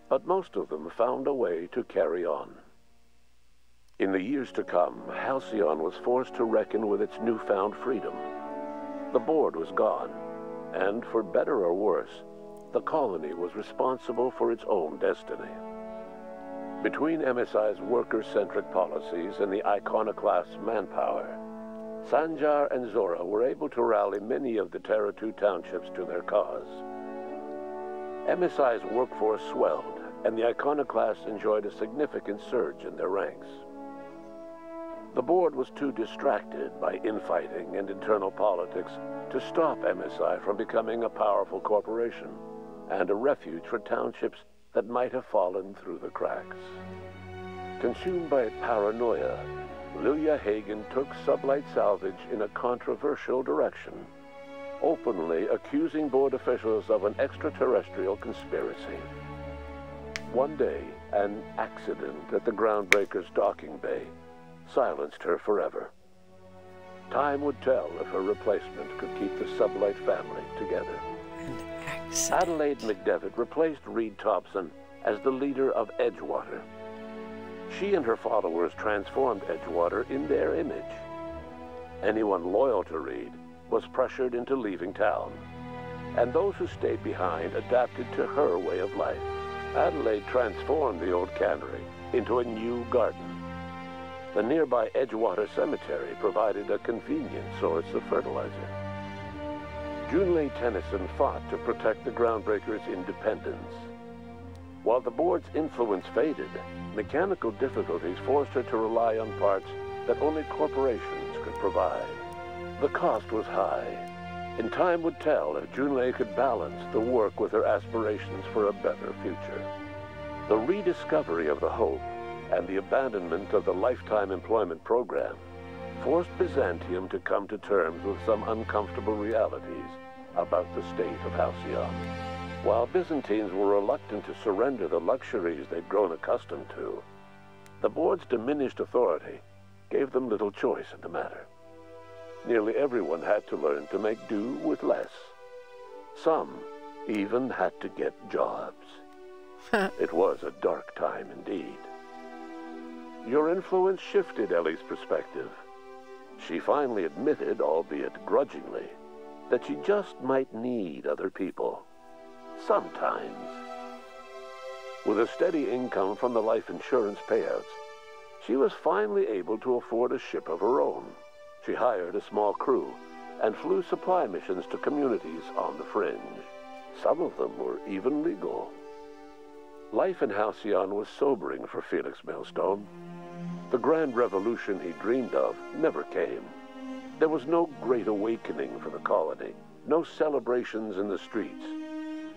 but most of them found a way to carry on. In the years to come, Halcyon was forced to reckon with its newfound freedom. The Board was gone, and for better or worse, the colony was responsible for its own destiny. Between MSI's worker-centric policies and the iconoclast's manpower, Sanjar and Zora were able to rally many of the Terra 2 townships to their cause. MSI's workforce swelled, and the iconoclasts enjoyed a significant surge in their ranks. The board was too distracted by infighting and internal politics to stop MSI from becoming a powerful corporation and a refuge for townships that might have fallen through the cracks. Consumed by paranoia, Lilia Hagen took Sublight Salvage in a controversial direction, openly accusing board officials of an extraterrestrial conspiracy. One day, an accident at the Groundbreaker's docking bay silenced her forever. Time would tell if her replacement could keep the Sublight family together. Adelaide McDevitt replaced Reed Thompson as the leader of Edgewater. She and her followers transformed Edgewater in their image. Anyone loyal to Reed was pressured into leaving town, and those who stayed behind adapted to her way of life. Adelaide transformed the old cannery into a new garden. The nearby Edgewater Cemetery provided a convenient source of fertilizer. Junlei Tennyson fought to protect the Groundbreaker's independence. While the board's influence faded, mechanical difficulties forced her to rely on parts that only corporations could provide. The cost was high, and time would tell if Junlei could balance the work with her aspirations for a better future. The rediscovery of the Hope and the abandonment of the Lifetime Employment Program forced Byzantium to come to terms with some uncomfortable realities about the state of Halcyon. While Byzantines were reluctant to surrender the luxuries they'd grown accustomed to, the board's diminished authority gave them little choice in the matter. Nearly everyone had to learn to make do with less. Some even had to get jobs. It was a dark time indeed. Your influence shifted Ellie's perspective. She finally admitted, albeit grudgingly, that she just might need other people. Sometimes. With a steady income from the life insurance payouts, she was finally able to afford a ship of her own. She hired a small crew and flew supply missions to communities on the fringe. Some of them were even legal. Life in Halcyon was sobering for Felix Millstone. The grand revolution he dreamed of never came. There was no great awakening for the colony, no celebrations in the streets.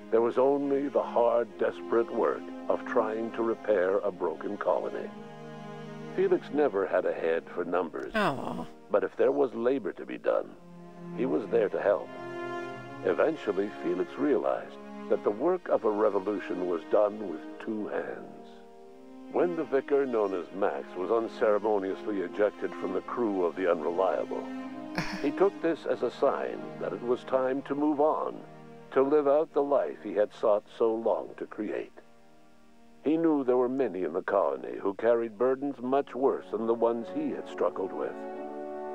There was only the hard, desperate work of trying to repair a broken colony. Felix never had a head for numbers, but if there was labor to be done, he was there to help. Eventually, Felix realized that the work of a revolution was done with two hands. When the vicar known as Max was unceremoniously ejected from the crew of the Unreliable, he took this as a sign that it was time to move on, to live out the life he had sought so long to create. He knew there were many in the colony who carried burdens much worse than the ones he had struggled with,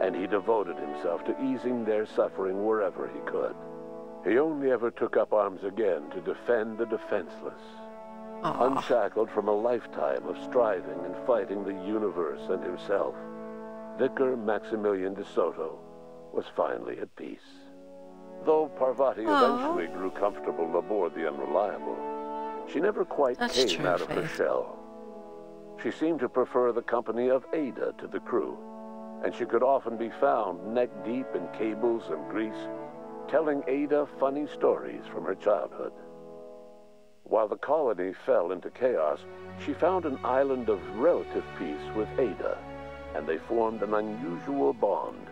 and he devoted himself to easing their suffering wherever he could. He only ever took up arms again to defend the defenseless, unshackled from a lifetime of striving and fighting the universe and himself. Vicar Maximilian de Soto was finally at peace. Though Parvati eventually grew comfortable aboard the Unreliable, she never quite came out of her shell. She seemed to prefer the company of Ada to the crew, and she could often be found neck-deep in cables and grease, telling Ada funny stories from her childhood. While the colony fell into chaos, she found an island of relative peace with Ada, and they formed an unusual bond.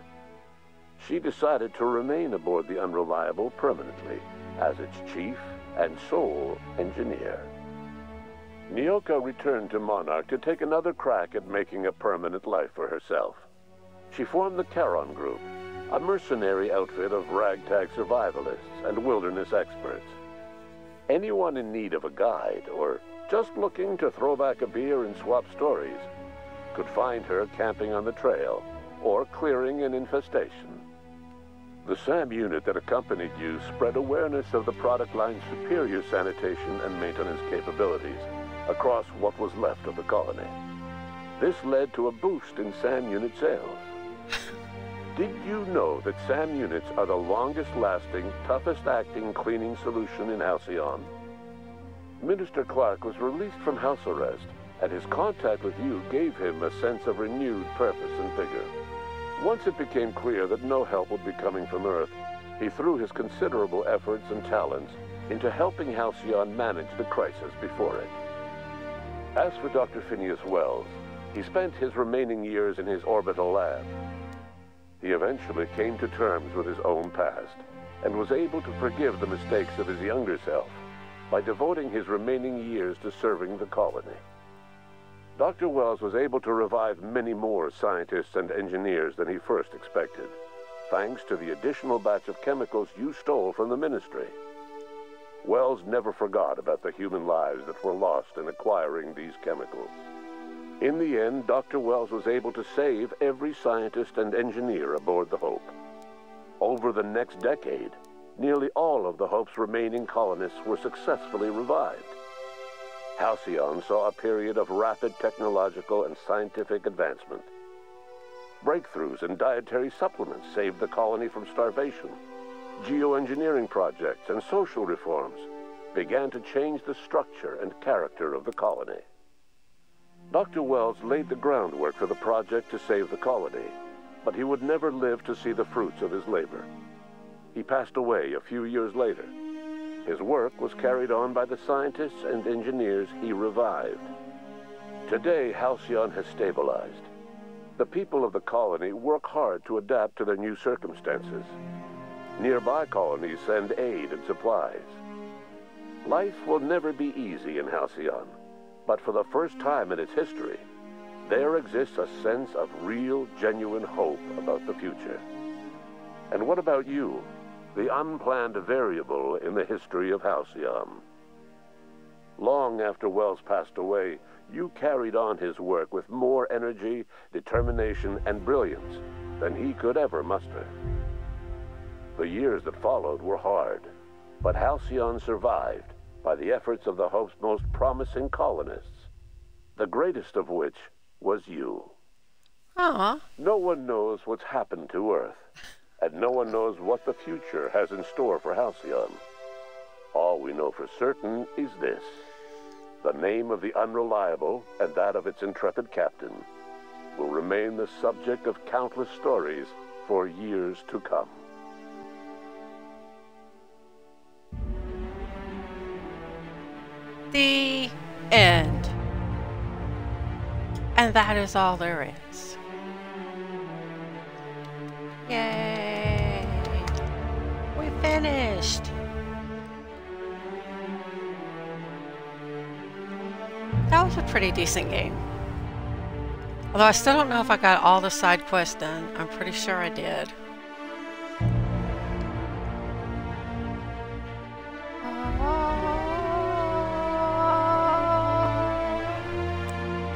She decided to remain aboard the Unreliable permanently as its chief and sole engineer. Nyoka returned to Monarch to take another crack at making a permanent life for herself. She formed the Charon Group, a mercenary outfit of ragtag survivalists and wilderness experts. Anyone in need of a guide or just looking to throw back a beer and swap stories could find her camping on the trail or clearing an infestation. The SAM unit that accompanied you spread awareness of the product line's superior sanitation and maintenance capabilities across what was left of the colony. This led to a boost in SAM unit sales. Did you know that SAM units are the longest-lasting, toughest-acting cleaning solution in Halcyon? Minister Clark was released from house arrest and his contact with you gave him a sense of renewed purpose and vigor. Once it became clear that no help would be coming from Earth, he threw his considerable efforts and talents into helping Halcyon manage the crisis before it. As for Dr. Phineas Wells, he spent his remaining years in his orbital lab. He eventually came to terms with his own past and was able to forgive the mistakes of his younger self by devoting his remaining years to serving the colony. Dr. Wells was able to revive many more scientists and engineers than he first expected, thanks to the additional batch of chemicals you stole from the Ministry. Wells never forgot about the human lives that were lost in acquiring these chemicals. In the end, Dr. Wells was able to save every scientist and engineer aboard the Hope. Over the next decade, nearly all of the Hope's remaining colonists were successfully revived. Halcyon saw a period of rapid technological and scientific advancement. Breakthroughs in dietary supplements saved the colony from starvation. Geoengineering projects and social reforms began to change the structure and character of the colony. Dr. Wells laid the groundwork for the project to save the colony, but he would never live to see the fruits of his labor. He passed away a few years later. His work was carried on by the scientists and engineers he revived. Today, Halcyon has stabilized. The people of the colony work hard to adapt to their new circumstances. Nearby colonies send aid and supplies. Life will never be easy in Halcyon, but for the first time in its history, there exists a sense of real, genuine hope about the future. And what about you, the unplanned variable in the history of Halcyon? Long after Wells passed away, you carried on his work with more energy, determination, and brilliance than he could ever muster. The years that followed were hard, but Halcyon survived by the efforts of the Hope's most promising colonists, the greatest of which was you.
Aww.
No one knows what's happened to Earth, and no one knows what the future has in store for Halcyon. All we know for certain is this: the name of the Unreliable and that of its intrepid captain will remain the subject of countless stories for years to come.
The end. And that is all there is. Yay! We finished! That was a pretty decent game. Although I still don't know if I got all the side quests done. I'm pretty sure I did.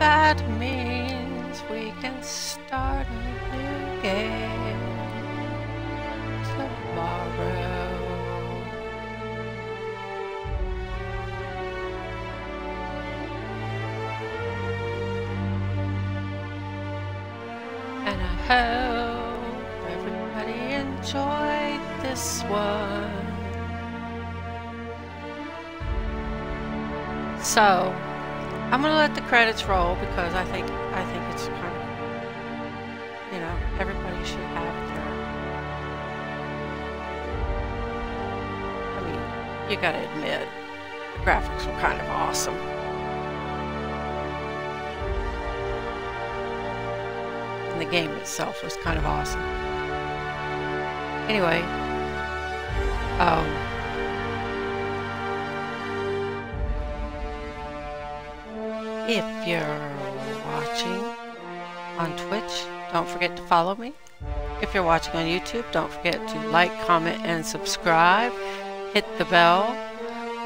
That means we can start a new game tomorrow. And I hope everybody enjoyed this one. So I'm gonna let the credits roll because I think it's kind of, you know, everybody should have their. I mean, you gotta admit, the graphics were kind of awesome. And the game itself was kind of awesome. Anyway, if you're watching on Twitch, don't forget to follow me. If you're watching on YouTube, don't forget to like, comment, and subscribe. Hit the bell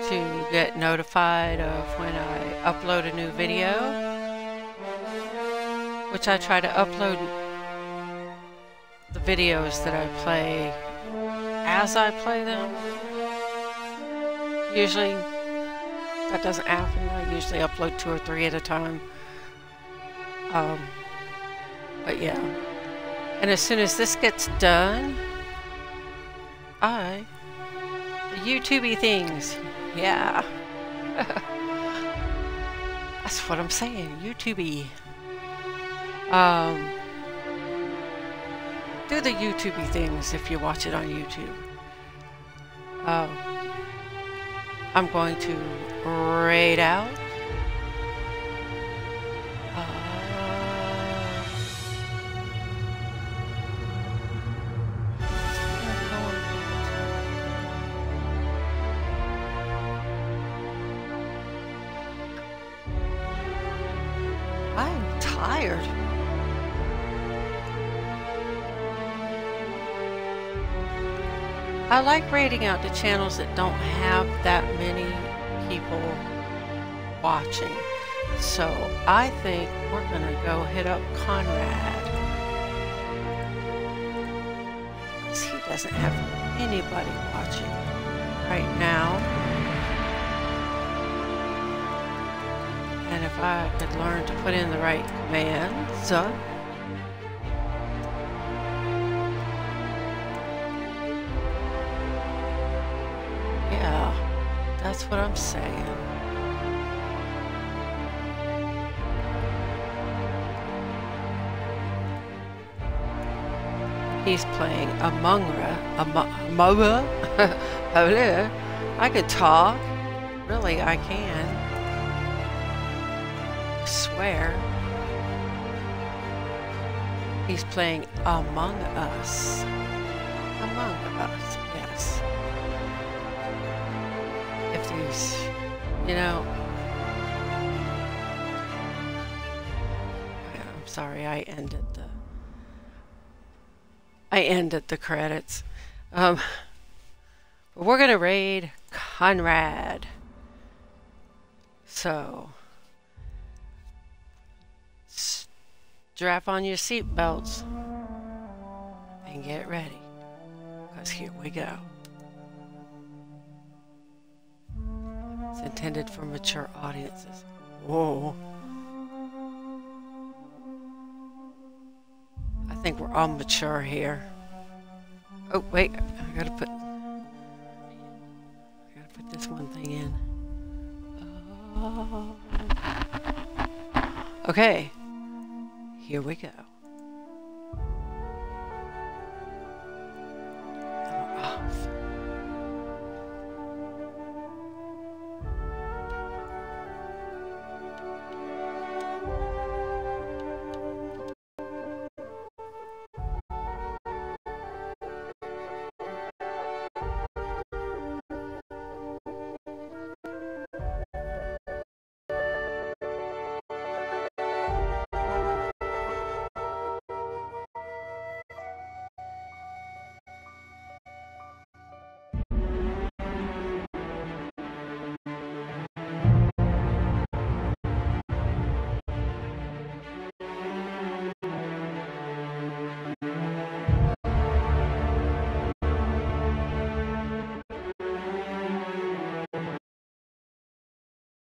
to get notified of when I upload a new video, which I try to upload the videos that I play as I play them. Usually that doesn't happen. I usually upload 2 or 3 at a time. But yeah. And as soon as this gets done, the YouTubey things. Yeah. That's what I'm saying, YouTube-y. Do the YouTube-y things if you watch it on YouTube. I'm going to raid out. I'm tired. I like raiding out the channels that don't have that many people watching. So I think we're gonna go hit up Conrad. He doesn't have anybody watching right now. And if I could learn to put in the right commands, yeah, that's what I'm saying. He's playing Among Us. I could talk. Really, I can. I swear. He's playing Among Us. Among Us, yes. If there's, you know... I'm sorry, I ended the credits. But we're gonna raid Conrad. So strap on your seatbelts and get ready, because here we go. It's intended for mature audiences. Whoa. I think we're all mature here. Oh wait, I gotta put this one thing in. Okay, here we go.